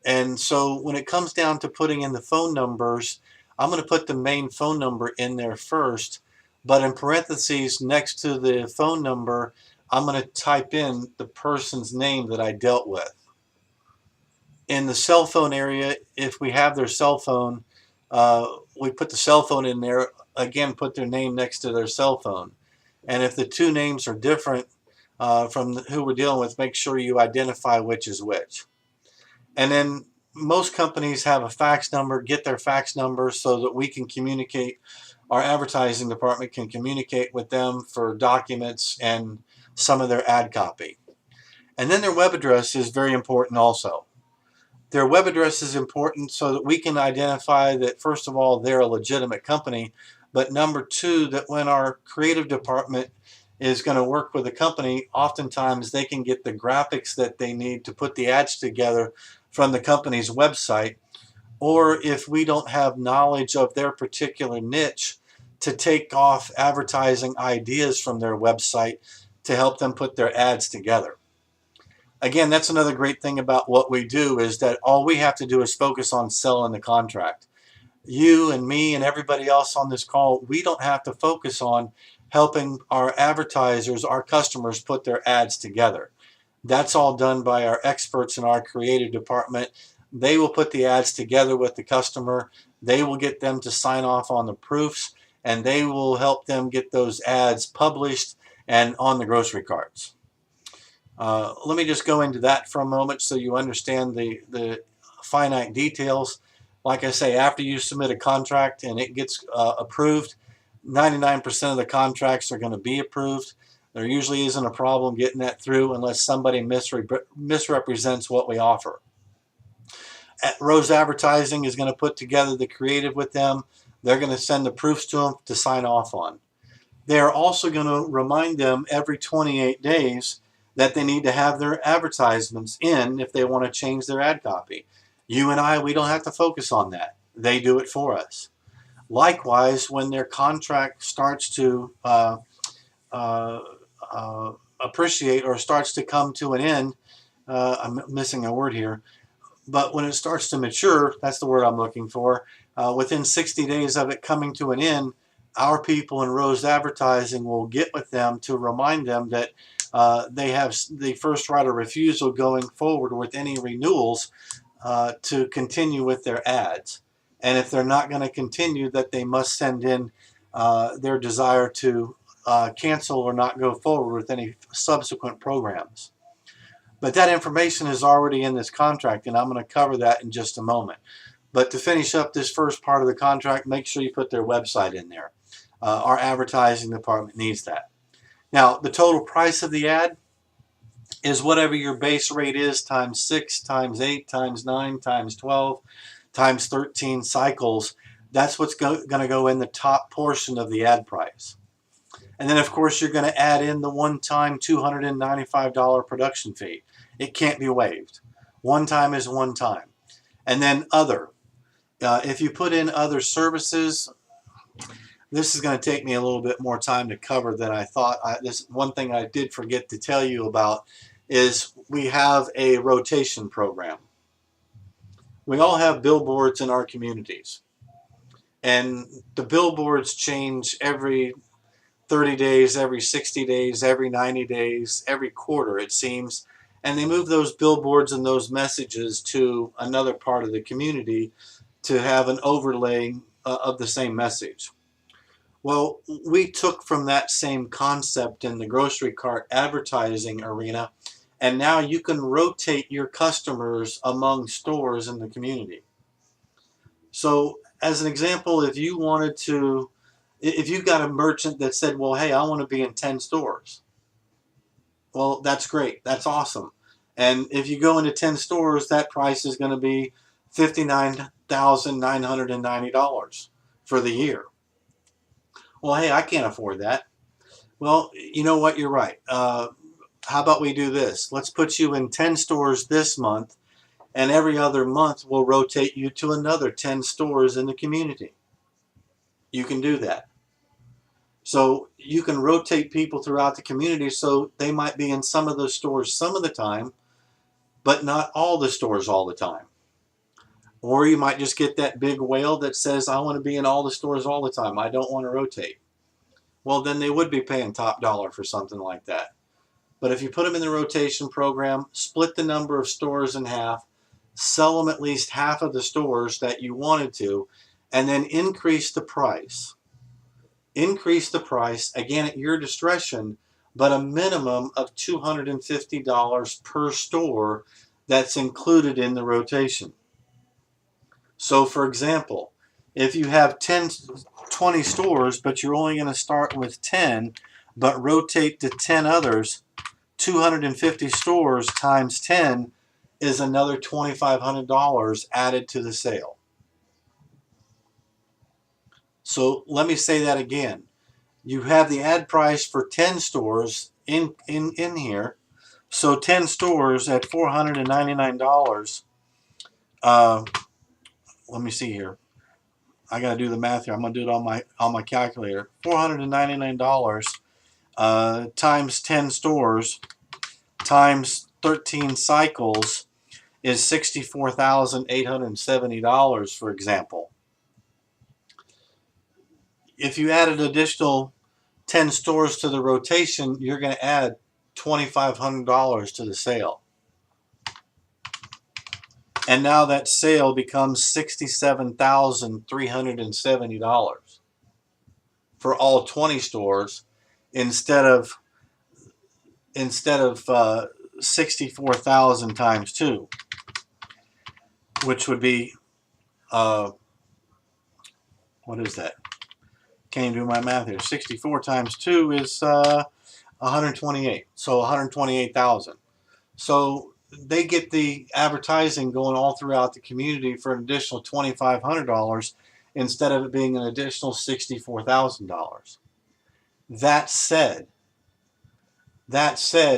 And so when it comes down to putting in the phone numbers, I'm going to put the main phone number in there first, but in parentheses next to the phone number, I'm going to type in the person's name that I dealt with. In the cell phone area, if we have their cell phone, we put the cell phone in there, again, put their name next to their cell phone. And if the two names are different from who we're dealing with, make sure you identify which is which. And then most companies have a fax number. Get their fax number so that we can communicate, our advertising department can communicate with them for documents and some of their ad copy. And then their web address is very important also. Their web address is important so that we can identify that, first of all, they're a legitimate company, but number two, that when our creative department is going to work with a company, oftentimes they can get the graphics that they need to put the ads together from the company's website, or if we don't have knowledge of their particular niche, to take off advertising ideas from their website to help them put their ads together. Again, that's another great thing about what we do, is that all we have to do is focus on selling the contract. You and me and everybody else on this call, we don't have to focus on helping our advertisers, our customers, put their ads together. That's all done by our experts in our creative department. They will put the ads together with the customer. They will get them to sign off on the proofs, and they will help them get those ads published and on the grocery carts. Let me just go into that for a moment so you understand the finite details. Like I say, after you submit a contract and it gets approved, 99% of the contracts are going to be approved. There usually isn't a problem getting that through unless somebody misrepresents what we offer. Rose Advertising is going to put together the creative with them. They're going to send the proofs to them to sign off on. They're also going to remind them every 28 days that they need to have their advertisements in if they want to change their ad copy. You and I, we don't have to focus on that. They do it for us. Likewise, when their contract starts to uh, appreciate or starts to come to an end, I'm missing a word here, but when it starts to mature, that's the word I'm looking for, within 60 days of it coming to an end, our people in Rose Advertising will get with them to remind them that they have the first right of refusal going forward with any renewals to continue with their ads. And if they're not going to continue, that they must send in their desire to cancel or not go forward with any subsequent programs. But that information is already in this contract, and I'm going to cover that in just a moment. But to finish up this first part of the contract, make sure you put their website in there. Our advertising department needs that. Now, the total price of the ad is whatever your base rate is times 6, times 8, times 9, times 12, times 13 cycles. That's what's going to go in the top portion of the ad price. And then, of course, you're going to add in the one-time $295 production fee. It can't be waived. One time is one time. And then other. If you put in other services, this is going to take me a little bit more time to cover than I thought. This one thing I did forget to tell you about is we have a rotation program. We all have billboards in our communities. And the billboards change every 30 days, every 60 days, every 90 days, every quarter, it seems. And they move those billboards and those messages to another part of the community to have an overlay of the same message. Well, we took from that same concept in the grocery cart advertising arena, and now you can rotate your customers among stores in the community. So, as an example, if you wanted to, if you've got a merchant that said, well, hey, I want to be in 10 stores. Well, that's great. That's awesome. And if you go into 10 stores, that price is going to be $59,990 for the year. Well, hey, I can't afford that. Well, you know what? You're right. How about we do this? Let's put you in 10 stores this month, and every other month we'll rotate you to another 10 stores in the community. You can do that. So you can rotate people throughout the community so they might be in some of those stores some of the time, but not all the stores all the time. Or you might just get that big whale that says, I want to be in all the stores all the time. I don't want to rotate. Well, then they would be paying top dollar for something like that. But if you put them in the rotation program, split the number of stores in half, sell them at least half of the stores that you wanted to, and then increase the price. Increase the price, again, at your discretion, but a minimum of $250 per store that's included in the rotation. So, for example, if you have 20 stores, but you're only going to start with 10, but rotate to 10 others, 250 stores times 10 is another $2,500 added to the sale. So let me say that again. You have the ad price for 10 stores in here. So 10 stores at $499. Let me see here. I got to do the math here. I'm going to do it on my calculator. $499 times 10 stores times 13 cycles is $64,870, for example. If you add an additional 10 stores to the rotation, you're going to add $2,500 to the sale. And now that sale becomes $67,370 for all 20 stores instead of 64,000 times 2, which would be, what is that? Can't even do my math here. 64 times 2 is 128. So 128,000. So they get the advertising going all throughout the community for an additional $2,500 instead of it being an additional $64,000. That said,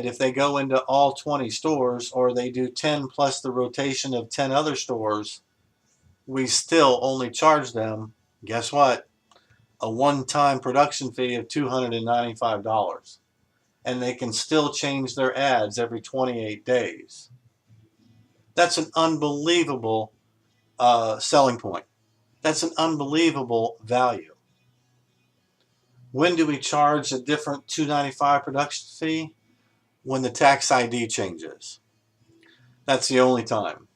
if they go into all 20 stores or they do 10 plus the rotation of 10 other stores, we still only charge them, guess what? A one-time production fee of $295. And they can still change their ads every 28 days. That's an unbelievable selling point. That's an unbelievable value. When do we charge a different $295 production fee? When the tax ID changes. That's the only time.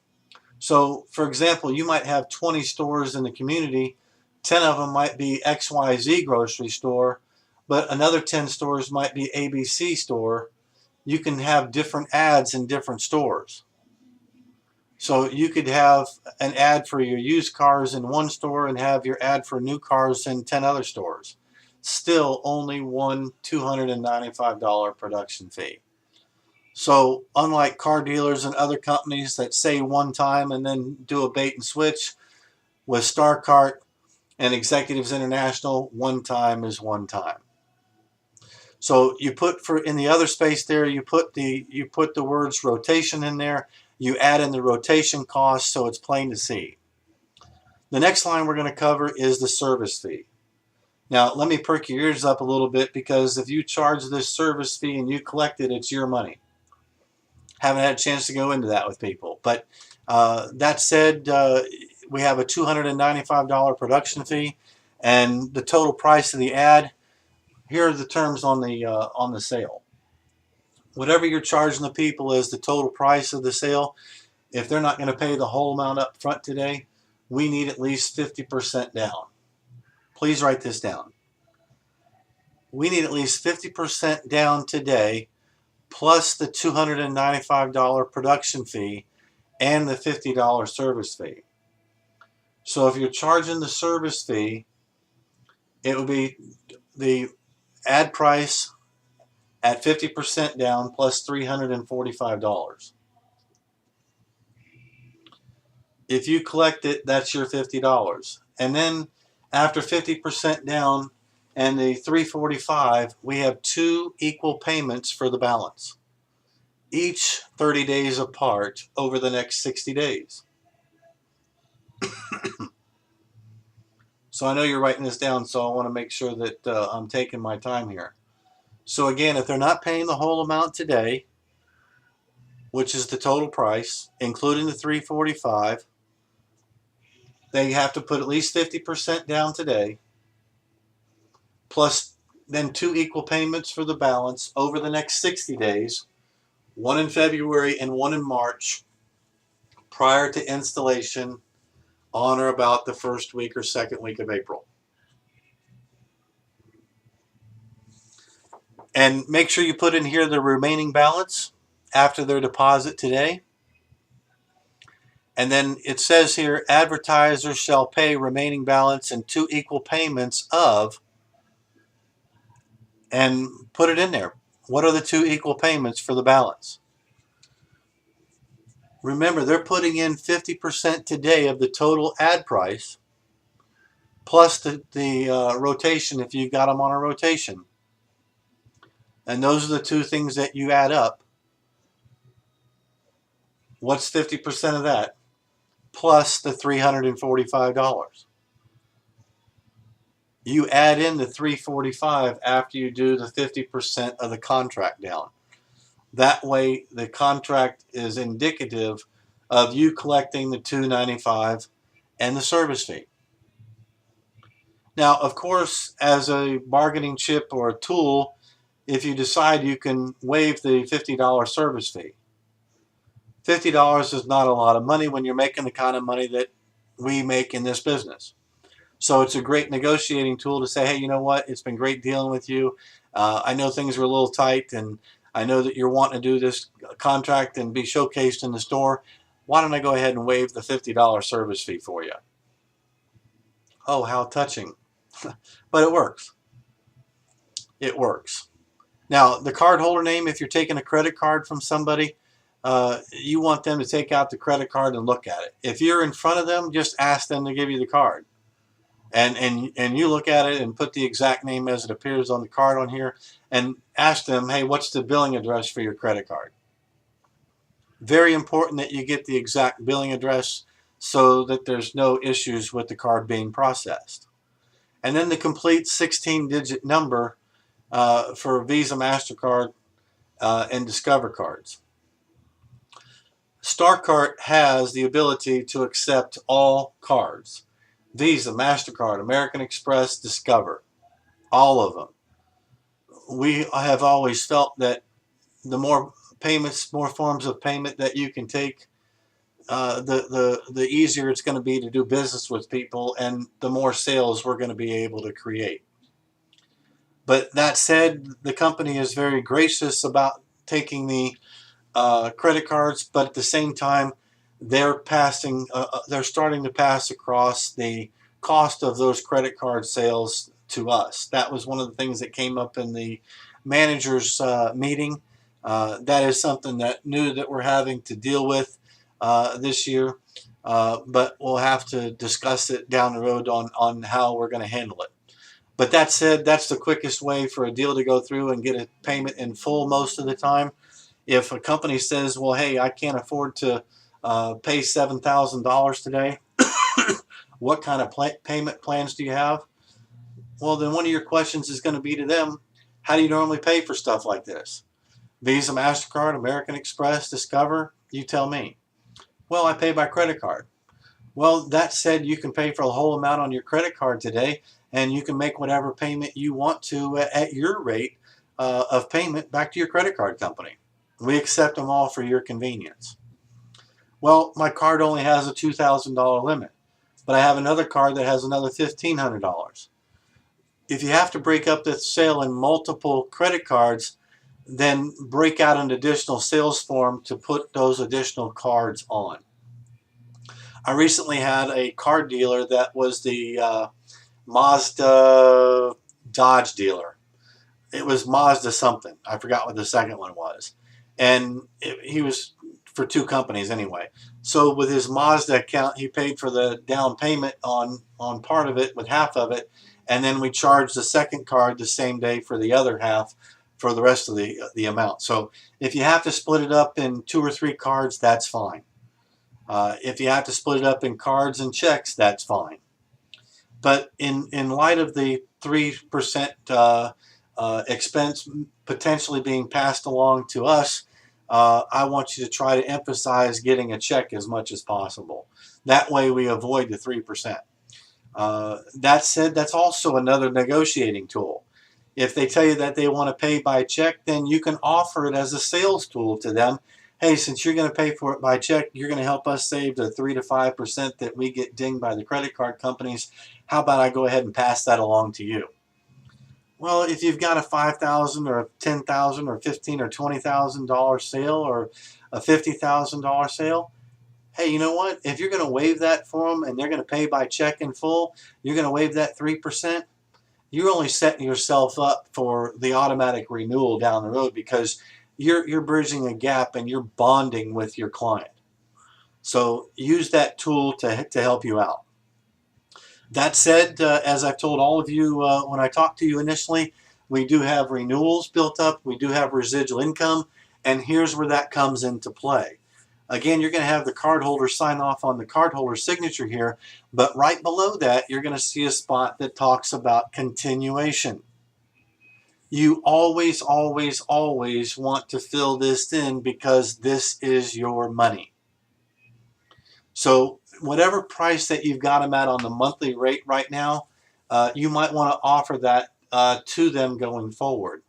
So, for example, you might have 20 stores in the community. 10 of them might be XYZ grocery store, but another 10 stores might be ABC store. You can have different ads in different stores. So you could have an ad for your used cars in one store and have your ad for new cars in 10 other stores. Still only one $295 production fee. So unlike car dealers and other companies that say one time and then do a bait and switch, with Starkart and Executives International, one time is one time. So you put in the other space there, you put the words rotation in there, you add in the rotation cost so it's plain to see. The next line we're going to cover is the service fee. Now let me perk your ears up a little bit, because if you charge this service fee and you collect it, it's your money. Haven't had a chance to go into that with people, but that said, we have a $295 production fee, and the total price of the ad. Here are the terms on the sale. Whatever you're charging the people is the total price of the sale. If they're not going to pay the whole amount up front today, we need at least 50% down. Please write this down. We need at least 50% down today, plus the $295 production fee and the $50 service fee. So if you're charging the service fee, it would be the ad price at 50% down plus $345. If you collect it, that's your $50. And then after 50% down and the $345, we have 2 equal payments for the balance, each 30 days apart over the next 60 days. So I know you're writing this down, so I want to make sure that I'm taking my time here. So again, if they're not paying the whole amount today, which is the total price, including the $345, they have to put at least 50% down today, plus then 2 equal payments for the balance over the next 60 days, one in February and one in March, prior to installation on or about the first week or second week of April. And make sure you put in here the remaining balance after their deposit today. And then it says here, advertisers shall pay remaining balance in 2 equal payments of, and put it in there. What are the 2 equal payments for the balance? Remember, they're putting in 50% today of the total ad price, plus the rotation if you got them on a rotation. And those are the 2 things that you add up. What's 50% of that? Plus the $345. You add in the $345 after you do the 50% of the contract down. That way the contract is indicative of you collecting the $295 and the service fee. Now, of course, as a bargaining chip or a tool, if you decide, you can waive the $50 service fee. $50 is not a lot of money when you're making the kind of money that we make in this business. So it's a great negotiating tool to say, hey, you know what? It's been great dealing with you. I know things are a little tight, and I know that you're wanting to do this contract and be showcased in the store. Why don't I go ahead and waive the $50 service fee for you? Oh, how touching. But it works. It works. Now, the cardholder name, if you're taking a credit card from somebody, you want them to take out the credit card and look at it. If you're in front of them, just ask them to give you the card. And you look at it and put the exact name as it appears on the card on here and ask them, hey, what's the billing address for your credit card? Very important that you get the exact billing address so that there's no issues with the card being processed. And then the complete 16-digit number for Visa, MasterCard, and Discover cards. Starkart has the ability to accept all cards. Visa, MasterCard, American Express, Discover, all of them. We have always felt that the more payments, more forms of payment that you can take, the easier it's going to be to do business with people, and the more sales we're going to be able to create. But that said, the company is very gracious about taking the credit cards, but at the same time, they're starting to pass across the cost of those credit card sales to us. That was one of the things that came up in the managers meeting. That is something that we're having to deal with this year, but we'll have to discuss it down the road on how we're going to handle it. But that said, that's the quickest way for a deal to go through and get a payment in full most of the time. If a company says, well, hey, I can't afford to pay $7,000 today, what kind of payment plans do you have? Well, then one of your questions is going to be to them, how do you normally pay for stuff like this? Visa, MasterCard, American Express, Discover, you tell me. Well, I pay by credit card. Well, that said, you can pay for the whole amount on your credit card today, and you can make whatever payment you want to at your rate of payment back to your credit card company. We accept them all for your convenience. Well, my card only has a $2,000 limit, but I have another card that has another $1,500. If you have to break up the sale in multiple credit cards, then break out an additional sales form to put those additional cards on. I recently had a card dealer that was the Mazda Dodge dealer. It was Mazda something. I forgot what the second one was. And he was for two companies anyway. So with his Mazda account, he paid for the down payment on part of it with half of it. And then we charged the second card the same day for the other half for the rest of the amount. So if you have to split it up in 2 or 3 cards, that's fine. If you have to split it up in cards and checks, that's fine. But in light of the 3% expense potentially being passed along to us, I want you to try to emphasize getting a check as much as possible. That way we avoid the 3%. That said, that's also another negotiating tool. If they tell you that they want to pay by check, then you can offer it as a sales tool to them. Hey, since you're going to pay for it by check, you're going to help us save the 3 to 5% that we get dinged by the credit card companies. How about I go ahead and pass that along to you? Well, if you've got a $5,000 or $10,000 or $15,000 or $20,000 sale or a $50,000 sale, hey, you know what? If you're going to waive that for them and they're going to pay by check in full, you're going to waive that 3%. You're only setting yourself up for the automatic renewal down the road because you're bridging a gap and you're bonding with your client. So use that tool to help you out. That said, as I've told all of you when I talked to you initially, we do have renewals built up. We do have residual income. And here's where that comes into play. Again, you're going to have the cardholder sign off on the cardholder signature here. But right below that, you're going to see a spot that talks about continuation. You always, always, always want to fill this in because this is your money. So whatever price that you've got them at on the monthly rate right now, you might want to offer that to them going forward.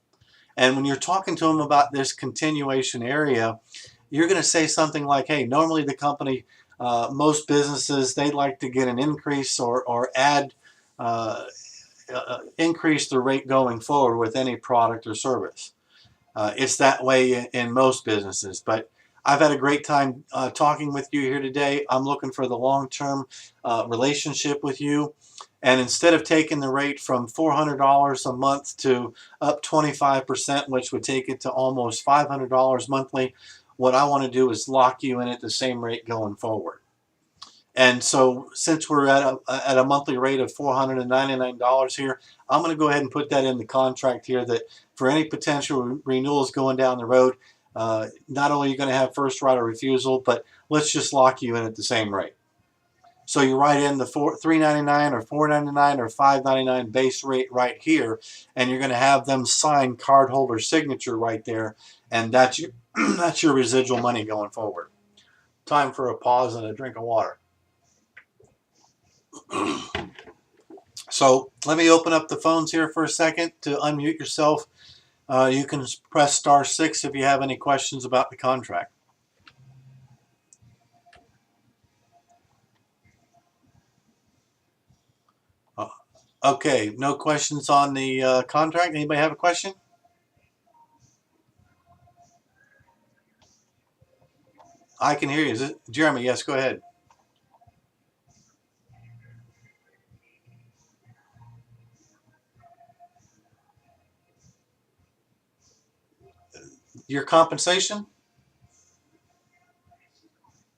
And when you're talking to them about this continuation area, you're going to say something like, hey, normally the company, most businesses, they'd like to get an increase or add, increase the rate going forward with any product or service. It's that way in most businesses. But I've had a great time talking with you here today. I'm looking for the long-term relationship with you. And instead of taking the rate from $400 a month to up 25%, which would take it to almost $500 monthly, what I want to do is lock you in at the same rate going forward. And so since we're at a monthly rate of $499 here, I'm going to go ahead and put that in the contract here that for any potential renewals going down the road, not only are you going to have first right of refusal, but let's just lock you in at the same rate. So you write in the $399 or $499 or $599 base rate right here, and you're going to have them sign cardholder signature right there, and that's your, that's your residual money going forward. Time for a pause and a drink of water. So let me open up the phones here for a second to unmute yourself. You can press *6 if you have any questions about the contract. Okay, no questions on the contract. Anybody have a question? I can hear you. Is it Jeremy? Yes, go ahead. Your compensation?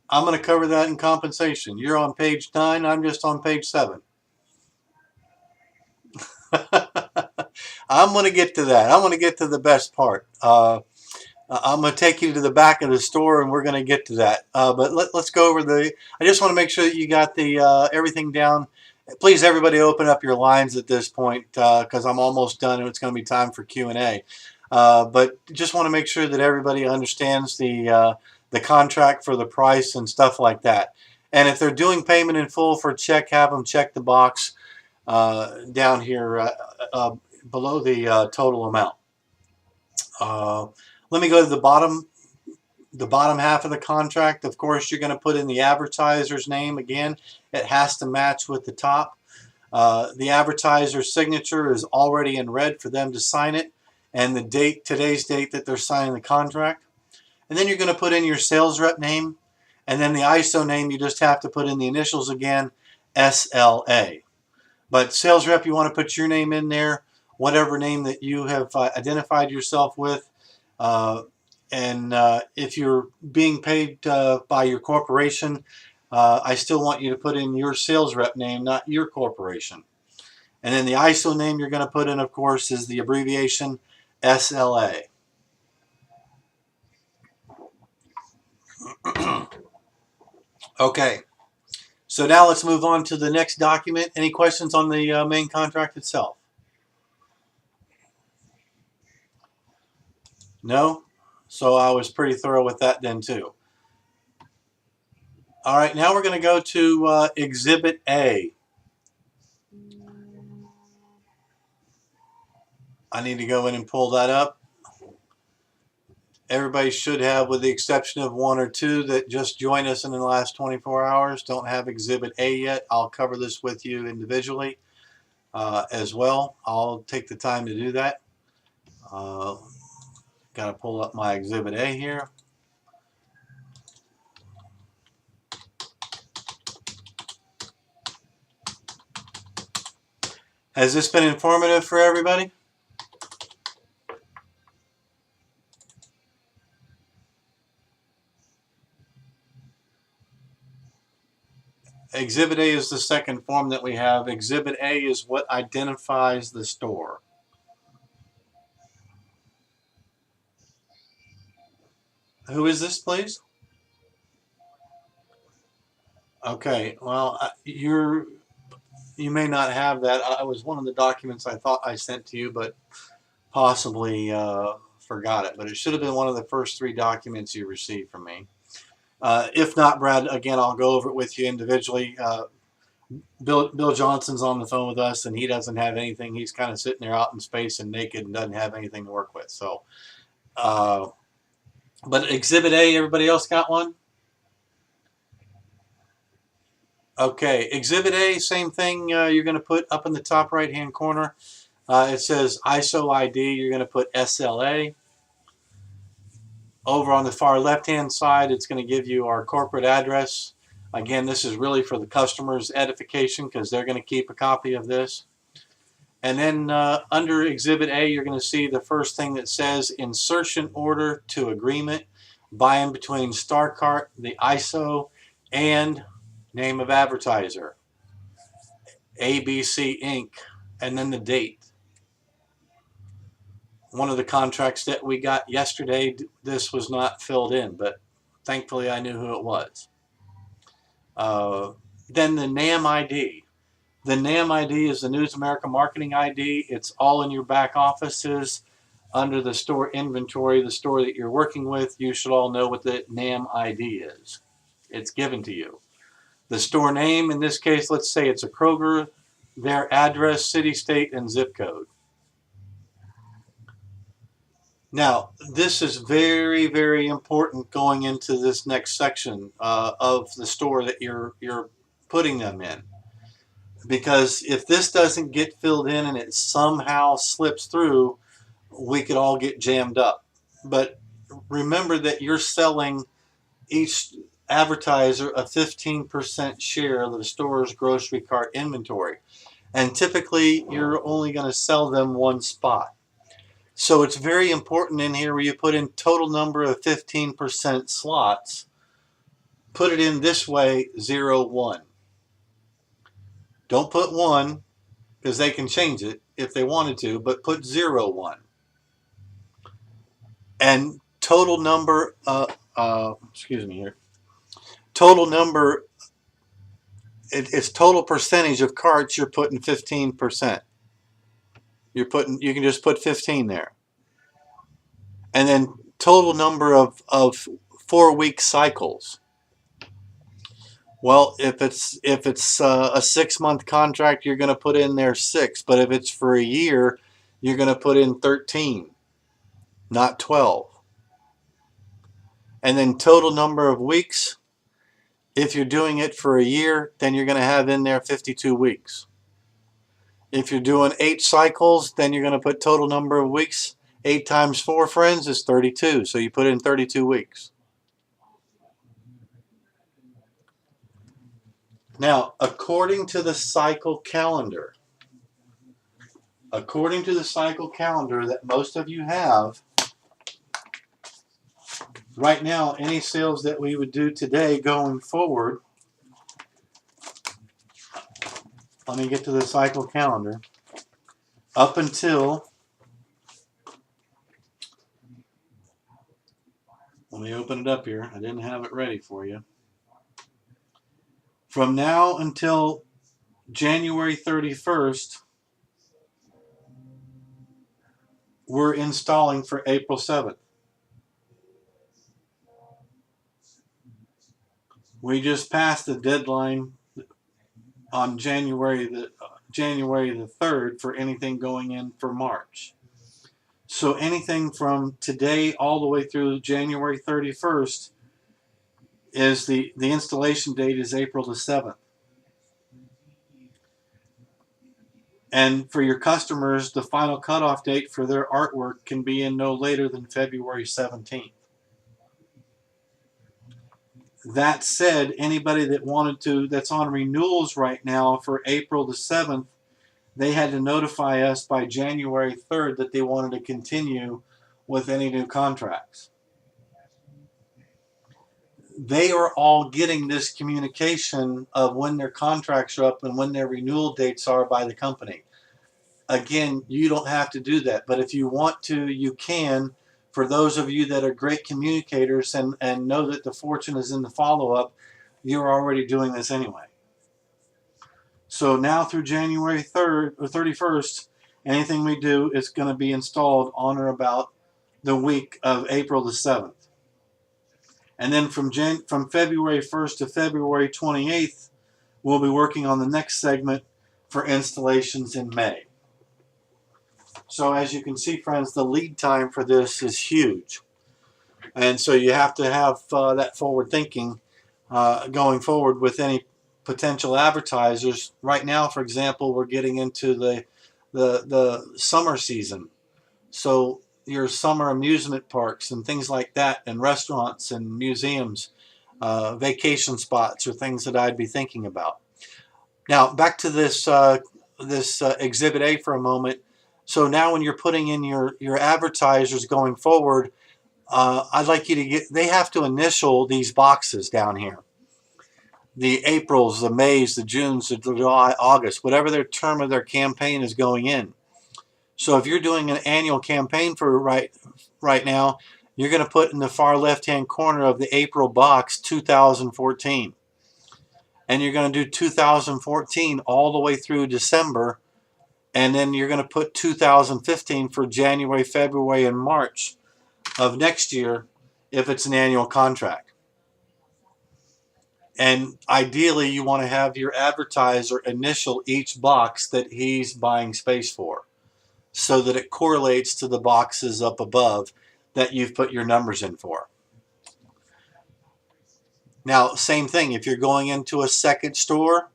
I'm going to cover that in compensation. You're on page 9. I'm just on page 7. I'm going to get to that. I'm going to get to the best part. I'm going to take you to the back of the store, and we're going to get to that. But let's go over the. I just want to make sure that you got the everything down. Please, everybody, open up your lines at this point because I'm almost done, and it's going to be time for Q&A. But just want to make sure that everybody understands the contract for the price and stuff like that. And if they're doing payment in full for check, have them check the box down here below the total amount. Let me go to the bottom half of the contract. Of course, you're going to put in the advertiser's name again. It has to match with the top. The advertiser's signature is already in red for them to sign it, and the date, today's date that they're signing the contract. And then you're going to put in your sales rep name, and then the ISO name, you just have to put in the initials again, SLA. But sales rep, you want to put your name in there, whatever name that you have identified yourself with. And if you're being paid by your corporation, I still want you to put in your sales rep name, not your corporation. And then the ISO name you're going to put in, of course, is the abbreviation SLA. Okay, so now let's move on to the next document. Any questions on the main contract itself? No? So I was pretty thorough with that then too. All right, now we're going to go to Exhibit A. I need to go in and pull that up. Everybody should have, with the exception of 1 or 2 that just joined us in the last 24 hours, don't have Exhibit A yet. I'll cover this with you individually as well. I'll take the time to do that. Got to pull up my Exhibit A here. Has this been informative for everybody? Exhibit A is the second form that we have. Exhibit A is what identifies the store. Who is this, please? Okay, well, you may not have that. It was one of the documents I thought I sent to you, but possibly forgot it. But it should have been one of the first 3 documents you received from me. If not, Brad, again, I'll go over it with you individually. Bill Johnson's on the phone with us, and he doesn't have anything. He's kind of sitting there out in space and naked and doesn't have anything to work with. So, but Exhibit A, everybody else got one? Okay, Exhibit A, same thing. You're going to put up in the top right-hand corner. It says ISO ID. You're going to put SLA. Over on the far left-hand side, it's going to give you our corporate address. Again, this is really for the customer's edification because they're going to keep a copy of this. And then under Exhibit A, you're going to see the first thing that says insertion order to agreement by and between Starkart, the ISO, and name of advertiser, ABC Inc., and then the date. One of the contracts that we got yesterday, this was not filled in, but thankfully I knew who it was. Then the NAM ID. The NAM ID is the News America Marketing ID. It's all in your back offices under the store inventory, the store that you're working with. You should all know what the NAM ID is. It's given to you. The store name, in this case, let's say it's a Kroger, their address, city, state, and zip code. Now, this is very, very important going into this next section of the store that you're putting them in. Because if this doesn't get filled in and it somehow slips through, we could all get jammed up. But remember that you're selling each advertiser a 15% share of the store's grocery cart inventory. And typically, you're only going to sell them one spot. So it's very important in here where you put in total number of 15% slots. Put it in this way, 0, 1. Don't put 1 because they can change it if they wanted to, but put 0, 1. And total number, excuse me here, total number, it's total percentage of carts you're putting 15%. You can just put 15 there. And then total number of 4-week cycles. Well, if it's a 6-month contract, you're going to put in there 6. But if it's for a year, you're going to put in 13, not 12. And then total number of weeks. If you're doing it for a year, then you're going to have in there 52 weeks. If you're doing 8 cycles, then you're going to put total number of weeks. 8 times 4, friends, is 32. So you put in 32 weeks. Now, according to the cycle calendar that most of you have, right now, any sales that we would do today going forward, let me get to the cycle calendar, up until, let me open it up here. I didn't have it ready for you. From now until January 31st, we're installing for April 7th. We just passed the deadline on January the 3rd for anything going in for March. So anything from today all the way through January 31st is the installation date is April the 7th. And for your customers, the final cutoff date for their artwork can be in no later than February 17th. That said, anybody that wanted to, that's on renewals right now for April the 7th, they had to notify us by January 3rd that they wanted to continue with any new contracts. They are all getting this communication of when their contracts are up and when their renewal dates are by the company. Again, you don't have to do that, but if you want to, you can. For those of you that are great communicators and know that the fortune is in the follow-up, you're already doing this anyway. So now through January 3rd or 31st, anything we do is going to be installed on or about the week of April the 7th. And then from February 1st to February 28th, we'll be working on the next segment for installations in May. So as you can see, friends, the lead time for this is huge. And so you have to have that forward thinking going forward with any potential advertisers. Right now, for example, we're getting into the summer season. So your summer amusement parks and things like that, and restaurants and museums, vacation spots, or things that I'd be thinking about. Now back to this Exhibit A for a moment. So now when you're putting in your advertisers going forward, I'd like you to get, they have to initial these boxes down here. The Aprils, the Mays, the Junes, the July, August, whatever their term of their campaign is going in. So if you're doing an annual campaign for right now, you're going to put in the far left-hand corner of the April box 2014. And you're going to do 2014 all the way through December. And then you're going to put 2015 for January, February, and March of next year if it's an annual contract. And ideally, you want to have your advertiser initial each box that he's buying space for, so that it correlates to the boxes up above that you've put your numbers in for. Now, same thing, if you're going into a second store,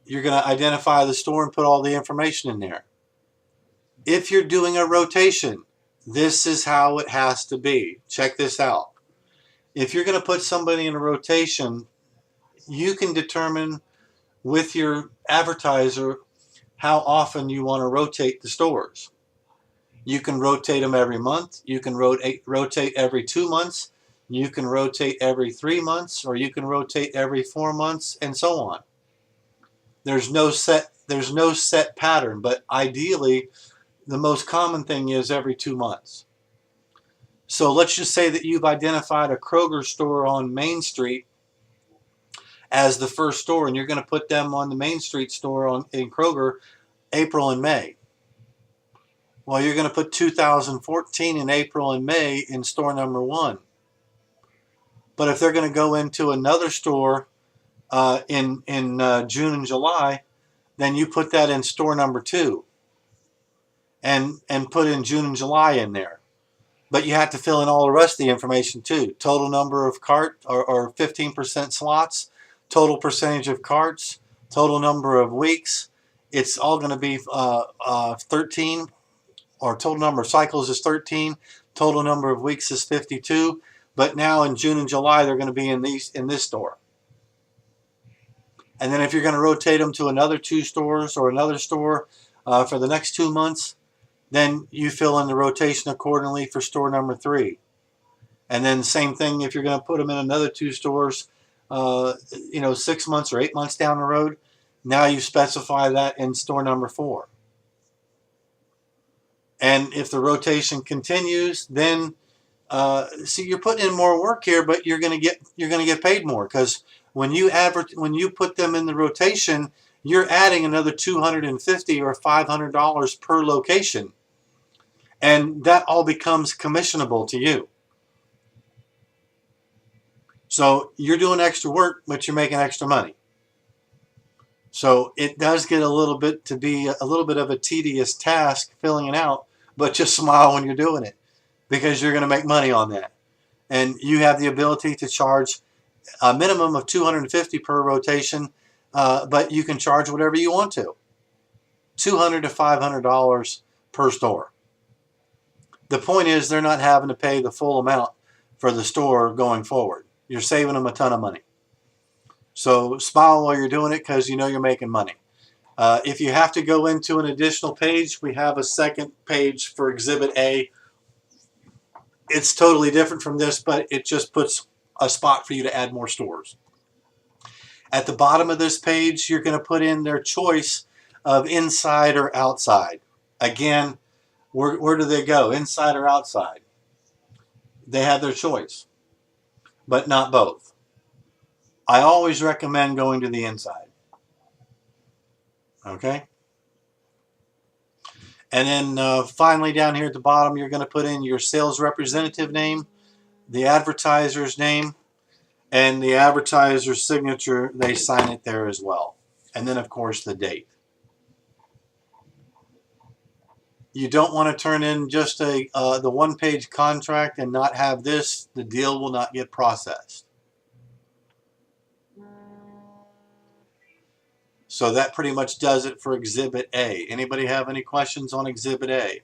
you're going to identify the store and put all the information in there. If you're doing a rotation, this is how it has to be. Check this out. If you're going to put somebody in a rotation, you can determine with your advertiser how often you want to rotate the stores. You can rotate them every month. You can rotate every 2 months. You can rotate every 3 months, or you can rotate every 4 months, and so on. There's no set pattern, but ideally, the most common thing is every 2 months. So let's just say that you've identified a Kroger store on Main Street as the first store, and you're going to put them on the Main Street store in Kroger April and May. Well, you're going to put 2014 in April and May in store number 1. But if they're going to go into another store in June and July, then you put that in store number 2 and put in June and July in there. But you have to fill in all the rest of the information too. Total number of cart or 15% slots, total percentage of carts, total number of weeks. It's all going to be 13, or total number of cycles is 13. Total number of weeks is 52. But now in June and July, they're going to be in this store. And then if you're going to rotate them to another 2 stores or another store for the next 2 months, then you fill in the rotation accordingly for store number 3. And then same thing if you're going to put them in another 2 stores, 6 months or 8 months down the road. Now you specify that in store number 4. And if the rotation continues, then see, you're putting in more work here, but you're going to get paid more, because when you put them in the rotation, you're adding another $250 or $500 per location, and that all becomes commissionable to you. So you're doing extra work, but you're making extra money. So it does get a little bit of a tedious task filling it out, but just smile when you're doing it, because you're going to make money on that. And you have the ability to charge a minimum of $250 per rotation, but you can charge whatever you want to. $200 to $500 per store. The point is, they're not having to pay the full amount for the store going forward. You're saving them a ton of money. So smile while you're doing it, because you know you're making money. If you have to go into an additional page, we have a second page for Exhibit A. It's totally different from this, but it just puts a spot for you to add more stores. At the bottom of this page, you're going to put in their choice of inside or outside. Again, where do they go, inside or outside? They have their choice, but not both. I always recommend going to the inside. Okay? And then finally down here at the bottom, you're going to put in your sales representative name, the advertiser's name, and the advertiser's signature. They sign it there as well. And then, of course, the date. You don't want to turn in just the one-page contract and not have this. The deal will not get processed. So that pretty much does it for Exhibit A. Anybody have any questions on Exhibit A?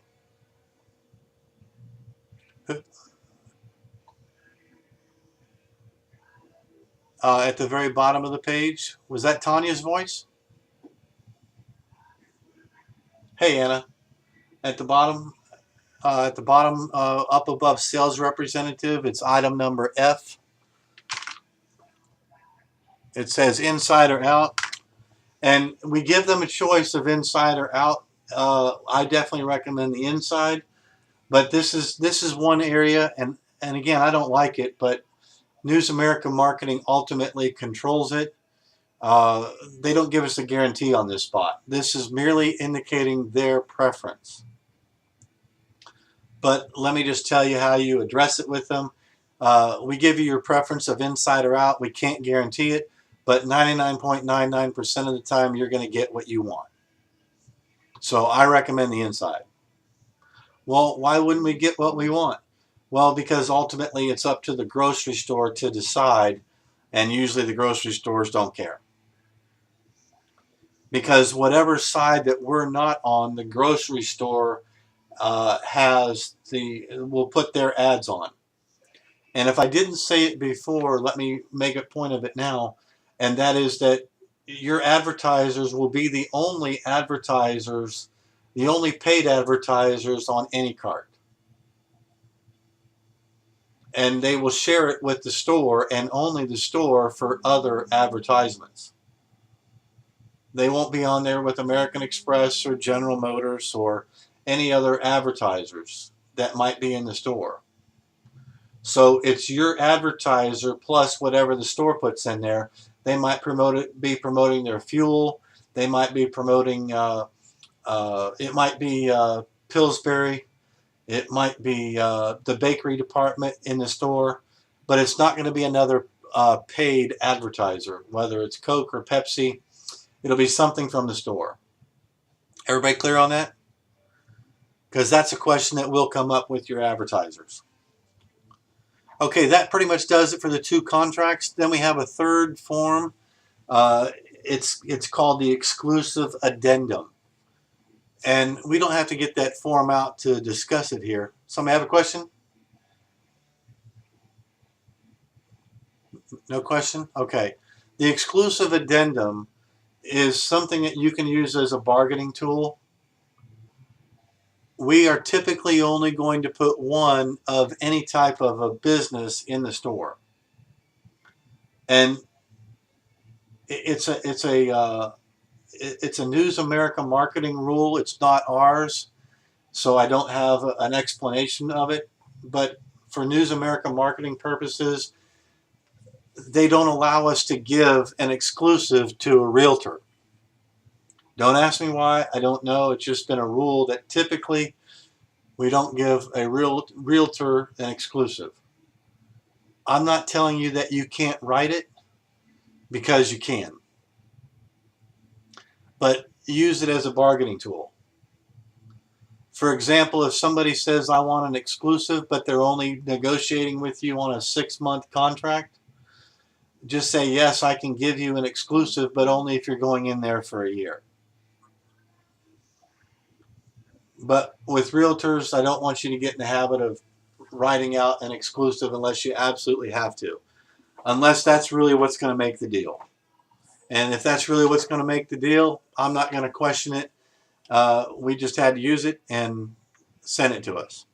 at the very bottom of the page. Was that Tanya's voice? Hey, Anna. At the bottom, up above sales representative, it's item number F. It says inside or out, and we give them a choice of inside or out. I definitely recommend the inside, but this is one area, and again, I don't like it, but News America Marketing ultimately controls it. They don't give us a guarantee on this spot. This is merely indicating their preference. But let me just tell you how you address it with them. We give you your preference of inside or out. We can't guarantee it, but 99.99% of the time you're going to get what you want. So I recommend the inside. Well, why wouldn't we get what we want? Well, because ultimately it's up to the grocery store to decide, and usually the grocery stores don't care. Because whatever side that we're not on, the grocery store will put their ads on. And if I didn't say it before, let me make a point of it now, and that is that your advertisers will be the only advertisers, the only paid advertisers on any cart. And they will share it with the store and only the store for other advertisements. They won't be on there with American Express or General Motors or any other advertisers that might be in the store. So it's your advertiser plus whatever the store puts in there. They might be promoting their fuel. They might be promoting, it might be Pillsbury. It might be the bakery department in the store. But it's not going to be another paid advertiser, whether it's Coke or Pepsi. It'll be something from the store. Everybody clear on that? Because that's a question that will come up with your advertisers. Okay, that pretty much does it for the two contracts. Then we have a third form. It's called the exclusive addendum. And we don't have to get that form out to discuss it here. Somebody have a question? No question? Okay. The exclusive addendum is something that you can use as a bargaining tool. We are typically only going to put one of any type of a business in the store. And it's a News America marketing rule. It's not ours, so I don't have an explanation of it. But for News America marketing purposes, they don't allow us to give an exclusive to a realtor. Don't ask me why. I don't know. It's just been a rule that typically we don't give a realtor an exclusive. I'm not telling you that you can't write it, because you can. But use it as a bargaining tool. For example, if somebody says, I want an exclusive, but they're only negotiating with you on a 6-month contract, just say, yes, I can give you an exclusive, but only if you're going in there for a year. But with realtors, I don't want you to get in the habit of writing out an exclusive unless you absolutely have to. Unless that's really what's going to make the deal. And if that's really what's going to make the deal, I'm not going to question it. We just had to use it and send it to us.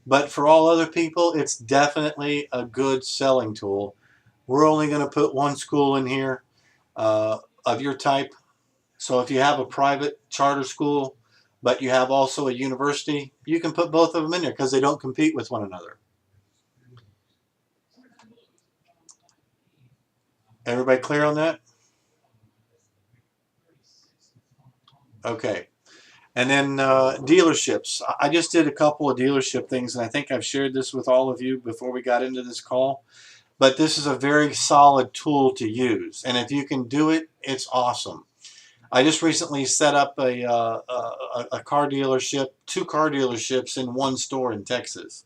But for all other people, it's definitely a good selling tool. We're only going to put one school in here of your type. So if you have a private charter school, but you have also a university, you can put both of them in there because they don't compete with one another. Everybody clear on that? Okay. And then dealerships. I just did a couple of dealership things, and I think I've shared this with all of you before we got into this call. But this is a very solid tool to use. And if you can do it, it's awesome. I just recently set up a car dealership, 2 car dealerships in one store in Texas.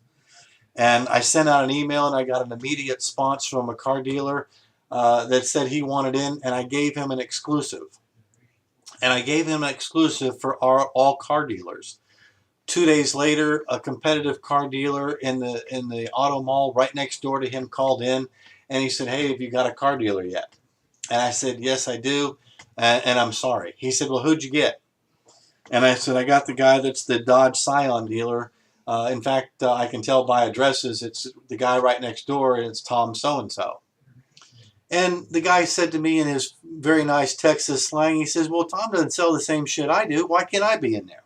And I sent out an email, and I got an immediate response from a car dealer that said he wanted in, and I gave him an exclusive. And I gave him an exclusive for all car dealers. 2 days later, a competitive car dealer in the auto mall right next door to him called in, And he said, hey, have you got a car dealer yet? And I said, yes, I do. And I'm sorry. He said, well, who'd you get? And I said, I got the guy that's the Dodge Scion dealer. In fact, I can tell by addresses, it's the guy right next door, and it's Tom so-and-so. And the guy said to me in his very nice Texas slang, he says, well, Tom doesn't sell the same shit I do. Why can't I be in there?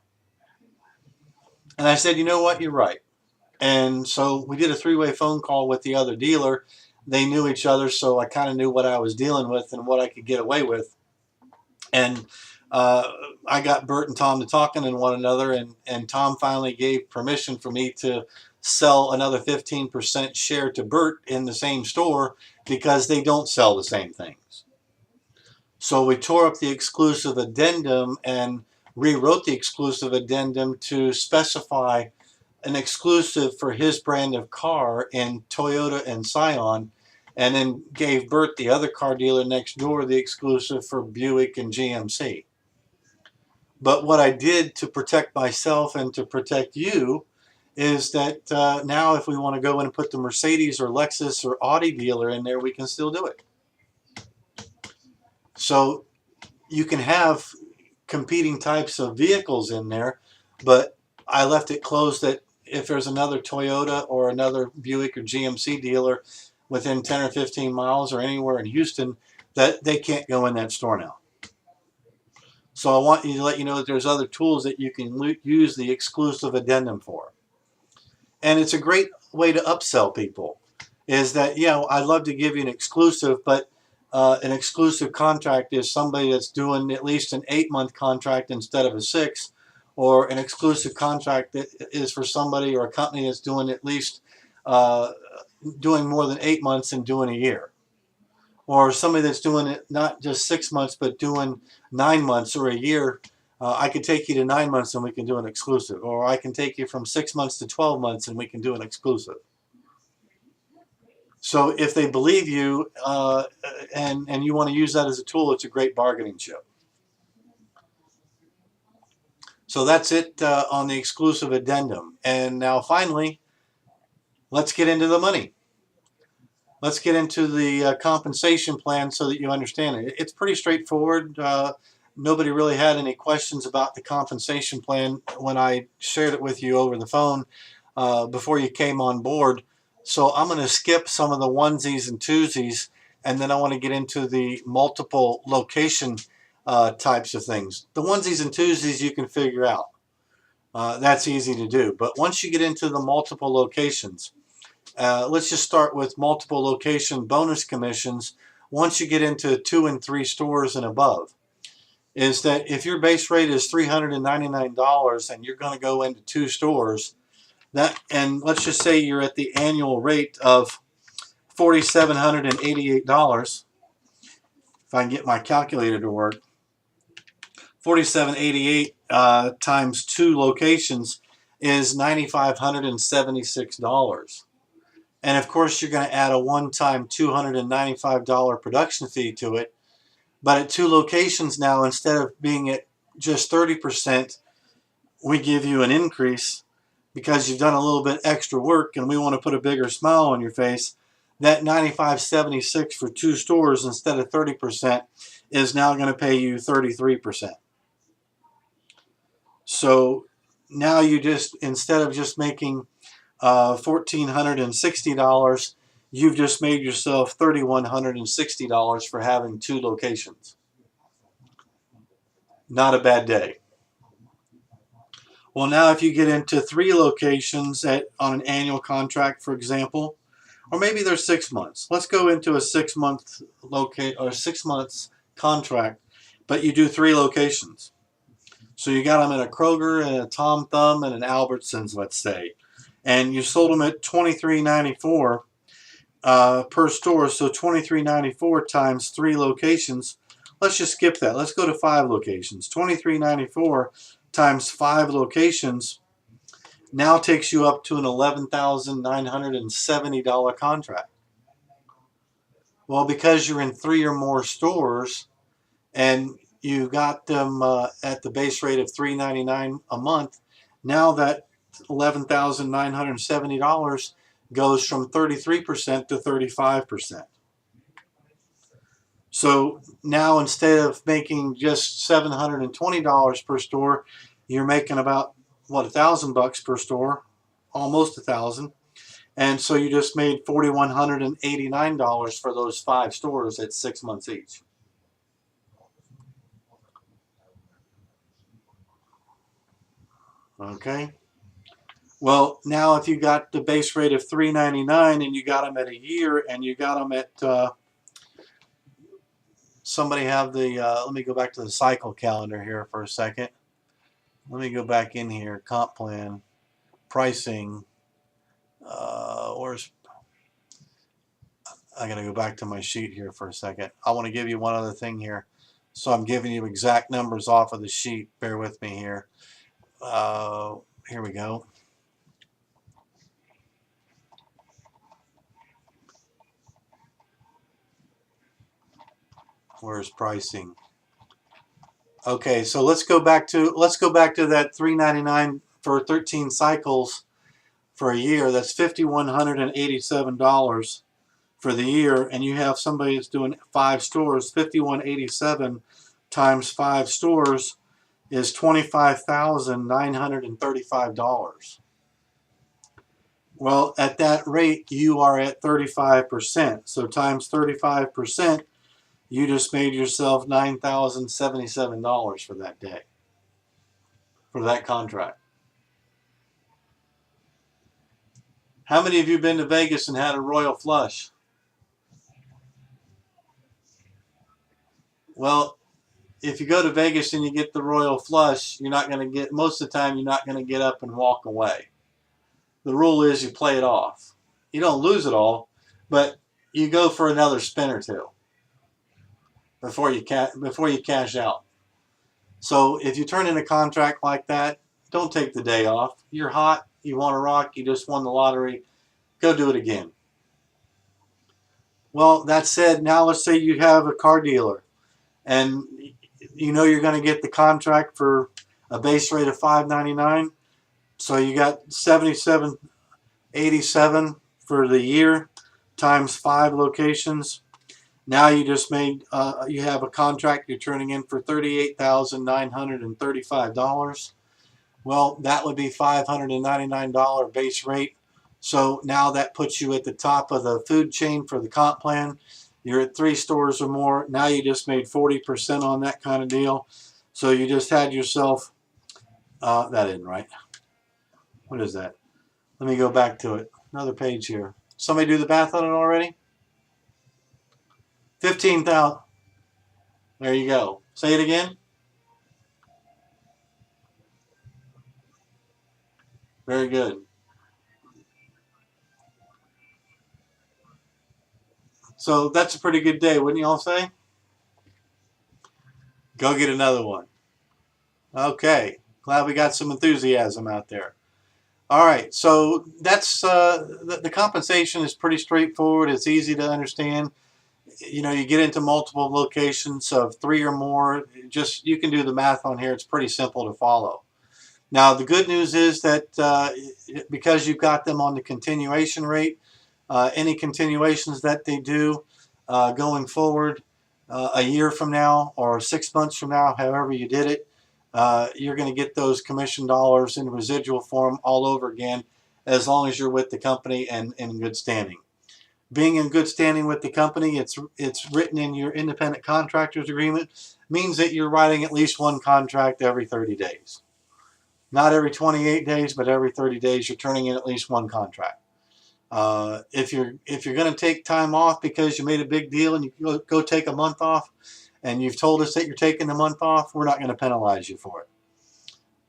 And I said, you know what? You're right. And so we did a three-way phone call with the other dealer. They knew each other, so I kind of knew what I was dealing with and what I could get away with. And I got Bert and Tom to talking to one another, and Tom finally gave permission for me to sell another 15% share to Bert in the same store because they don't sell the same things. So we tore up the exclusive addendum and rewrote the exclusive addendum to specify an exclusive for his brand of car in Toyota and Scion, and then gave Bert, the other car dealer next door, the exclusive for Buick and GMC. But what I did to protect myself and to protect you is that now if we want to go in and put the Mercedes or Lexus or Audi dealer in there, we can still do it. So you can have competing types of vehicles in there, but I left it closed that if there's another Toyota or another Buick or GMC dealer within 10 or 15 miles or anywhere in Houston, that they can't go in that store now. So I want you to let you know that there's other tools that you can use the exclusive addendum for. And it's a great way to upsell people, is that, you know, I'd love to give you an exclusive, but an exclusive contract is somebody that's doing at least an 8-month contract instead of a 6, or an exclusive contract that is for somebody or a company that's doing at least doing more than 8 months and doing a year. Or somebody that's doing it not just 6 months, but doing 9 months or a year. I could take you to 9 months and we can do an exclusive. Or I can take you from 6 months to 12 months and we can do an exclusive. So if they believe you and you want to use that as a tool, it's a great bargaining chip. So that's it on the exclusive addendum. And now finally, let's get into the money. Let's get into the compensation plan so that you understand it. It's pretty straightforward. Nobody really had any questions about the compensation plan when I shared it with you over the phone before you came on board. So I'm going to skip some of the onesies and twosies, and then I want to get into the multiple location types of things. The onesies and twosies you can figure out. That's easy to do. But once you get into the multiple locations, let's just start with multiple location bonus commissions. Once you get into 2 and 3 stores and above, is that if your base rate is $399 and you're going to go into 2 stores, and let's just say you're at the annual rate of $4,788. If I can get my calculator to work, $4,788 times 2 locations is $9,576. And of course, you're going to add a one-time $295 production fee to it. But at 2 locations now, instead of being at just 30%, we give you an increase because you've done a little bit extra work and we want to put a bigger smile on your face. That $9,576 for 2 stores instead of 30% is now going to pay you 33%. So now you just, instead of just making $1,460, you've just made yourself $3,160 for having 2 locations. Not a bad day. Well, now if you get into 3 locations on an annual contract, for example, or maybe they're 6 months. Let's go into a 6 month 6 months contract, but you do 3 locations. So you got them in a Kroger and a Tom Thumb and an Albertsons, let's say, and you sold them at $23.94 per store. So $23.94 times 3 locations. Let's just skip that. Let's go to 5 locations. $23.94 times 5 locations now takes you up to an $11,970 contract. Well, because you're in 3 or more stores and you got them at the base rate of $399 a month, now that $11,970 goes from 33% to 35%. So now instead of making just $720 per store, you're making about, what, $1,000 per store, almost 1,000. And so you just made $4,189 for those 5 stores at 6 months each. Okay. Well, now if you got the base rate of $399 and you got them at a year and you got them at somebody have the let me go back to the cycle calendar here for a second. Let me go back in here. Comp plan, pricing. Where's I got to go back to my sheet here for a second. I want to give you one other thing here. So I'm giving you exact numbers off of the sheet. Bear with me here. Here we go. Where's pricing? Okay, so let's go back to that $399 for 13 cycles for a year. That's $5,187 for the year, and you have somebody that's doing 5 stores. $5,187 times 5 stores is $25,935. Well, at that rate, you are at 35%. So times 35%, you just made yourself $9,077 for that day, for that contract. How many of you been to Vegas and had a royal flush? Well, if you go to Vegas and you get the royal flush, you're not going to get, most of the time, you're not going to get up and walk away. The rule is you play it off. You don't lose it all, but you go for another spin or two before you cash out. So if you turn in a contract like that, don't take the day off. You're hot, you want to rock, you just won the lottery, go do it again. Well, that said, now let's say you have a car dealer and you know you're going to get the contract for a base rate of $599. So you got $77.87 for the year times 5 locations. Now you just made, you have a contract you're turning in for $38,935. Well, that would be $599 base rate. So now that puts you at the top of the food chain for the comp plan. You're at 3 stores or more. Now you just made 40% on that kind of deal. So you just had yourself, that isn't right. What is that? Let me go back to it. Another page here. Somebody do the math on it already? 15,000. There you go. Say it again. Very good. So that's a pretty good day, wouldn't you all say? Go get another one. Okay. Glad we got some enthusiasm out there. All right. So that's the compensation is pretty straightforward. It's easy to understand. You know, you get into multiple locations of 3 or more. Just you can do the math on here. It's pretty simple to follow. Now, the good news is that because you've got them on the continuation rate, any continuations that they do going forward a year from now or 6 months from now, however you did it, you're going to get those commission dollars in residual form all over again as long as you're with the company and in good standing. Being in good standing with the company, it's written in your independent contractors agreement, means that you're writing at least one contract every 30 days. Not every 28 days, but every 30 days you're turning in at least one contract. If you're going to take time off because you made a big deal and you go take a month off and you've told us that you're taking the month off, we're not going to penalize you for it.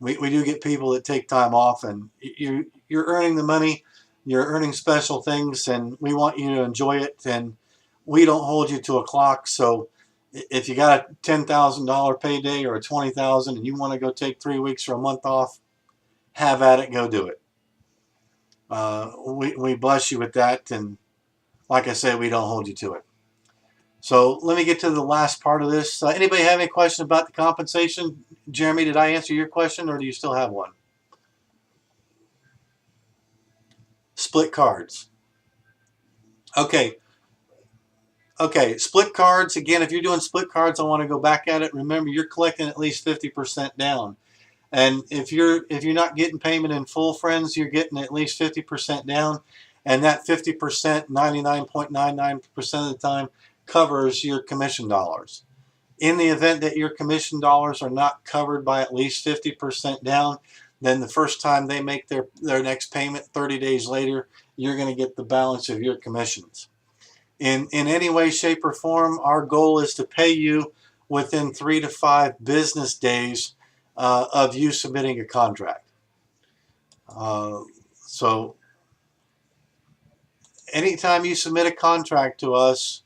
We do get people that take time off and you're earning the money, you're earning special things, and we want you to enjoy it, and we don't hold you to a clock. So if you got a $10,000 payday or a $20,000 and you want to go take 3 weeks or a month off, have at it, go do it. We bless you with that, and like I said, we don't hold you to it. So let me get to the last part of this. Anybody have any questions about the compensation? Jeremy, did I answer your question, or do you still have one? Split cards. Okay. Okay, split cards, again, if you're doing split cards, I want to go back at it. Remember, you're collecting at least 50% down. And if you're not getting payment in full, friends, you're getting at least 50% down. And that 50%, 99.99% of the time, covers your commission dollars. In the event that your commission dollars are not covered by at least 50% down, then the first time they make their next payment 30 days later, you're going to get the balance of your commissions. In any way, shape, or form, our goal is to pay you within 3 to 5 business days of you submitting a contract. So anytime you submit a contract to us,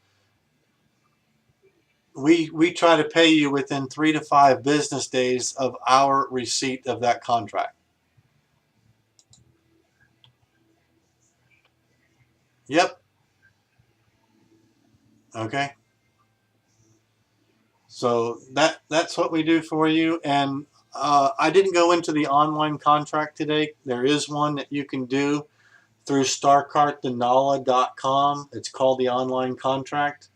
we try to pay you within 3 to 5 business days of our receipt of that contract. Yep. Okay. So that's what we do for you. And I didn't go into the online contract today. There is one that you can do through starkartdenala.com. It's called the online contract.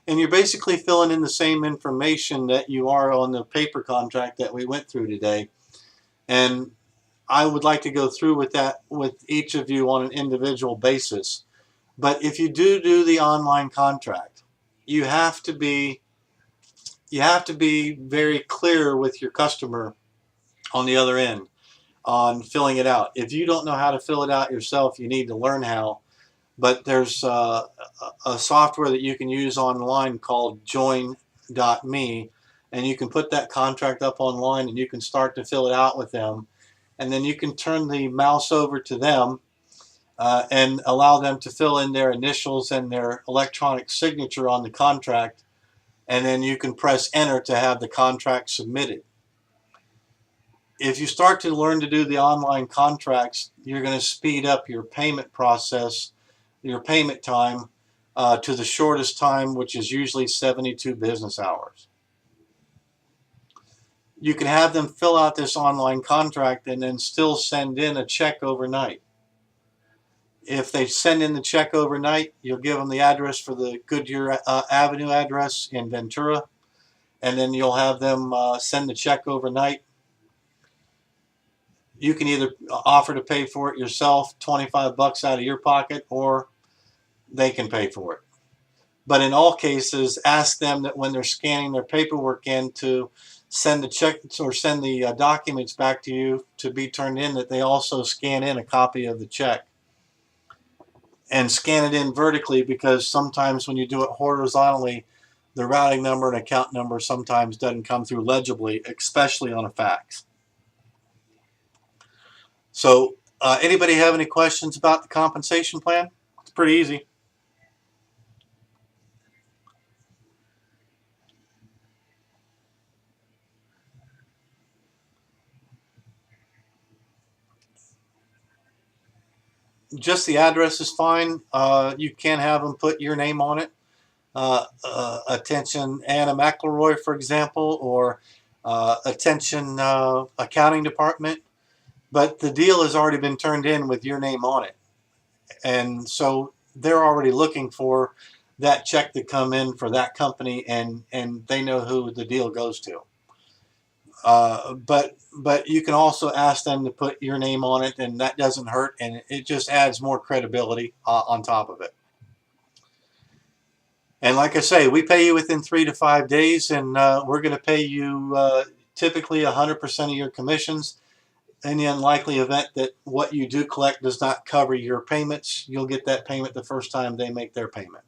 And you're basically filling in the same information that you are on the paper contract that we went through today. And I would like to go through with that with each of you on an individual basis. But if you do the online contract, you have to be very clear with your customer on the other end on filling it out. If you don't know how to fill it out yourself, you need to learn how. But there's a software that you can use online called join.me, and you can put that contract up online and you can start to fill it out with them. And then you can turn the mouse over to them and allow them to fill in their initials and their electronic signature on the contract. And then you can press enter to have the contract submitted. If you start to learn to do the online contracts, you're going to speed up your payment process, your payment time to the shortest time, which is usually 72 business hours. You can have them fill out this online contract and then still send in a check overnight. If they send in the check overnight, you'll give them the address for the Goodyear Avenue address in Ventura, and then you'll have them send the check overnight. You can either offer to pay for it yourself, 25 bucks out of your pocket, or they can pay for it. But in all cases, ask them that when they're scanning their paperwork in to send the check or send the documents back to you to be turned in, that they also scan in a copy of the check. And scan it in vertically, because sometimes when you do it horizontally, the routing number and account number sometimes doesn't come through legibly, especially on a fax. So anybody have any questions about the compensation plan? It's pretty easy. Just the address is fine. You can have them put your name on it. Attention Anna McElroy, for example, or attention accounting department. But the deal has already been turned in with your name on it. And so they're already looking for that check to come in for that company, and they know who the deal goes to. But you can also ask them to put your name on it, and that doesn't hurt, and it just adds more credibility on top of it. And like I say, we pay you within 3 to 5 days, and we're going to pay you typically 100% of your commissions. In the unlikely event that what you do collect does not cover your payments, you'll get that payment the first time they make their payment.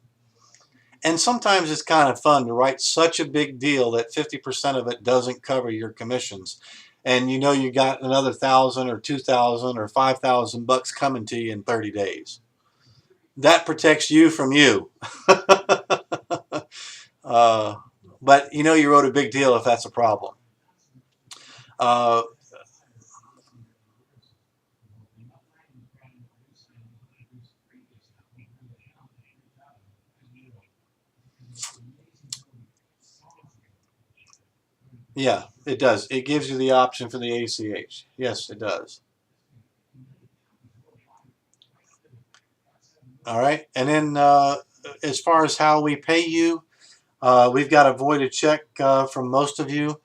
And sometimes it's kind of fun to write such a big deal that 50% of it doesn't cover your commissions. And you know you got another 1,000 or 2,000 or 5,000 bucks coming to you in 30 days. That protects you from you. But you know you wrote a big deal if that's a problem. Yeah, it does. It gives you the option for the ACH. Yes, it does. All right. And then as far as how we pay you, we've got a voided check from most of you.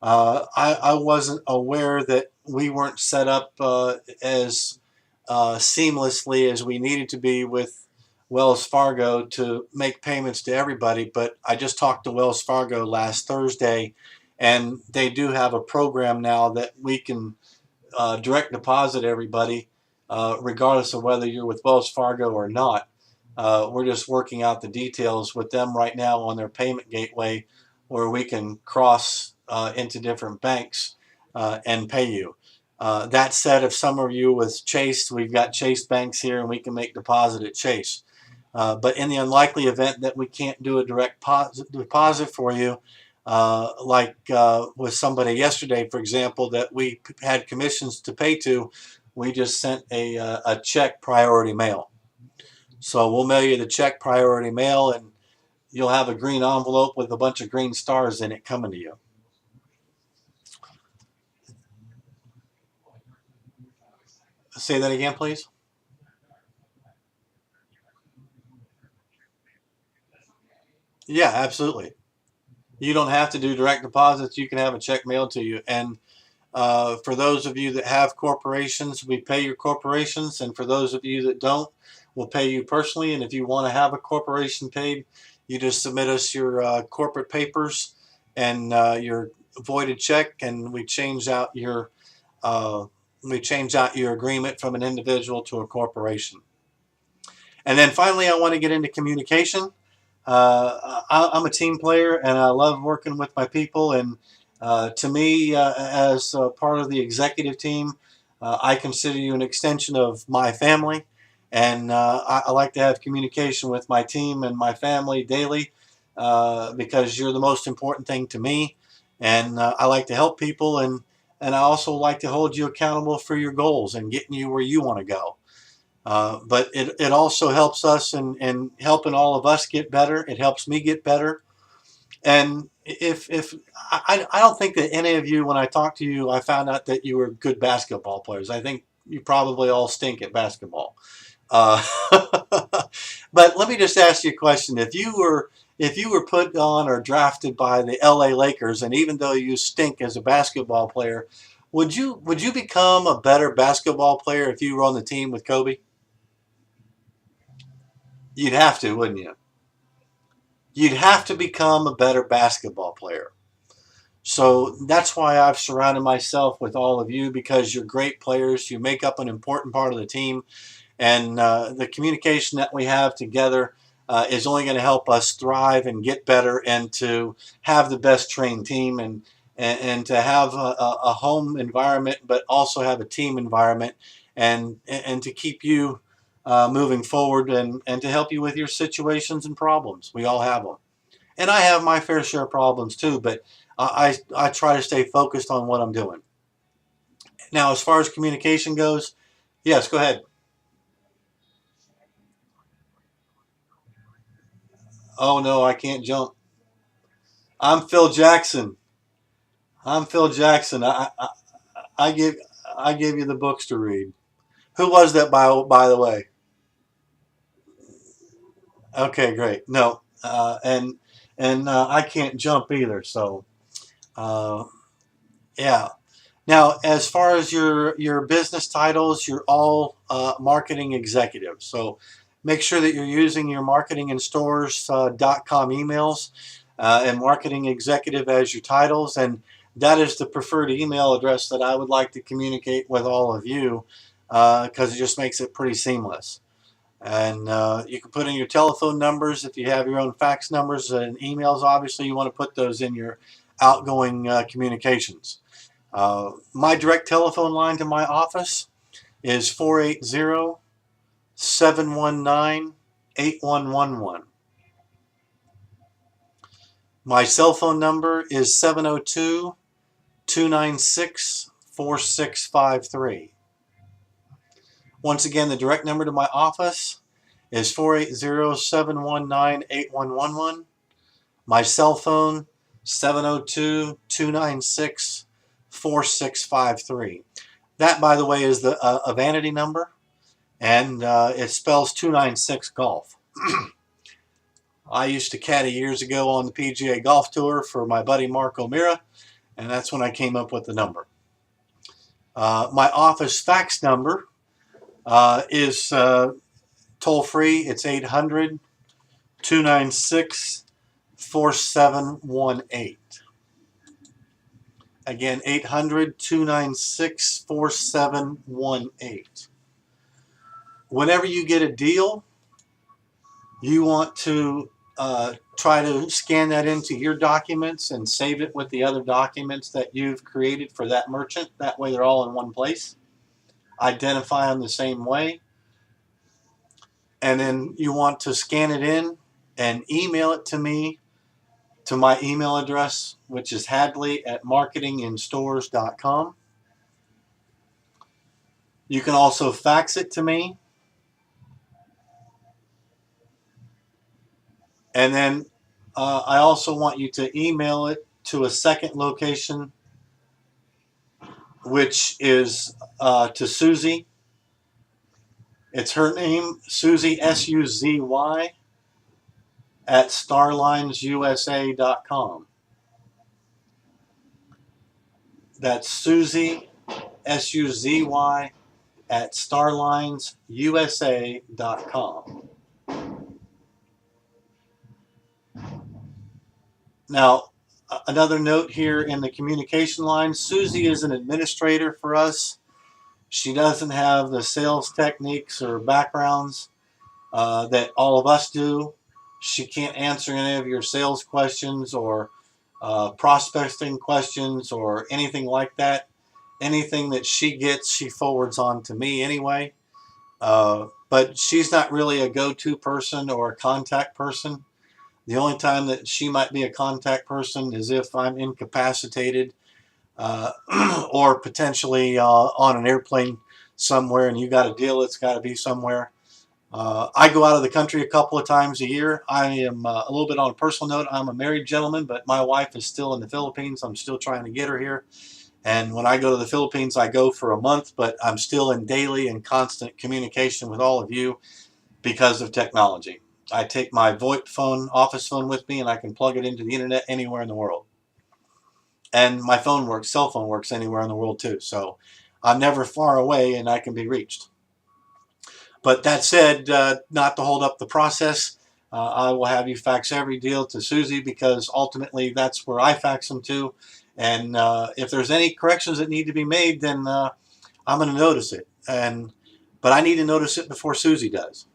I wasn't aware that we weren't set up as seamlessly as we needed to be with Wells Fargo to make payments to everybody, but I just talked to Wells Fargo last Thursday, and they do have a program now that we can direct deposit everybody, regardless of whether you're with Wells Fargo or not. We're just working out the details with them right now on their payment gateway where we can cross into different banks and pay you. That said, if some of you with Chase, we've got Chase banks here and we can make deposit at Chase. But in the unlikely event that we can't do a direct deposit for you, like with somebody yesterday, for example, that we had commissions to pay to, we just sent a check priority mail. So we'll mail you the check priority mail, and you'll have a green envelope with a bunch of green stars in it coming to you. Say that again, please. Yeah, absolutely. You don't have to do direct deposits. You can have a check mailed to you. And for those of you that have corporations, we pay your corporations. And for those of you that don't, we'll pay you personally. And if you want to have a corporation paid, you just submit us your corporate papers and your voided check, and uh, we change out your agreement from an individual to a corporation. And then finally, I want to get into communication. I'm a team player, and I love working with my people. And to me, as part of the executive team, I consider you an extension of my family. And I like to have communication with my team and my family daily because you're the most important thing to me. And I like to help people, and I also like to hold you accountable for your goals and getting you where you want to go. But it also helps us in helping all of us get better. It helps me get better. And if I don't think that any of you, when I talked to you, I found out that you were good basketball players. I think you probably all stink at basketball. Uh, but let me just ask you a question. If you were put on or drafted by the LA Lakers, and even though you stink as a basketball player, would you become a better basketball player if you were on the team with Kobe? You'd have to, wouldn't you? You'd have to become a better basketball player. So that's why I've surrounded myself with all of you, because you're great players. You make up an important part of the team, and the communication that we have together is only going to help us thrive and get better, and to have the best trained team, and to have a home environment, but also have a team environment, and to keep you moving forward, and to help you with your situations and problems. We all have them, and I have my fair share of problems too. But I try to stay focused on what I'm doing. Now, as far as communication goes, yes, go ahead. Oh no, I can't jump. I'm Phil Jackson. I'm Phil Jackson. I give I give you the books to read. Who was that, by the way? Okay, great. No, and I can't jump either. So uh, yeah. Now, as far as your business titles, you're all marketing executives. So make sure that you're using your marketing and stores.com emails and marketing executive as your titles. And that is the preferred email address that I would like to communicate with all of you, because it just makes it pretty seamless. And you can put in your telephone numbers if you have your own fax numbers and emails. Obviously, you want to put those in your outgoing communications. My direct telephone line to my office is 480 719 8111. My cell phone number is 702 296 4653. Once again, the direct number to my office is 480 719 8111. My cell phone, 702 296 4653. That, by the way, is a vanity number. and it spells 296 golf. I used to caddy years ago on the PGA Golf Tour for my buddy Mark O'Meara, and that's when I came up with the number. My office fax number is toll free. It's 800-296-4718. Again, 800-296-4718. Whenever you get a deal, you want to try to scan that into your documents and save it with the other documents that you've created for that merchant. That way they're all in one place. Identify them the same way. And then you want to scan it in and email it to me to my email address, which is hadley@marketinginstores.com. You can also fax it to me. And then I also want you to email it to a second location, which is to Suzy. It's her name, Suzy, S-U-Z-Y, at starlinesusa.com. That's Suzy, S-U-Z-Y, at starlinesusa.com. Now, another note here in the communication line, Suzy is an administrator for us. She doesn't have the sales techniques or backgrounds that all of us do. She can't answer any of your sales questions or prospecting questions or anything like that. Anything that she gets, she forwards on to me anyway. But she's not really a go-to person or a contact person. The only time that she might be a contact person is if I'm incapacitated or potentially on an airplane somewhere and you got a deal that's got to be somewhere. I go out of the country a couple of times a year. I am a little bit on a personal note. I'm a married gentleman, but my wife is still in the Philippines. I'm still trying to get her here. And when I go to the Philippines, I go for a month, but I'm still in daily and constant communication with all of you because of technology. I take my VoIP phone, office phone with me, and I can plug it into the internet anywhere in the world. And my phone works, cell phone works anywhere in the world too. So I'm never far away and I can be reached. But that said, not to hold up the process, I will have you fax every deal to Suzy because ultimately that's where I fax them to. And if there's any corrections that need to be made, then I'm going to notice it. But I need to notice it before Suzy does.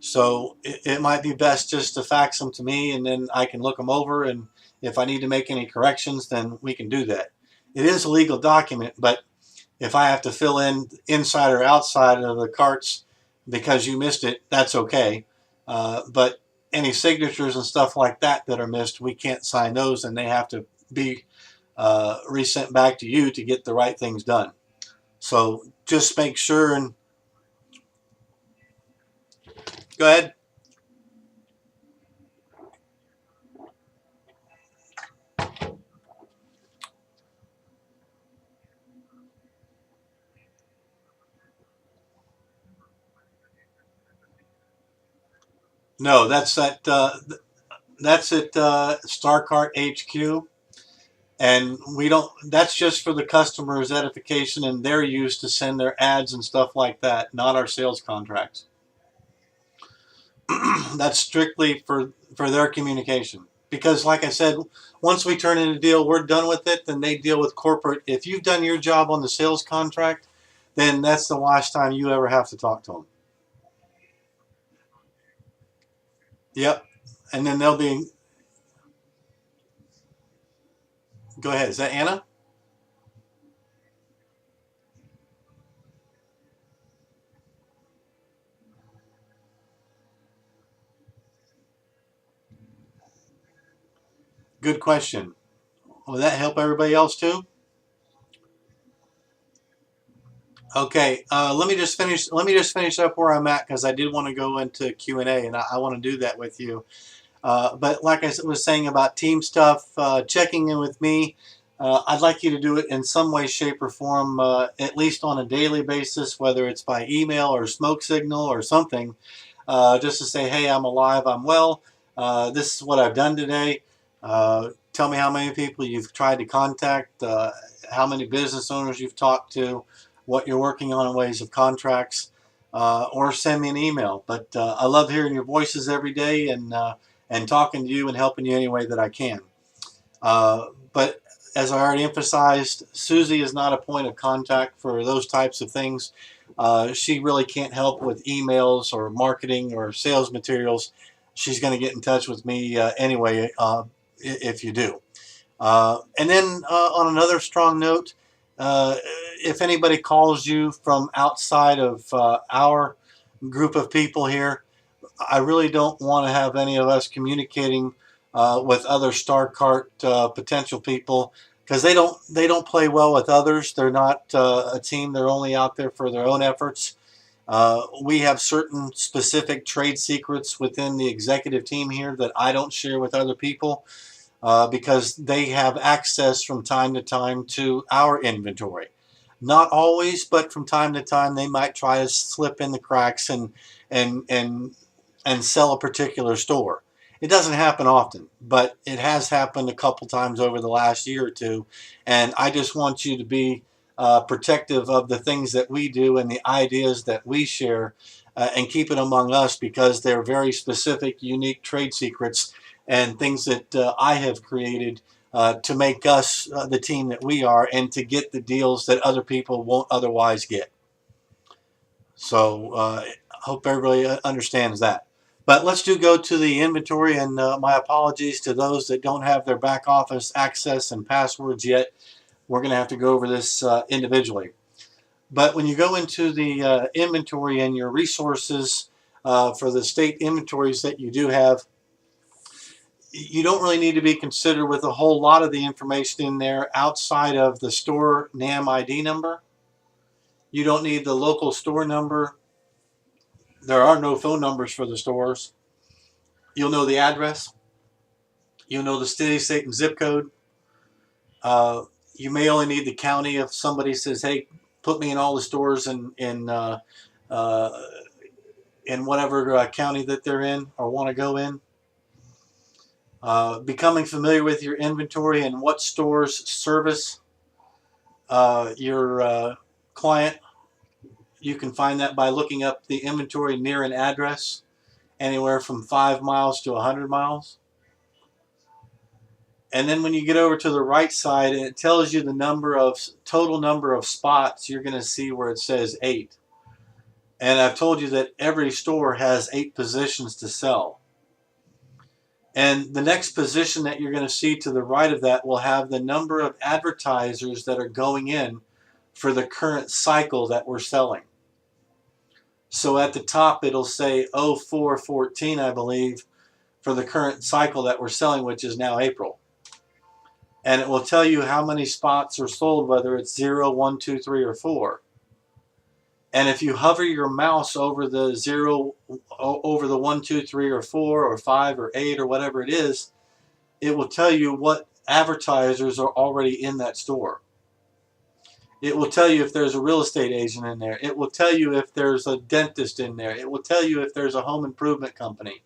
So it might be best just to fax them to me and then I can look them over, and if I need to make any corrections, then we can do that. It is a legal document, but if I have to fill in inside or outside of the carts because you missed it, that's okay. But any signatures and stuff like that that are missed, we can't sign those, and they have to be resent back to you to get the right things done. So just make sure and go ahead. No, that's at Starkart HQ, and we don't. That's just for the customer's edification and their use to send their ads and stuff like that, not our sales contracts. That's strictly for their communication. Because like I said, once we turn in a deal, we're done with it, then they deal with corporate. If you've done your job on the sales contract, then that's the last time you ever have to talk to them. Yep. And then they'll be, go ahead. Is that Anna? Good question. Will that help everybody else too? Okay, let me just finish. Let me just finish up where I'm at because I did want to go into Q&A, and I want to do that with you. But like I was saying about team stuff, checking in with me. I'd like you to do it in some way, shape, or form, at least on a daily basis, whether it's by email or smoke signal or something, just to say, hey, I'm alive, I'm well, this is what I've done today. Tell me how many people you've tried to contact, how many business owners you've talked to, what you're working on in ways of contracts, or send me an email. But I love hearing your voices every day and talking to you and helping you any way that I can. But as I already emphasized, Susie is not a point of contact for those types of things. She really can't help with emails or marketing or sales materials. She's going to get in touch with me anyway if you do. And then on another strong note, if anybody calls you from outside of our group of people here, I really don't want to have any of us communicating with other Starkart potential people, because they don't play well with others. They're not a team. They're only out there for their own efforts. We have certain specific trade secrets within the executive team here that I don't share with other people because they have access from time to time to our inventory. Not always, but from time to time they might try to slip in the cracks and and and sell a particular store. It doesn't happen often, but it has happened a couple times over the last year or two. And I just want you to be protective of the things that we do and the ideas that we share, and keep it among us, because they're very specific, unique trade secrets and things that I have created to make us the team that we are, and to get the deals that other people won't otherwise get. So I hope everybody understands that. But let's go to the inventory, and my apologies to those that don't have their back office access and passwords yet. We're going to have to go over this individually. But when you go into the inventory and your resources for the state inventories that you do have, you don't really need to be considered with a whole lot of the information in there outside of the store NAM ID number. You don't need the local store number. There are no phone numbers for the stores. You'll know the address. You'll know the city, state, and zip code. You may only need the county if somebody says, hey, put me in all the stores uh, in whatever county that they're in or want to go in. Becoming familiar with your inventory and what stores service your client. You can find that by looking up the inventory near an address, anywhere from 5 miles to 100 miles. And then when you get over to the right side, it tells you the total number of spots. You're going to see where it says 8. And I've told you that every store has 8 positions to sell. And the next position that you're going to see to the right of that will have the number of advertisers that are going in for the current cycle that we're selling. So at the top, it'll say 0414, I believe, for the current cycle that we're selling, which is now April. And it will tell you how many spots are sold, whether it's 0, 1, 2, 3, or 4. And if you hover your mouse over the 0, over the 1, 2, 3, or 4, or 5, or 8, or whatever it is, it will tell you what advertisers are already in that store. It will tell you if there's a real estate agent in there. It will tell you if there's a dentist in there. It will tell you if there's a home improvement company.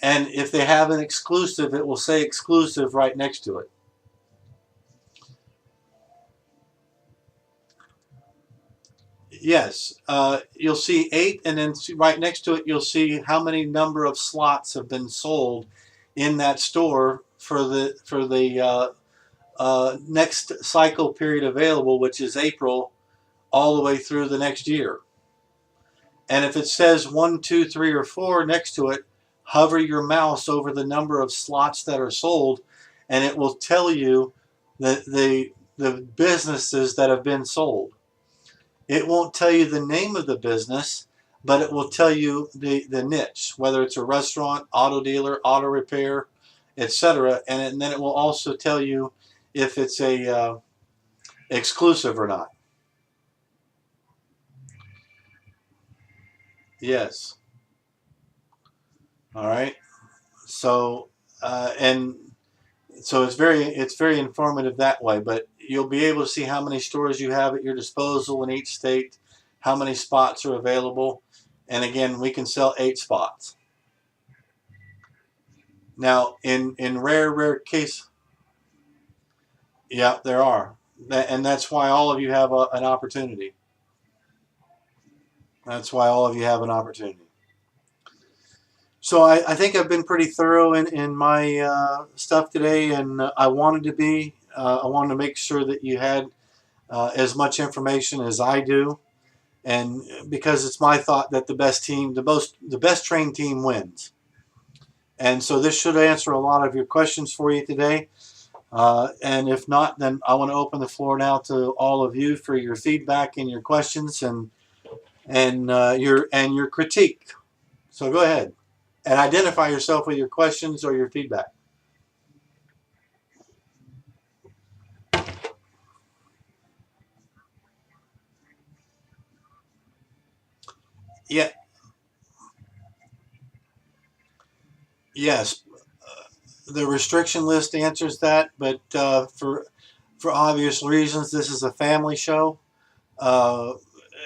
And if they have an exclusive, it will say exclusive right next to it. Yes, you'll see 8, and then right next to it, you'll see how many number of slots have been sold in that store for the next cycle period available, which is April, all the way through the next year. And if it says 1, 2, 3, or 4 next to it, hover your mouse over the number of slots that are sold, and it will tell you the businesses that have been sold. It won't tell you the name of the business, but it will tell you the niche, whether it's a restaurant, auto dealer, auto repair, etc. And then it will also tell you if it's a exclusive or not. Yes. All right. So, and So it's very informative that way. But you'll be able to see how many stores you have at your disposal in each state, how many spots are available, and again, we can sell 8 spots. Now, in rare case, yeah, there are, and that's why all of you have an opportunity. That's why all of you have an opportunity. So I think I've been pretty thorough in my stuff today, and I wanted to be. I wanted to make sure that you had as much information as I do, and because it's my thought that the best team, the best trained team wins. And so this should answer a lot of your questions for you today. And if not, then I want to open the floor now to all of you for your feedback and your questions and your critique. So go ahead and identify yourself with your questions or your feedback. Yeah, yes, the restriction list answers that, but for obvious reasons, this is a family show. Uh,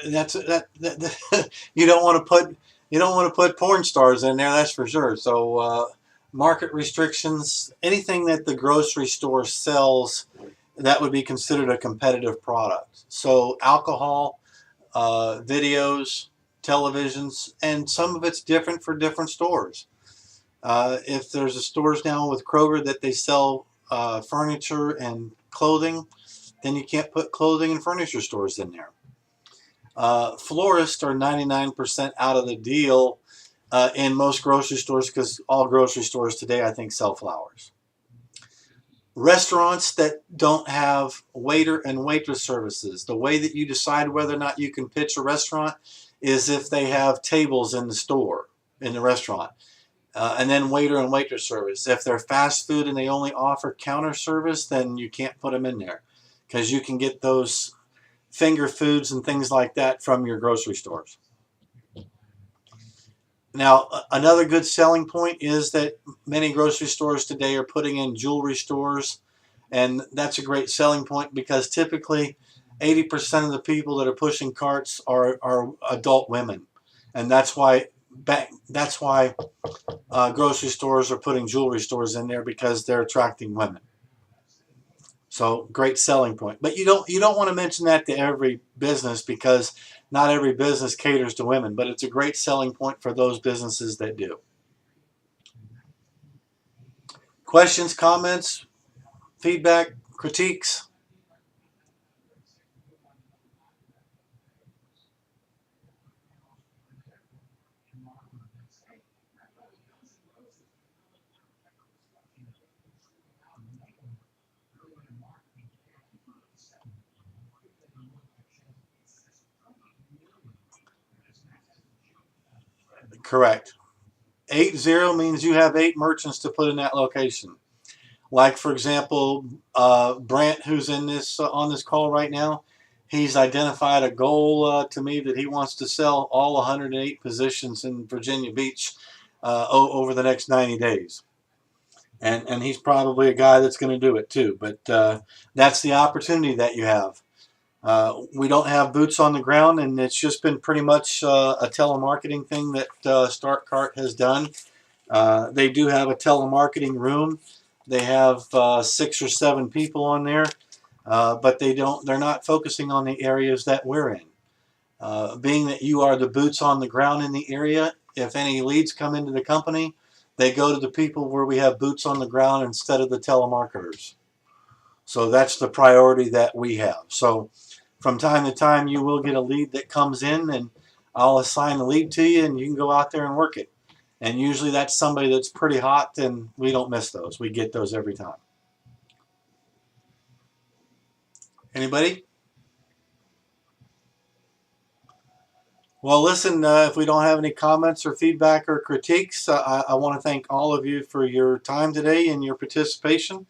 that you don't want to put porn stars in there. That's for sure. So market restrictions, anything that the grocery store sells, that would be considered a competitive product. So alcohol, videos, televisions, and some of it's different for different stores. If there's a stores now with Kroger that they sell furniture and clothing, then you can't put clothing and furniture stores in there. Florists are 99% out of the deal in most grocery stores because all grocery stores today, I think, sell flowers. Restaurants that don't have waiter and waitress services, the way that you decide whether or not you can pitch a restaurant is if they have tables in the store, in the restaurant. And then waiter and waitress service. If they're fast food and they only offer counter service, then you can't put them in there because you can get those finger foods and things like that from your grocery stores. Now, another good selling point is that many grocery stores today are putting in jewelry stores, and that's a great selling point because typically 80% of the people that are pushing carts are adult women, and that's why grocery stores are putting jewelry stores in there because they're attracting women. So great selling point. But you don't want to mention that to every business because not every business caters to women, but it's a great selling point for those businesses that do. Questions, comments, feedback, critiques? Correct. 80 means you have 8 merchants to put in that location. Like for example, Brant, who's in this on this call right now, he's identified a goal to me that he wants to sell all 108 positions in Virginia Beach over the next 90 days. And he's probably a guy that's going to do it too. But that's the opportunity that you have. We don't have boots on the ground, and it's just been pretty much a telemarketing thing that Starkart has done. They do have a telemarketing room. They have 6 or 7 people on there, but they're not focusing on the areas that we're in. Being that you are the boots on the ground in the area, if any leads come into the company, they go to the people where we have boots on the ground instead of the telemarketers. So that's the priority that we have. So from time to time, you will get a lead that comes in, and I'll assign the lead to you, and you can go out there and work it. And usually that's somebody that's pretty hot, and we don't miss those. We get those every time. Anybody? Well, listen, if we don't have any comments or feedback or critiques, I want to thank all of you for your time today and your participation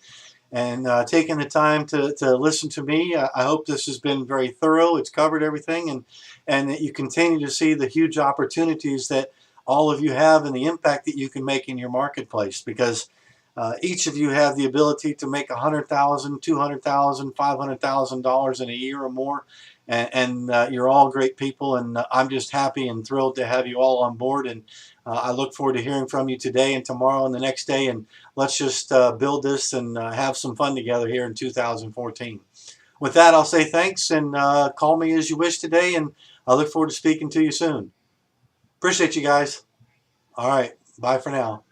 and taking the time to listen to me. I hope this has been very thorough. It's covered everything, and that you continue to see the huge opportunities that all of you have and the impact that you can make in your marketplace, because Each of you have the ability to make $100,000, $200,000, $500,000 in a year or more, and you're all great people. And I'm just happy and thrilled to have you all on board. And I look forward to hearing from you today and tomorrow and the next day. And let's just build this and have some fun together here in 2014. With that, I'll say thanks and call me as you wish today. And I look forward to speaking to you soon. Appreciate you guys. All right. Bye for now.